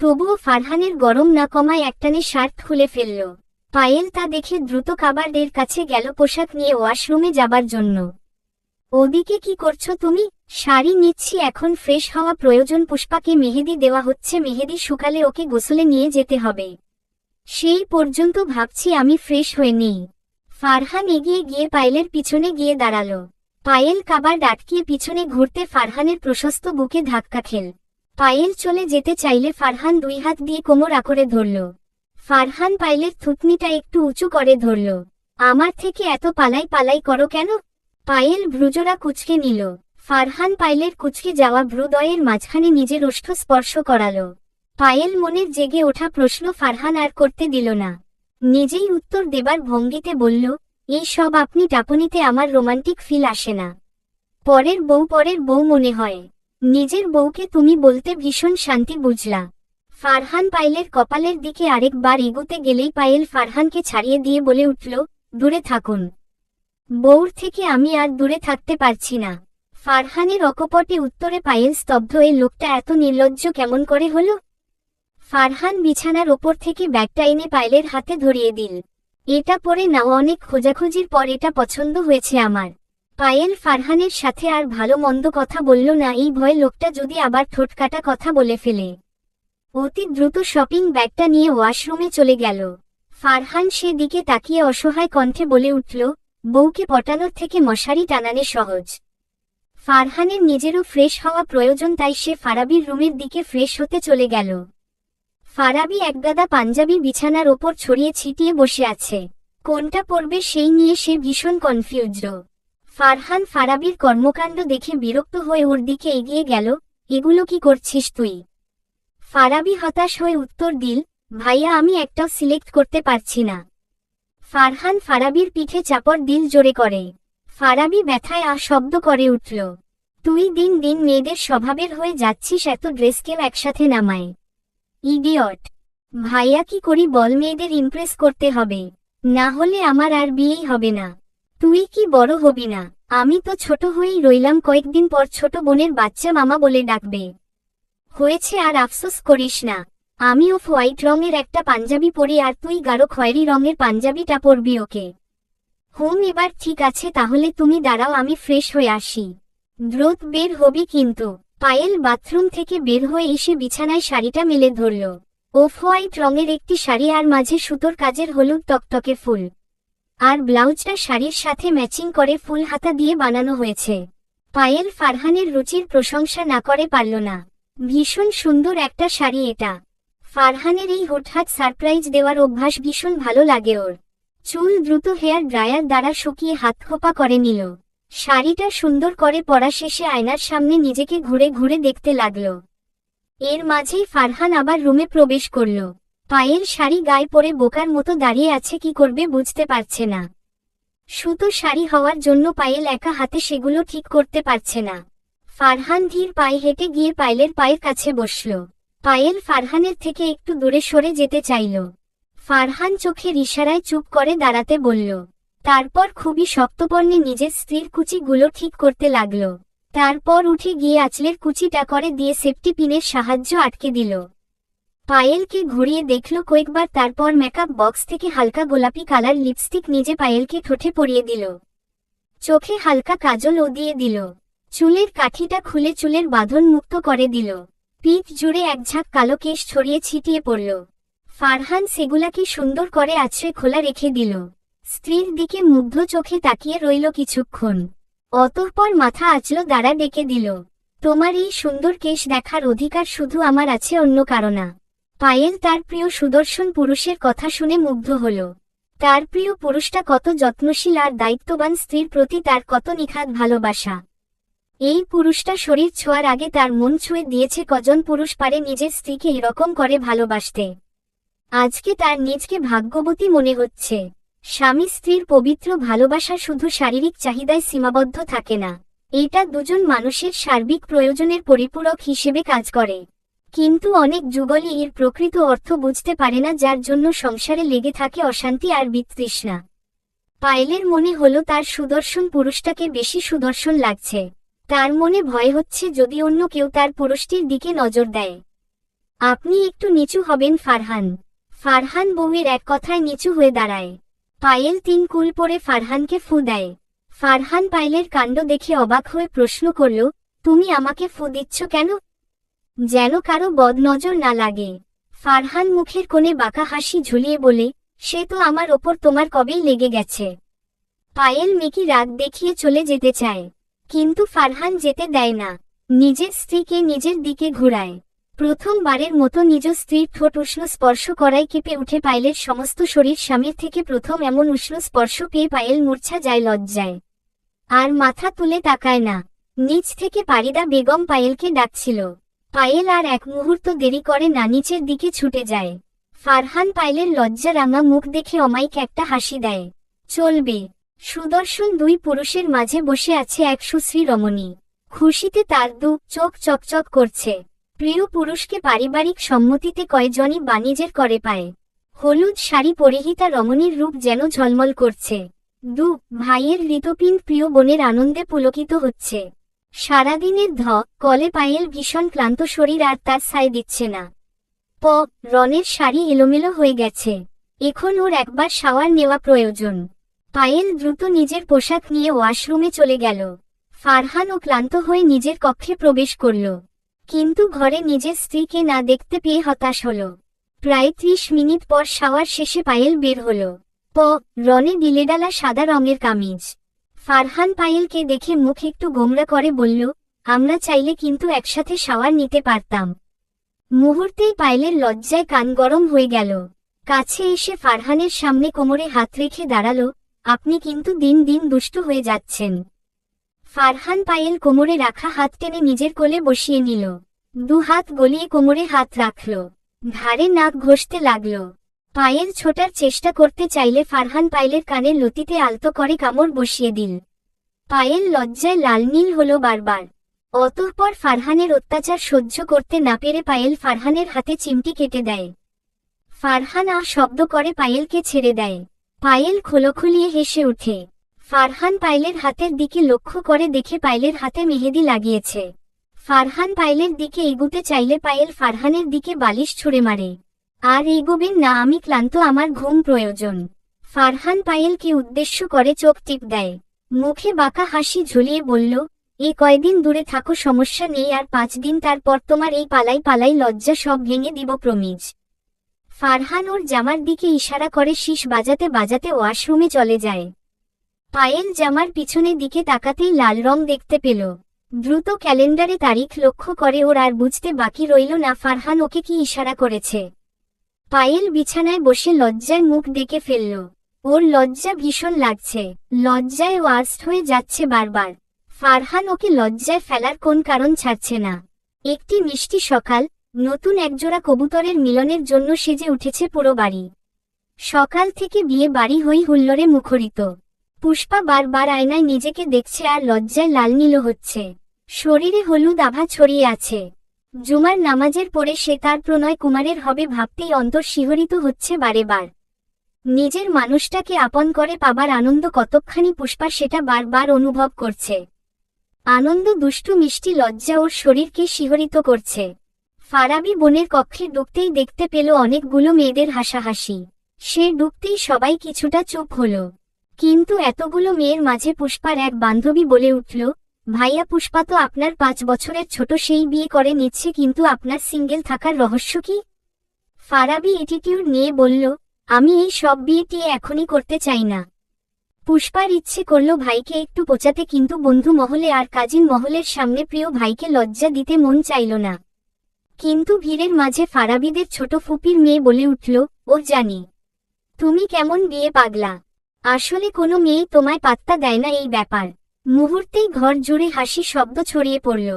তবুও ফারহানের গরম না কমায় একটানে শার্ট খুলে ফেলল। পায়েল তা দেখে দ্রুত কাবার্ডের কাছে গেল পোশাক নিয়ে ওয়াশরুমে যাবার জন্য। ওদিকে কি করছো তুমি? শাড়ি নিচ্ছি, এখন ফ্রেশ হওয়া প্রয়োজন। পুষ্পাকে মেহেদি দেওয়া হচ্ছে, মেহেদি শুকালে ওকে গোসলে নিয়ে যেতে হবে। সেই পর্যন্ত ভাবছি আমি ফ্রেশ হয়ে নেই। ফারহান এগিয়ে গিয়ে পায়েলের পিছনে গিয়ে দাঁড়াল। পায়েল কাবার্ড আটকিয়ে পিছনে ঘুরতে ফারহানের প্রশস্ত বুকে ধাক্কা খেল। পায়েল চলে যেতে চাইলে ফারহান 2 হাত দিয়ে কোমর আঁকড়ে ধরল। ফারহান পায়েলের থুতনিটা একটু উঁচু করে ধরল। আমার থেকে এত পালাই পালাই করো কেন? পায়েল ভ্রুজোড়া কুঁচকে নিল। ফারহান পায়েলের কুঁচকে যাওয়া ভ্রুদয়ের মাঝখানে নিজের ওষ্ঠ স্পর্শ করাল। পায়েল মনের জেগে ওঠা প্রশ্ন ফারহান আর করতে দিল না। নিজেই উত্তর দেবার ভঙ্গিতে বলল, এই সব আপনি টাপনিতে আমার রোমান্টিক ফিল আসে না। পরের বউ মনে হয়। নিজের বউকে তুমি বলতে ভীষণ শান্তি বুঝলা। ফারহান পায়েলের কপালের দিকে আরেকবার এগোতে গেলেই পায়েল ফারহানকে ছাড়িয়ে দিয়ে বলে উঠল, দূরে থাকুন। বউর থেকে আমি আর দূরে থাকতে পারছি না। ফারহানের অকপটে উত্তরে পায়েল স্তব্ধ। এই লোকটা এত নির্লজ্জ কেমন করে হলো? ফারহান বিছানার ওপর থেকে ব্যাগটা এনে পায়েলের হাতে ধরিয়ে দিল। এটা পরে নাও, অনেক খোঁজাখুঁজির পর এটা পছন্দ হয়েছে আমার। পায়েল ফারহানের সাথে আর ভালো মন্দ কথা বলল না, এই ভয় লোকটা যদি আবার ঠোঁটকাটা কথা বলে ফেলে। অতি দ্রুত শপিং ব্যাগটা নিয়ে ওয়াশরুমে চলে গেল। ফারহান সেদিকে তাকিয়ে অসহায় কণ্ঠে বলে উঠল, বউকে পটানোর থেকে মশারি টানানে সহজ। ফারহানের নিজেরও ফ্রেশ হওয়া প্রয়োজন, তাই সে ফারাবির রুমের দিকে ফ্রেশ হতে চলে গেল। ফারাবি একগাদা পাঞ্জাবি বিছানার ওপর ছড়িয়ে ছিটিয়ে বসে আছে। কোনটা পরবে সেই নিয়ে সে ভীষণ কনফিউজড। ফারহান ফারাবির কর্মকাণ্ড দেখে বিরক্ত হয়ে ওর দিকে এগিয়ে গেল। এগুলো কি করছিস তুই? ফারাবি হতাশ হয়ে উত্তর দিল, ভাইয়া আমি একটাও সিলেক্ট করতে পারছি না। ফারহান ফারাবির পিঠে চাপড় দিল জোরে করে। ফারাবি ব্যথায় শব্দ করে উঠল, তুই দিন দিন মেয়েদের স্বভাবের হয়ে যাচ্ছিস, এত ড্রেস কেউ একসাথে নামায়? ইডিয়ট! ভাইয়া কি করি বল, মেয়েদের ইমপ্রেস করতে হবে, না হলে আমার আর বিয়েই হবে না। তুই কি বড় হবি না? আমি তো ছোট হয়েই রইলাম, কয়েকদিন পর ছোট বোনের বাচ্চা মামা বলে ডাকবে। হয়েছে, আর আফসোস করিস না। আমি অফ হোয়াইট রঙের একটা পাঞ্জাবি পরি, আর তুই গাঢ় খয়েরি রঙের পাঞ্জাবিটা পরবি। ওকে হোম, এবার ঠিক আছে, তাহলে তুমি দাঁড়াও, আমি ফ্রেশ হয়ে আসি। দ্রুত বের হবি কিন্তু। পায়েল বাথরুম থেকে বের হয়ে এসে বিছানায় শাড়িটা মেলে ধরল। অফ হোয়াইট রঙের একটি শাড়ি, আর মাঝে সুতোর কাজের হলুদ টকটকে ফুল, আর ব্লাউজটা শাড়ির সাথে ম্যাচিং করে ফুল হাতা দিয়ে বানানো হয়েছে। পায়েল ফারহানের রুচির প্রশংসা না করে পারল না। ভীষণ সুন্দর একটা শাড়ি এটা। ফারহানের এই হুটহাট সারপ্রাইজ দেওয়ার অভ্যাস ভীষণ ভালো লাগে ওর। চুল দ্রুত হেয়ার ড্রায়ার দ্বারা শুকিয়ে হাত খোপা করে নিল। শাড়িটা সুন্দর করে পরা শেষে আয়নার সামনে নিজেকে ঘুরে ঘুরে দেখতে লাগল। এর মাঝেই ফারহান আবার রুমে প্রবেশ করল। পায়েল শাড়ি গায়ে পরে বোকার মতো দাঁড়িয়ে আছে, কি করবে বুঝতে পারছে না। সুতো শাড়ি হওয়ার জন্য পায়েল একা হাতে সেগুলো ঠিক করতে পারছে না। ফারহান ধীর পায়ে হেঁটে গিয়ে পায়েলের পায়ের কাছে বসল। পায়েল ফারহানের থেকে একটু দূরে সরে যেতে চাইল। ফারহান চোখের ইশারায় চুপ করে দাঁড়াতে বলল। তারপর খুবই শক্তপর্ণে নিজের স্ত্রীর কুচিগুলো ঠিক করতে লাগল। তারপর উঠে গিয়ে আঁচলের কুচিটা করে দিয়ে সেফটি পিনের সাহায্য আটকে দিল। পায়েলকে ঘুরিয়ে দেখল কয়েকবার, তারপর মেকআপ বক্স থেকে হালকা গোলাপি কালার লিপস্টিক নিজে পায়েলকে ঠোঁটে পরিয়ে দিল। চোখে হালকা কাজলও দিয়ে দিল। চুলের কাঠিটা খুলে চুলের বাঁধন মুক্ত করে দিল। পিঠ জুড়ে একঝাঁক কালো কেশ ছড়িয়ে ছিটিয়ে পড়ল। ফারহান সেগুলাকে সুন্দর করে আছড়ে খোলা রেখে দিল। স্ত্রীর দিকে মুগ্ধ চোখে তাকিয়ে রইল কিছুক্ষণ। অতঃপর মাথা আঁচল দ্বারা ডেকে দিল। তোমার এই সুন্দর কেশ দেখার অধিকার শুধু আমার আছে, অন্য কারো না। পায়েল তার প্রিয় সুদর্শন পুরুষের কথা শুনে মুগ্ধ হল। তার প্রিয় পুরুষটা কত যত্নশীল আর দায়িত্ববান, স্ত্রীর প্রতি তার কত নিখাদ ভালোবাসা। এই পুরুষটা শরীর ছোঁয়ার আগে তার মন ছুঁয়ে দিয়েছে। কজন পুরুষ পারে নিজের স্ত্রীকে এরকম করে ভালোবাসতে? আজকে তার নিজকে ভাগ্যবতী মনে হচ্ছে। স্বামী স্ত্রীর পবিত্র ভালোবাসা শুধু শারীরিক চাহিদায় সীমাবদ্ধ থাকে না, এটা দুজন মানুষের সার্বিক প্রয়োজনের পরিপূরক হিসেবে কাজ করে। কিন্তু অনেক যুগলই এর প্রকৃত অর্থ বুঝতে পারে না, যার জন্য সংসারে লেগে থাকে অশান্তি আর বিতৃষ্ণা। পায়েলের মনে হলো তার সুদর্শন পুরুষটাকে বেশি সুদর্শন লাগছে। তার মনে ভয় হচ্ছে যদি অন্য কেউ তার পুরুষটির দিকে নজর দেয়। আপনি একটু নিচু হবেন ফারহান। ফারহান বউয়ের এক কথায় নিচু হয়ে দাঁড়ায়। পায়েল 3 কুল পরে ফারহানকে ফু দেয়। ফারহান পায়েলের কাণ্ড দেখে অবাক হয়ে প্রশ্ন করল, তুমি আমাকে ফু দিচ্ছ কেন? যেন কারো বদনজর না লাগে। ফারহান মুখের কোণে বাঁকা হাসি ঝুলিয়ে বলে, সে তো আমার ওপর তোমার কবেই লেগে গেছে। পায়েল মেকি রাগ দেখিয়ে চলে যেতে চায়, কিন্তু ফারহান যেতে দেয় না। নিজের স্ত্রীকে নিজের দিকে ঘুরায়। প্রথমবারের মতো নিজ স্ত্রীর ঠোঁট উষ্ণ স্পর্শ করায় কেঁপে উঠে পায়েলের সমস্ত শরীর। স্বামীর থেকে প্রথম এমন উষ্ণ স্পর্শ পেয়ে পায়েল মূর্ছা যায় লজ্জায়, আর মাথা তুলে তাকায় না। নিচ থেকে পারিদা বেগম পায়েলকে ডাকছিল। পায়েল আর এক মুহূর্ত দেরি করে না, নিচের দিকে ছুটে যায়। ফারহান পায়েলের লজ্জা রাঙা মুখ দেখে অমায়িক একটা হাসি দেয়। চলবে। সুদর্শন 2 পুরুষের মাঝে বসে আছে এক সুশ্রী রমণী। খুশিতে তার চোখ চকচক করছে। প্রিয় পুরুষকে পারিবারিক সম্মতিতে কয়জনই বাণিজ্যের করে পায়। হলুদ শাড়ি পরিহিতা রমণীর রূপ যেন ঝলমল করছে। ভাইয়ের হৃৎপিণ্ড প্রিয় বোনের আনন্দে পুলকিত হচ্ছে। সারাদিনের কলে পায়েল ভীষণ ক্লান্ত শরীর, আর তার সায় দিচ্ছে না। রনের শাড়ি এলোমেলো হয়ে গেছে। এখন ওর একবার শাওয়ার নেওয়া প্রয়োজন। পায়েল দ্রুত নিজের পোশাক নিয়ে ওয়াশরুমে চলে গেল। ফারহানও ক্লান্ত হয়ে নিজের কক্ষে প্রবেশ করল, কিন্তু ঘরে নিজের স্ত্রীকে না দেখতে পেয়ে হতাশ হল। প্রায় 30 মিনিট পর শাওয়ার শেষে পায়েল বের হল। রনে ডিলেডালা সাদা রঙের কামিজ। ফারহান পায়েলকে দেখে মুখ একটু গোমরা করে বলল, আমরা চাইলে কিন্তু একসাথে শাওয়ার নিতে পারতাম। মুহূর্তেই পায়েলের লজ্জায় কান গরম হয়ে গেল। কাছে এসে ফারহানের সামনে কোমরে হাত রেখে দাঁড়ালো, আপনি কিন্তু দিন দিন দুষ্ট হয়ে যাচ্ছেন। ফারহান পায়েল কোমরে রাখা হাত টেনে নিজের কোলে বসিয়ে নিল। 2 হাত গলিয়ে কোমরে হাত রাখল। ঘাড়ে নাক ঘষতে লাগল। পায়েল ছোটার চেষ্টা করতে চাইলে ফারহান পায়েলের কানের লতিতে আলতো করে কামড় বসিয়ে দিল। পায়েল লজ্জায় লাল নীল হলো বারবার। অতঃপর ফারহানের অত্যাচার সহ্য করতে না পেরে পায়েল ফারহানের হাতে চিমটি কেটে দেয়। ফারহান শব্দ করে পায়েলকে ছেড়ে দেয়। পায়েল খোলখুলিয়ে হেসে ওঠে। ফারহান পায়েলের হাতের দিকে লক্ষ্য করে দেখে পায়েলের হাতে মেহেদি লাগিয়েছে। ফারহান পায়েলের দিকে এগুতে চাইলে পায়েল ফারহানের দিকে বালিশ ছুঁড়ে মারে। আর এগোবেন না, আমি ক্লান্ত, আমার ঘুম প্রয়োজন। ফারহান পায়েলকে উদ্দেশ্য করে চোখ টিপ দেয়। মুখে বাঁকা হাসি ঝুলিয়ে বলল, কয়দিন দূরে থাকো, সমস্যা নেই, আর 5 দিন তারপর তোমার এই পালাই পালাই লজ্জা সব ভেঙে দিব প্রমিজ। ফারহান ওর জামার দিকে ইশারা করে শীষ বাজাতে বাজাতে ওয়াশরুমে চলে যায়। পায়েল জামার পিছনের দিকে তাকাতেই লাল রং দেখতে পেল। দ্রুত ক্যালেন্ডারে তারিখ লক্ষ্য করে ওর আর বুঝতে বাকি রইল না ফারহান ওকে কি ইশারা করেছে। পায়েল বিছানায় বসে লজ্জায় মুখ ডেকে ফেলল। ওর লজ্জা ভীষণ লাগছে, লজ্জায় ওয়ার্স্ট হয়ে যাচ্ছে বারবার। ফারহান ওকে লজ্জায় ফেলার কোন কারণ ছাড়ছে না। একটি মিষ্টি সকাল, নতুন একজোড়া কবুতরের মিলনের জন্য সেজে উঠেছে পুরো বাড়ি। সকাল থেকে বিয়ে বাড়ি হই হুল্লোড়ে মুখরিত। পুষ্পা বারবার আয়নায় নিজেকে দেখছে আর লজ্জায় লাল নীল হচ্ছে। শরীরে হলুদ আভা ছড়িয়ে আছে। জুমার নামাজের পরে সে তার প্রণয় কুমারের হবে ভাবতেই অন্তর শিহরিত হচ্ছে বারেবার। নিজের মানুষটাকে আপন করে পাবার আনন্দ কতখানি পুষ্পা সেটা বারবার অনুভব করছে। আনন্দ দুষ্টু মিষ্টি লজ্জা ওর শরীরকে শিহরিত করছে। ফারাবি বোনের কক্ষে ঢুকতেই দেখতে পেল অনেকগুলো মেয়েদের হাসাহাসি। সে ঢুকতেই সবাই কিছুটা চুপ হল। কিন্তু এতগুলো মেয়ের মাঝে পুষ্পার এক বান্ধবী বলে উঠল, ভাইয়া পুষ্পা তো আপনার 5 বছরের ছোট, সেই বিয়ে করে নিচ্ছে, কিন্তু আপনার সিঙ্গেল থাকার রহস্য কি? ফারাবি অ্যাটিটিউড নিয়ে বলল, আমি এই সব বিয়েটি এখনই করতে চাই না। পুষ্পার ইচ্ছে করল ভাইকে একটু পোচাতে, কিন্তু বন্ধু মহলে আর কাজিন মহলের সামনে প্রিয় ভাইকে লজ্জা দিতে মন চাইল না। কিন্তু ভিড়ের মাঝে ফারাবিদের ছোট ফুপির মেয়ে বলে উঠল, ও জানি তুমি কেমন বিয়ে পাগলা, আসলে কোনো মেয়ে তোমায় পাত্তা দেয় না এই ব্যাপার। মুহূর্তেই ঘর জুড়ে হাসি শব্দ ছড়িয়ে পড়ল।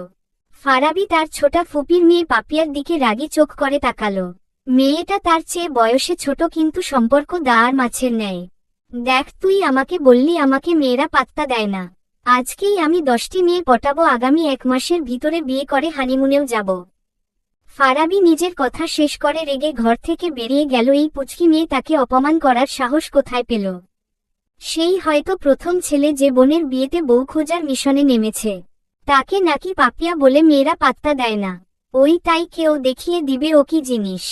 ফারাবি তার ছোটা ফুপির মেয়ে পাপিয়ার দিকে রাগী চোখ করে তাকালো। মেয়েটা তার চেয়ে বয়সে ছোট, কিন্তু সম্পর্ক দা আর মাছের ন্যায়। দেখ, তুই আমাকে বললি আমাকে মেয়েরা পাত্তা দেয় না, আজকেই আমি 10টি মেয়ে পটাবো, আগামী 1 মাসের ভিতরে বিয়ে করে হানিমুনেও যাব। ফারাবি নিজের কথা শেষ করে রেগে ঘর থেকে বেরিয়ে গেল। এই পুচকি মেয়ে তাকে অপমান করার সাহস কোথায় পেল? সেই হয়তো প্রথম ছেলে যে বোনের বিয়েতে বউ খোঁজার মিশনে নেমেছে। তাকে নাকি পাপিয়া বলে মেয়েরা পাত্তা দেয় না। ওই তাই, কেউ দেখিয়ে দিবে ও কি জিনিস।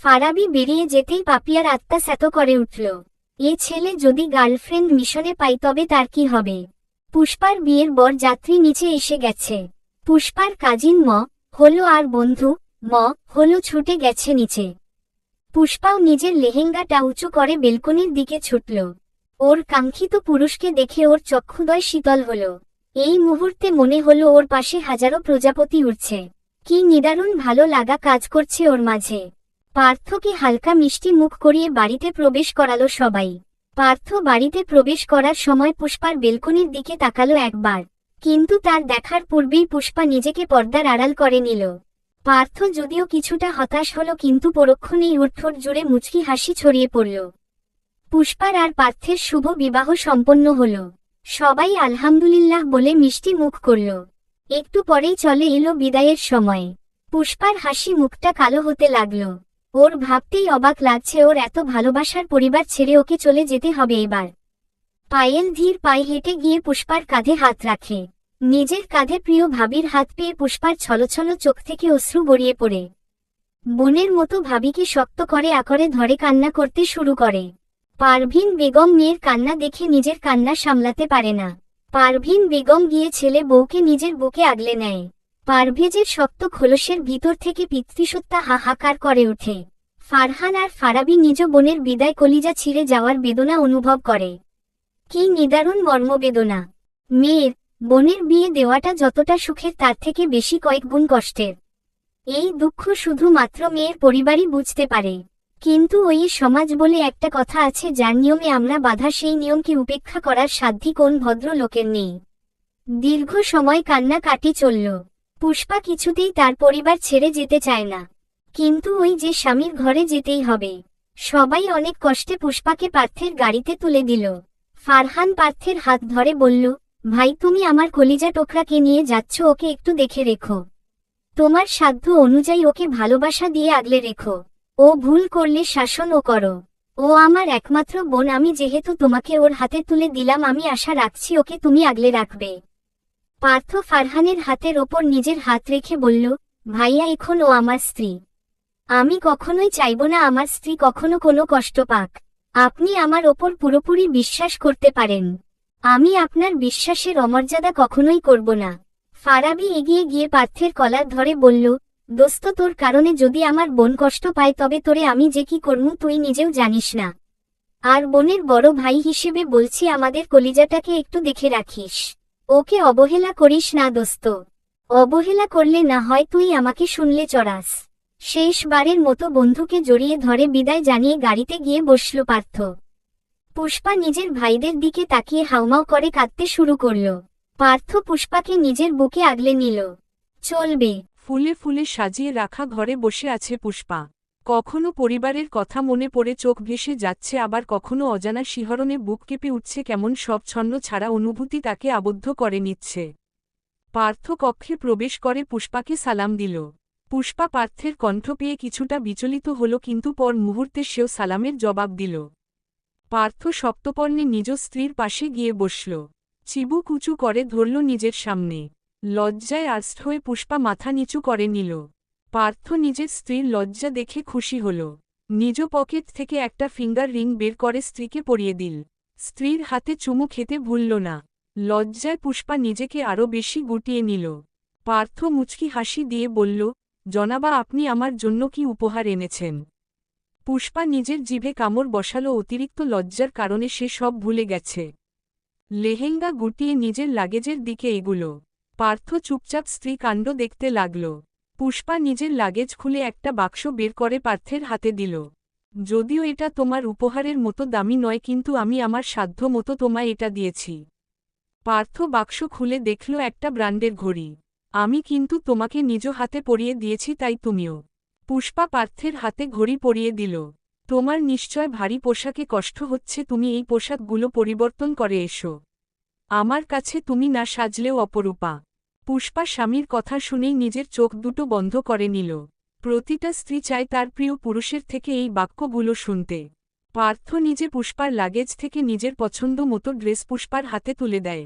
ফারাবি বেরিয়ে যেতেই পাপিয়ার আত্মা স্যাত করে উঠল। এ ছেলে যদি গার্লফ্রেন্ড মিশনে পাই তবে তার কি হবে? পুষ্পার বিয়ের বর যাত্রী নিচে এসে গেছে। পুষ্পার কাজিন হলো আর বন্ধু হলো ছুটে গেছে নিচে। পুষ্পাও নিজের লেহেঙ্গাটা উঁচু করে বেলকনির দিকে ছুটল। ওর কাঙ্ক্ষিত পুরুষকে দেখে ওর চক্ষুদয় শীতল হল। এই মুহূর্তে মনে হলো ওর পাশে হাজারো প্রজাপতি উড়ছে। কি নিদারুণ ভালো লাগা কাজ করছে ওর মাঝে। পার্থকে হালকা মিষ্টি মুখ করিয়ে বাড়িতে প্রবেশ করালো সবাই। পার্থ বাড়িতে প্রবেশ করার সময় পুষ্পার বেলকনির দিকে তাকালো একবার, কিন্তু তার দেখার পূর্বেই পুষ্পা নিজেকে পর্দার আড়াল করে নিল। পার্থ যদিও কিছুটা হতাশ হল, কিন্তু পরক্ষণেই ওর ঠোঁট জুড়ে মুচকি হাসি ছড়িয়ে পড়ল। পুষ্পার আর পার্থের শুভ বিবাহ সম্পন্ন হল। সবাই আলহামদুলিল্লাহ বলে মিষ্টি মুখ করল। একটু পরেই চলে এলো বিদায়ের সময়। পুষ্পার হাসি মুখটা কালো হতে লাগলো। ওর ভাবতেই অবাক লাগছে, ওর এত ভালোবাসার পরিবার ছেড়ে ওকে চলে যেতে হবে এবার। পায়েল ধীর পায়ে হেঁটে গিয়ে পুষ্পার কাঁধে হাত রাখে। নিজের কাঁধে প্রিয় ভাবির হাত পেয়ে পুষ্পার ছলছল চোখ থেকে অশ্রু গড়িয়ে পড়ে। বোনের মতো ভাবিকে শক্ত করে আঁকড়ে ধরে কান্না করতে শুরু করে। পারভিন বেগম মেয়ের কান্না দেখে নিজের কান্না সামলাতে পারে না। পারভিন বেগম গিয়ে ছেলে বউকে নিজের বুকে আগলে নেয়। পারভেজের শক্ত খোলসের ভিতর থেকে পিতৃসত্তা হাহাকার করে ওঠে। ফারহান আর ফারাবি নিজ বোনের বিদায় কলিজা ছিঁড়ে যাওয়ার বেদনা অনুভব করে। কি নিদারুণ মর্মবেদনা! মেয়ের, বোনের বিয়ে দেওয়াটা যতটা সুখের তার থেকে বেশি কয়েক গুণ কষ্টের। এই দুঃখ শুধুমাত্র মেয়ের পরিবারই বুঝতে পারে। কিন্তু ওই সমাজ বলে একটা কথা আছে, যার নিয়মে আমরা বাধা, সেই নিয়মকে উপেক্ষা করার সাধ্য কোন ভদ্র লোকের নেই। দীর্ঘ সময় কান্নাকাটি চলল। পুষ্পা কিছুতেই তার পরিবার ছেড়ে যেতে চায় না, কিন্তু ওই যে স্বামীর ঘরে যেতেই হবে। সবাই অনেক কষ্টে পুষ্পাকে পার্থের গাড়িতে তুলে দিল। ফারহান পার্থের হাত ধরে বলল, ভাই তুমি আমার কলিজা টোকরাকে নিয়ে যাচ্ছ, ওকে একটু দেখে রেখো। তোমার সাধ্য অনুযায়ী ওকে ভালোবাসা দিয়ে আগলে রেখো। ও ভুল করলে শাসন ও করো। ও আমার একমাত্র বোন, আমি যেহেতু তোমাকে ওর হাতে তুলে দিলাম, আমি আশা রাখছি ওকে তুমি আগলে রাখবে। পার্থ ফারহানের হাতের ওপর নিজের হাত রেখে বলল, ভাইয়া এখন ও আমার স্ত্রী। আমি কখনোই চাইব না আমার স্ত্রী কখনো কোনো কষ্ট পাক। আপনি আমার ওপর পুরোপুরি বিশ্বাস করতে পারেন। আমি আপনার বিশ্বাসের অমর্যাদা কখনোই করব না। ফারাবি এগিয়ে গিয়ে পার্থের কলার ধরে বলল, দোস্ত তোর কারণে যদি আমার বোন কষ্ট পায় তবে তোরে আমি যে কি করমু তুই নিজেও জানিস না। আর বোনের বড় ভাই হিসেবে বলছি, আমাদের কলিজাটাকে একটু দেখে রাখিস। ওকে অবহেলা করিস না দোস্ত। অবহেলা করলে না হয় তুই আমাকে শুনলে চড়াস। শেষবারের মতো বন্ধুকে জড়িয়ে ধরে বিদায় জানিয়ে গাড়িতে গিয়ে বসল পার্থ। পুষ্পা নিজের ভাইদের দিকে তাকিয়ে হাউমাউ করে কাঁদতে শুরু করল। পার্থ পুষ্পাকে নিজের বুকে আগলে নিল। চলবে। ফুলে ফুলে সাজিয়ে রাখা ঘরে বসে আছে পুষ্পা। কখনো পরিবারের কথা মনে পড়ে চোখ ভেসে যাচ্ছে, আবার কখনো অজানা শিহরণে বুক কেঁপে উঠছে, কেমন সব ছন্ন ছাড়া অনুভূতি তাকে আবদ্ধ করে নিচ্ছে। পার্থ কক্ষে প্রবেশ করে পুষ্পাকে সালাম দিল। পুষ্পা পার্থের কণ্ঠ পেয়ে কিছুটা বিচলিত হল, কিন্তু পর মুহূর্তে সেও সালামের জবাব দিল। পার্থ সপ্তপর্ণে নিজ স্ত্রীর পাশে গিয়ে বসল। চিবুক উঁচু করে ধরল নিজের সামনে। লজ্জায় আর্ষ্ট হয়ে পুষ্পা মাথা নিচু করে নিল। পার্থ নিজের স্ত্রীর লজ্জা দেখে খুশি হল। নিজ পকেট থেকে একটা ফিঙ্গার রিং বের করে স্ত্রীকে পরিয়ে দিল। স্ত্রীর হাতে চুমু খেতে ভুলল না। লজ্জায় পুষ্পা নিজেকে আরও বেশি গুটিয়ে নিল। পার্থ মুচকি হাসি দিয়ে বলল, জনাবা, আপনি আমার জন্য কি উপহার এনেছেন? পুষ্পা নিজের জিভে কামড় বসালো। অতিরিক্ত লজ্জার কারণে সে সব ভুলে গেছে। লেহেঙ্গা গুটিয়ে নিজের লাগেজের দিকে এগুলো। পার্থ চুপচাপ স্ত্রী কাণ্ড দেখতে লাগল। পুষ্পা নিজের লাগেজ খুলে একটা বাক্স বের করে পার্থের হাতে দিল। যদিও এটা তোমার উপহারের মতো দামি নয়, কিন্তু আমি আমার সাধ্য মতো তোমায় এটা দিয়েছি। পার্থ বাক্স খুলে দেখল একটা ব্র্যান্ডের ঘড়ি। আমি কিন্তু তোমাকে নিজ হাতে পরিয়ে দিয়েছি, তাই তুমিও। পুষ্পা পার্থের হাতে ঘড়ি পরিয়ে দিল। তোমার নিশ্চয় ভারী পোশাকে কষ্ট হচ্ছে, তুমি এই পোশাকগুলো পরিবর্তন করে এসো। আমার কাছে তুমি না সাজলেও অপরূপা। পুষ্পা স্বামীর কথা শুনেই নিজের চোখ দুটো বন্ধ করে নিল। প্রতিটা স্ত্রী চায় তার প্রিয় পুরুষের থেকে এই বাক্যগুলো শুনতে। পার্থ নিজে পুষ্পার লাগেজ থেকে নিজের পছন্দ মতো ড্রেস পুষ্পার হাতে তুলে দেয়।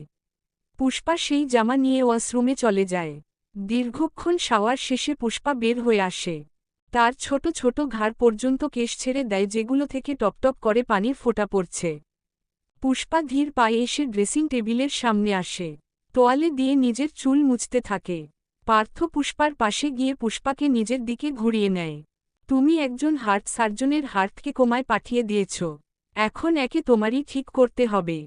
পুষ্পা সেই জামা নিয়ে ওয়াশরুমে চলে যায়। দীর্ঘক্ষণ শাওয়ার শেষে পুষ্পা বের হয়ে আসে। তার ছোট ছোট ঘাড় পর্যন্ত কেশ ছেড়ে দেয়, যেগুলো থেকে টপটপ করে পানির ফোঁটা পড়ছে। পুষ্পা ধীর পায়ে এসে ড্রেসিং টেবিলের সামনে আসে। তোয়ালে দিয়ে নিজের চুল মুছতে থাকে। পার্থ পুষ্পার পাশে গিয়ে পুষ্পাকে নিজের দিকে ঘুরিয়ে নেয়। তুমি একজন হার্ট সার্জনের হার্টকে কোমায় পাঠিয়ে দিয়েছ। এখন একে তোমারই ঠিক করতে হবে।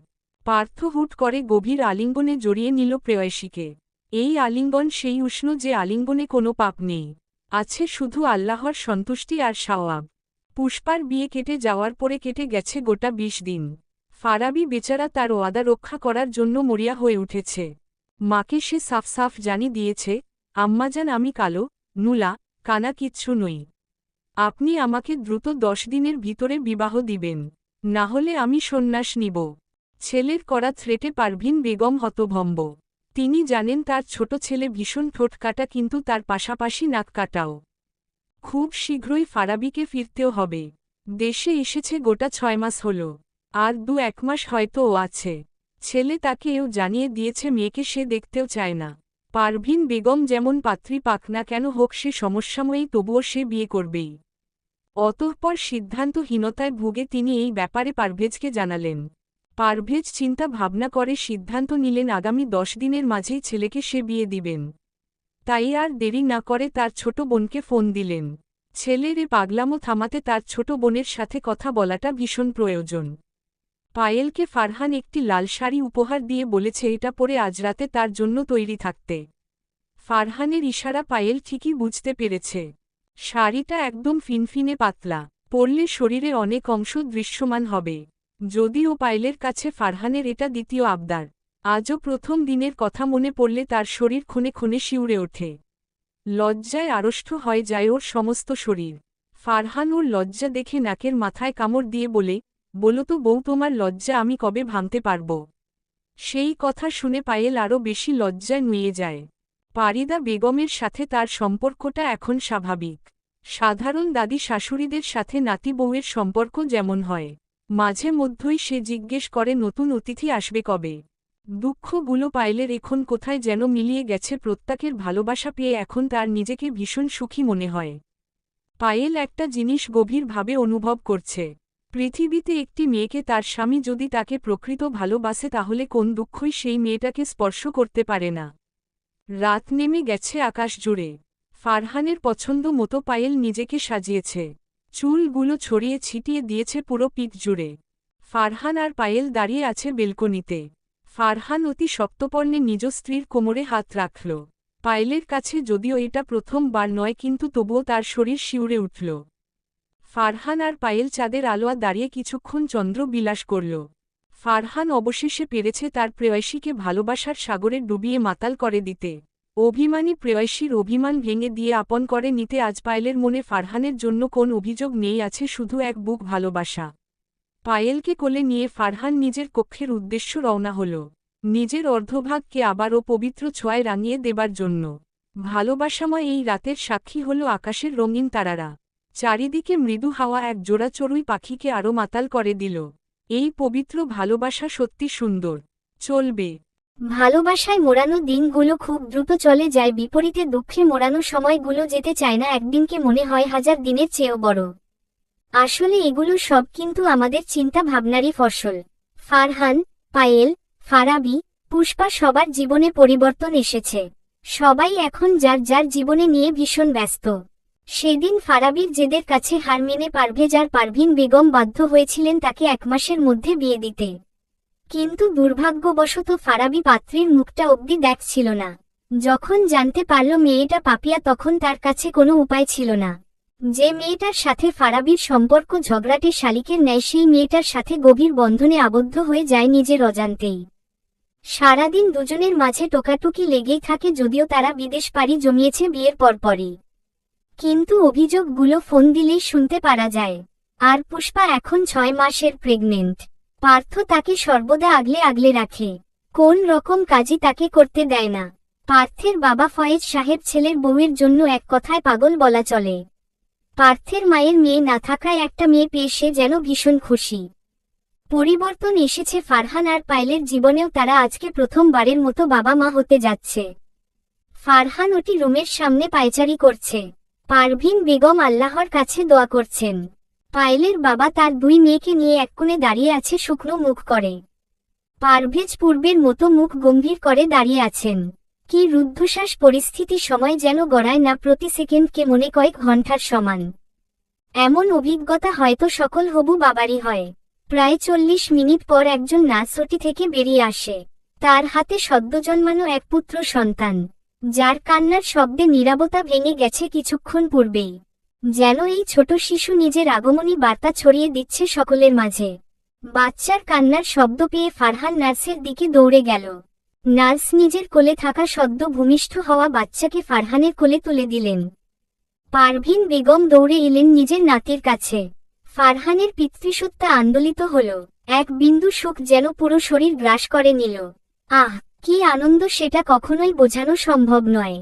পার্থ হুট করে গভীর আলিঙ্গনে জড়িয়ে নিল প্রেয়সীকে। এই আলিঙ্গন সেই উষ্ণ যে আলিঙ্গনে কোনো পাপ নেই, আছে শুধু আল্লাহর সন্তুষ্টি আর সওয়াব। পুষ্পার বিয়ে কেটে যাওয়ার পরে কেটে গেছে গোটা ২০ দিন। ফারাবি বেচারা তার ওয়াদা রক্ষা করার জন্য মরিয়া হয়ে উঠেছে। মাকে সে সাফ সাফ জানি দিয়েছে, আম্মাজান, আমি কালো, নুলা, কানা কিচ্ছু নই। আপনি আমাকে দ্রুত ১০ দিনের ভিতরে বিবাহ দিবেন, না হলে আমি সন্ন্যাস নিব। ছেলের করা থ্রেটে পারভিন বেগম হতভম্ব। তিনি জানেন তার ছোট ছেলে ভীষণ ঠোঁট কাটা, কিন্তু তার পাশাপাশি নাক কাটাও। খুব শীঘ্রই ফারাবিকে ফিরতেও হবে। দেশে এসেছে গোটা ৬ মাস হল, আর ২-১ মাস হয়তো ও আছে। ছেলে তাকে এও জানিয়ে দিয়েছে মেয়েকে সে দেখতেও চায় না। পারভিন বেগম যেমন পাত্রী পাক না কেন হোক, সে সমস্যাময়ী, তবুও সে বিয়ে করবেই। অতঃপর সিদ্ধান্তহীনতায় ভুগে তিনি এই ব্যাপারে পারভেজকে জানালেন। পারভেজ চিন্তা ভাবনা করে সিদ্ধান্ত নিলেন আগামী ১০ দিনের মাঝেই ছেলেকে সে বিয়ে দিবেন। তাই আর দেরি না করে তার ছোট বোনকে ফোন দিলেন। ছেলের এ পাগলামো থামাতে তার ছোট বোনের সাথে কথা বলাটা ভীষণ প্রয়োজন। পায়েলকে ফারহান একটি লাল শাড়ি উপহার দিয়ে বলেছে এটা পরে আজ রাতে তার জন্য তৈরি থাকতে। ফারহানের ইশারা পায়েল ঠিকই বুঝতে পেরেছে। শাড়িটা একদম ফিনফিনে পাতলা, পরলে শরীরে অনেক অংশ দৃশ্যমান হবে। যদিও পায়েলের কাছে ফারহানের এটা দ্বিতীয় আবদার। আজও প্রথম দিনের কথা মনে পড়লে তার শরীর ক্ষণে ক্ষণে শিউরে ওঠে। লজ্জায় আড়ষ্ট হয়ে যায় ওর সমস্ত শরীর। ফারহান ওর লজ্জা দেখে নাকের মাথায় কামড় দিয়ে বলো তো বউ, তোমার লজ্জা আমি কবে ভাঙতে পারব? সেই কথা শুনে পায়েল আরও বেশি লজ্জায় নুয়ে যায়। পারিদা বেগমের সাথে তার সম্পর্কটা এখন স্বাভাবিক। সাধারণ দাদি শাশুড়িদের সাথে নাতি বউয়ের সম্পর্ক যেমন হয়, মাঝে মধ্যেই সে জিজ্ঞেস করে নতুন অতিথি আসবে কবে। দুঃখগুলো পায়েলের এখন কোথায় যেন মিলিয়ে গেছে। প্রত্যেকের ভালোবাসা পেয়ে এখন তার নিজেকে ভীষণ সুখী মনে হয়। পায়েল একটা জিনিস গভীরভাবে অনুভব করছে। পৃথিবীতে একটি মেয়েকে তার স্বামী যদি তাকে প্রকৃত ভালোবাসে, তাহলে কোন দুঃখই সেই মেয়েটাকে স্পর্শ করতে পারে না। রাত নেমে গেছে আকাশ জুড়ে। ফারহানের পছন্দ মতো পায়েল নিজেকে সাজিয়েছে। চুলগুলো ছড়িয়ে ছিটিয়ে দিয়েছে পুরো পিঠ জুড়ে। ফারহান আর পায়েল দাঁড়িয়ে আছে বেলকনিতে। ফারহান অতি শক্তপর্ণে নিজ স্ত্রীর কোমরে হাত রাখল। পায়েলের কাছে যদিও এটা প্রথমবার নয়, কিন্তু তবুও তার শরীর শিউরে উঠল। ফারহান আর পায়েল চাঁদের আলোয়া দাঁড়িয়ে কিছুক্ষণ চন্দ্র বিলাস করল। ফারহান অবশেষে পেরেছে তার প্রেয়সীকে ভালোবাসার সাগরে ডুবিয়ে মাতাল করে দিতে। অভিমানী প্রেয়সীর অভিমান ভেঙে দিয়ে আপন করে নিতে আজ পায়েলের মনে ফারহানের জন্য কোন অভিযোগ নেই, আছে শুধু এক বুক ভালোবাসা। পায়েলকে কোলে নিয়ে ফারহান নিজের কক্ষের উদ্দেশ্য রওনা হল, নিজের অর্ধভাগকে আবারও পবিত্র ছোঁয়ায় রাঙিয়ে দেবার জন্য। ভালোবাসাময় এই রাতের সাক্ষী হল আকাশের রঙিন তারারা। চারিদিকে মৃদু হাওয়া এক জোড়া চড়ুই পাখিকে আরও মাতাল করে দিল। এই পবিত্র ভালোবাসা সত্যি সুন্দর, চলবে। ভালোবাসায় মোড়ানো দিনগুলো খুব দ্রুত চলে যায়, বিপরীতে দুঃখে মোড়ানো সময়গুলো যেতে চায় না, একদিনকে মনে হয় হাজার দিনের চেয়েও বড়। আসলে এগুলো সব কিন্তু আমাদের চিন্তা ভাবনারই ফসল। ফারহান, পায়েল, ফারাবি, পুষ্পা সবার জীবনে পরিবর্তন এসেছে। সবাই এখন যার যার জীবনে নিয়ে ভীষণ ব্যস্ত। সেদিন ফারাবির জেদের কাছে হার মেনে পারভেজ আর পারভিন বেগম বাধ্য হয়েছিলেন তাকে 1 মাসের মধ্যে বিয়ে দিতে। কিন্তু দুর্ভাগ্যবশত ফারাবি পাত্রীর মুখটা অবধি দেখছিল না। যখন জানতে পারল মেয়েটা পাপিয়া, তখন তার কাছে কোনো উপায় ছিল না। যে মেয়েটার সাথে ফারাবির সম্পর্ক ঝগড়াটে শালিকের ন্যায়, সেই মেয়েটার সাথে গভীর বন্ধনে আবদ্ধ হয়ে যায় নিজের অজান্তেই। সারাদিন দুজনের মাঝে টোকাটুকি লেগেই থাকে, যদিও তারা বিদেশ পাড়ি জমিয়েছে বিয়ের পরপরই। কিন্তু অভিযোগগুলো ফোন দিলেই শুনতে পারা যায়। আর পুষ্পা এখন 6 মাসের প্রেগনেন্ট। পার্থ তাকে সর্বদা আগলে আগলে রাখে, কোন রকম কাজই তাকে করতে দেয় না। পার্থের বাবা ফয়েজ সাহেব ছেলের বউয়ের জন্য এক কথায় পাগল বলা চলে। পার্থের মায়ের মেয়ে না থাকায় একটা মেয়ে পেয়ে সে যেন ভীষণ খুশি। পরিবর্তন এসেছে ফারহান আর পায়েলের জীবনেও, তারা আজকে প্রথমবারের মতো বাবা মা হতে যাচ্ছে। ফারহান ওটি রুমের সামনে পায়চারি করছে। পারভিন বেগম আল্লাহর কাছে দোয়া করছেন। পায়েলের বাবা তার 2 মেয়েকে নিয়ে এক কোণে দাঁড়িয়ে আছে, শুকনো মুখ করে। পারভেজ পূর্বের মতো মুখ গম্ভীর করে দাঁড়িয়ে আছেন। কি রুদ্ধশ্বাস পরিস্থিতি, সময় যেন গড়ায় না, প্রতি সেকেন্ডকে মনে কয়েক ঘন্টার সমান। এমন অভিজ্ঞতা হয়তো সকল হবু বাবারই হয়। প্রায় 40 মিনিট পর একজন নার্স ওটি থেকে বেরিয়ে আসে। তার হাতে সদ্য জন্মানো এক পুত্র সন্তান, যার কান্নার শব্দে নীরবতা ভেঙে গেছে কিছুক্ষণ পূর্বেই। যেন এই ছোট শিশু নিজের আগমনী বার্তা ছড়িয়ে দিচ্ছে সকলের মাঝে। বাচ্চার কান্নার শব্দ পেয়ে ফারহান নার্সের দিকে দৌড়ে গেল। নার্স নিজের কোলে থাকা সদ্য ভূমিষ্ঠ হওয়া বাচ্চাকে ফারহানের কোলে তুলে দিলেন। পারভিন বেগম দৌড়ে এলেন নিজের নাতির কাছে। ফারহানের পিতৃসত্তা আন্দোলিত হল, এক বিন্দু সুখ যেন পুরো শরীর গ্রাস করে নিল। আহ, কি আনন্দ, সেটা কখনোই বোঝানো সম্ভব নয়।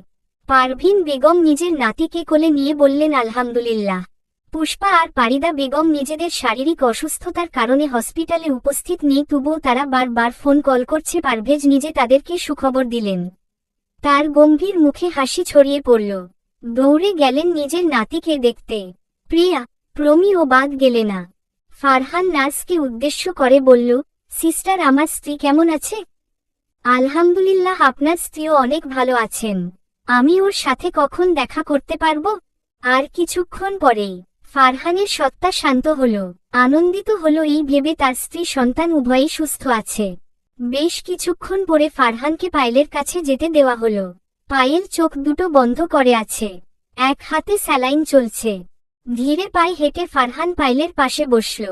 পারভিন বেগম নিজের নাতিকে কোলে নিয়ে বললেন আলহামদুলিল্লাহ। পুষ্পা আর পারিদা বেগম নিজেদের শারীরিক অসুস্থতার কারণে হসপিটালে উপস্থিত নেই, তবুও তারা বারবার ফোন কল করছে। পারভেজ নিজে তাদেরকে সুখবর দিলেন। তার গম্ভীর মুখে হাসি ছড়িয়ে পড়ল। দৌড়ে গেলেন নিজের নাতিকে দেখতে। প্রিয়া, প্রমি ও বাদ গেলে না। ফারহান নার্সকে উদ্দেশ্য করে বলল, সিস্টার, আমার স্ত্রী কেমন আছে? আলহামদুলিল্লাহ, আপনার স্ত্রীও অনেক ভালো আছেন। আমি ওর সাথে কখন দেখা করতে পারবো? আর কিছুক্ষণ পরেই ফারহানের সত্তা শান্ত হল, আনন্দিত হল এই ভেবে তার স্ত্রী সন্তান উভয়ই সুস্থ আছে। বেশ কিছুক্ষণ পরে ফারহানকে পায়েলের কাছে যেতে দেওয়া হলো। পায়েল চোখ দুটো বন্ধ করে আছে, এক হাতে স্যালাইন চলছে। ধীরে পায়ে হেঁটে ফারহান পায়েলের পাশে বসল।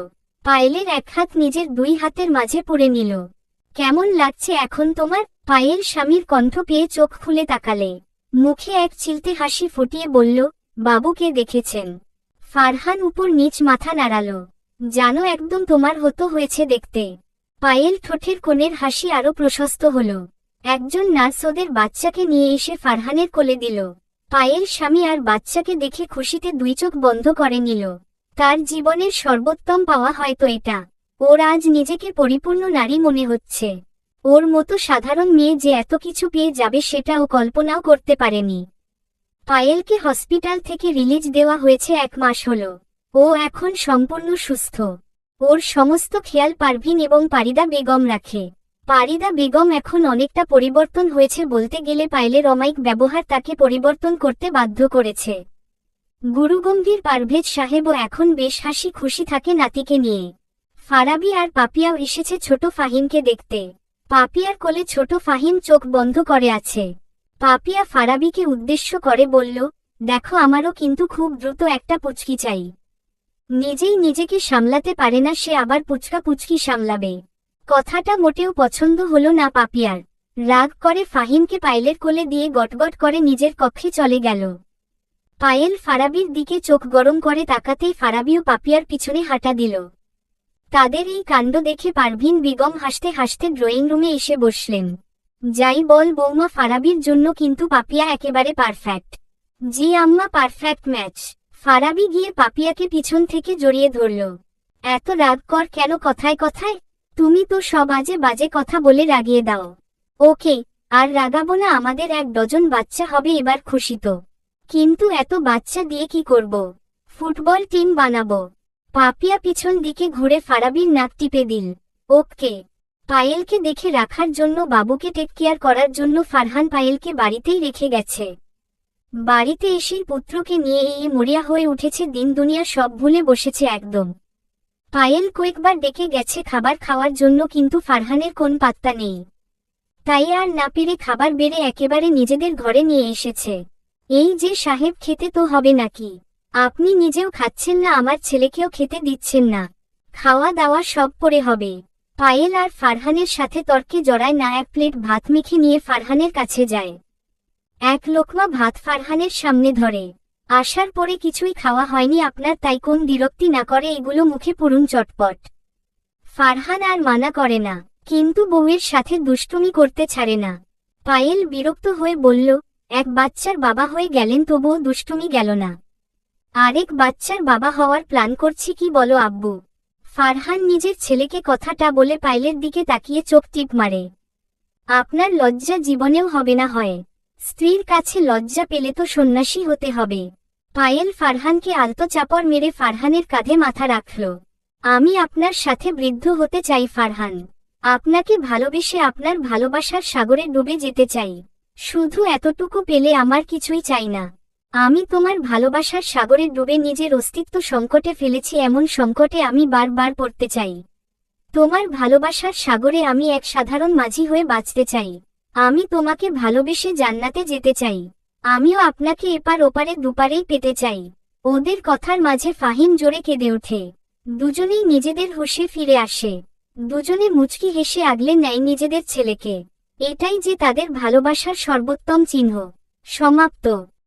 পায়েলের এক হাত নিজের 2 হাতের মাঝে পুরে নিল। কেমন লাগছে এখন তোমার? পায়েল স্বামীর কণ্ঠ পেয়ে চোখ খুলে তাকালে। মুখে এক চিলতে হাসি ফুটিয়ে বলল, বাবুকে দেখেছেন? ফারহান উপর নিচ মাথা নাড়াল। জানো, একদম তোমার হতো হয়েছে দেখতে। পায়েল ঠোঁটের কোণের হাসি আরো প্রশস্ত হল। একজন নার্স ওদের বাচ্চাকে নিয়ে এসে ফারহানের কোলে দিল। পায়েল স্বামী আর বাচ্চাকে দেখে খুশিতে 2 চোখ বন্ধ করে নিল। তার জীবনের সর্বোত্তম পাওয়া হয়তো এটা। ওর আজ নিজেকে পরিপূর্ণ নারী মনে হচ্ছে। ওর মতো সাধারণ মেয়ে যে এত কিছু পেয়ে যাবে সেটা ও কল্পনাও করতে পারেনি। পায়েলকে হসপিটাল থেকে রিলিজ দেওয়া হয়েছে 1 মাস হলো। ও এখন সম্পূর্ণ সুস্থ। ওর সমস্ত খেয়াল পারভিন এবং পারিদা বেগম রাখে। পারিদা বেগম এখন অনেকটা পরিবর্তন হয়েছে বলতে গেলে, পায়েলের অমায়িক ব্যবহার তাকে পরিবর্তন করতে বাধ্য করেছে। গুরুগম্ভীর পারভেজ সাহেবও এখন বেশ হাসি খুশি থাকে নাতিকে নিয়ে। ফারাবি আর পাপিয়াও এসেছে ছোট ফাহিমকে দেখতে। পাপিয়ার কোলে ছোট ফাহিম চোখ বন্ধ করে আছে। পাপিয়া ফারাবিকে উদ্দেশ্য করে বলল, দেখো, আমারও কিন্তু খুব দ্রুত একটা পুচকি চাই। নিজেই নিজেকে সামলাতে পারে না, সে আবার পুচকা পুচকি সামলাবে। কথাটা মোটেও পছন্দ হলো না পাপিয়ার। রাগ করে ফাহিমকে পায়েলের কোলে দিয়ে গটগট করে নিজের কক্ষে চলে গেল। পায়েল ফারাবির দিকে চোখ গরম করে তাকাতেই ফারাবিও পাপিয়ার পিছনে হাঁটা দিল। তাদের এই কাণ্ড দেখে পারভিন বেগম হাসতে হাসতে ড্রয়িং রুমে এসে বসলেন। যাই বল বৌমা, ফারাবির জন্য কিন্তু পাপিয়া একেবারে পারফেক্ট। জি আম্মা, পারফেক্ট ম্যাচ। ফারাবি গিয়ে পাপিয়াকে পিছন থেকে জড়িয়ে ধরল। এত রাগ কর কেন কথায় কথায়? তুমি তো সব আজে বাজে কথা বলে রাগিয়ে দাও। ওকে, আর রাগাবো না, আমাদের 1 ডজন বাচ্চা হবে এবার, খুশি তো? কিন্তু এত বাচ্চা দিয়ে কি করব? ফুটবল টিম বানাবো। পাপিয়া পিছন দিকে ঘুরে ফারাবির নাক টিপে দিল। ওকে। পায়েলকে দেখে রাখার জন্য, বাবুকে টেক কেয়ার করার জন্য ফারহান পায়েলকে বাড়িতেই রেখে গেছে। বাড়িতে এসেই পুত্রকে নিয়ে মরিয়া হয়ে উঠেছে, দিন দুনিয়া সব ভুলে বসেছে একদম। পায়েল কয়েকবার ডেকে গেছে খাবার খাওয়ার জন্য, কিন্তু ফারহানের কোন পাত্তা নেই। তাই আর না পেরে খাবার বেড়ে একেবারে নিজেদের ঘরে নিয়ে এসেছে। এই যে সাহেব, খেতে তো হবে নাকি? আপনি নিজেও খাচ্ছেন না, আমার ছেলেকেও খেতে দিচ্ছেন না। খাওয়া দাওয়া সব পরে হবে। পায়েল আর ফারহানের সাথে তর্কে জড়ায় না। 1 প্লেট ভাত মেখে নিয়ে ফারহানের কাছে যায়। 1 লোকমা ভাত ফারহানের সামনে ধরে। আসার পরে কিছুই খাওয়া হয়নি আপনার, তাই কোন বিরক্তি না করে এগুলো মুখে পুরুন চটপট। ফারহান আর মানা করে না, কিন্তু বউয়ের সাথে দুষ্টুমি করতে ছাড়ে না। পায়েল বিরক্ত হয়ে বলল, 1 বাচ্চার বাবা হয়ে গেলেন তবুও দুষ্টুমি গেল না। আরেক বাচ্চার বাবা হওয়ার প্ল্যান করছি কি বলো আব্বু? ফারহান নিজের ছেলেকে কথাটা বলে পায়েলের দিকে তাকিয়ে চোখ টিপ মারে। আপনার লজ্জা জীবনেও হবে না হয়? স্ত্রীর কাছে লজ্জা পেলে তো সন্ন্যাসী হতে হবে। পায়েল ফারহানকে আলতো চাপড় মেরে ফারহানের কাঁধে মাথা রাখল। আমি আপনার সাথে বৃদ্ধ হতে চাই ফারহান। আপনাকে ভালোবেসে আপনার ভালোবাসার সাগরে ডুবে যেতে চাই। শুধু এতটুকু পেলে আমার কিছুই চাই না। আমি তোমার ভালোবাসার সাগরে ডুবে নিজের অস্তিত্ব সংকটে ফেলেছি, এমন সংকটে আমি বারবার পড়তে চাই। তোমার ভালোবাসার সাগরে আমি এক সাধারণ মাঝি হয়ে বাঁচতে চাই। আমি তোমাকে ভালোবেসে জান্নাতে যেতে চাই। আমিও আপনাকে এপার ওপারে দুপারেই পেতে চাই। ওদের কথার মাঝে ফাহিম জোরে কেঁদে ওঠে। দুজনেই নিজেদের হোশে ফিরে আসে। দুজনে মুচকি হেসে আগলে নেয় নিজেদের ছেলেকে। এটাই যে তাদের ভালোবাসার সর্বোত্তম চিহ্ন। সমাপ্ত।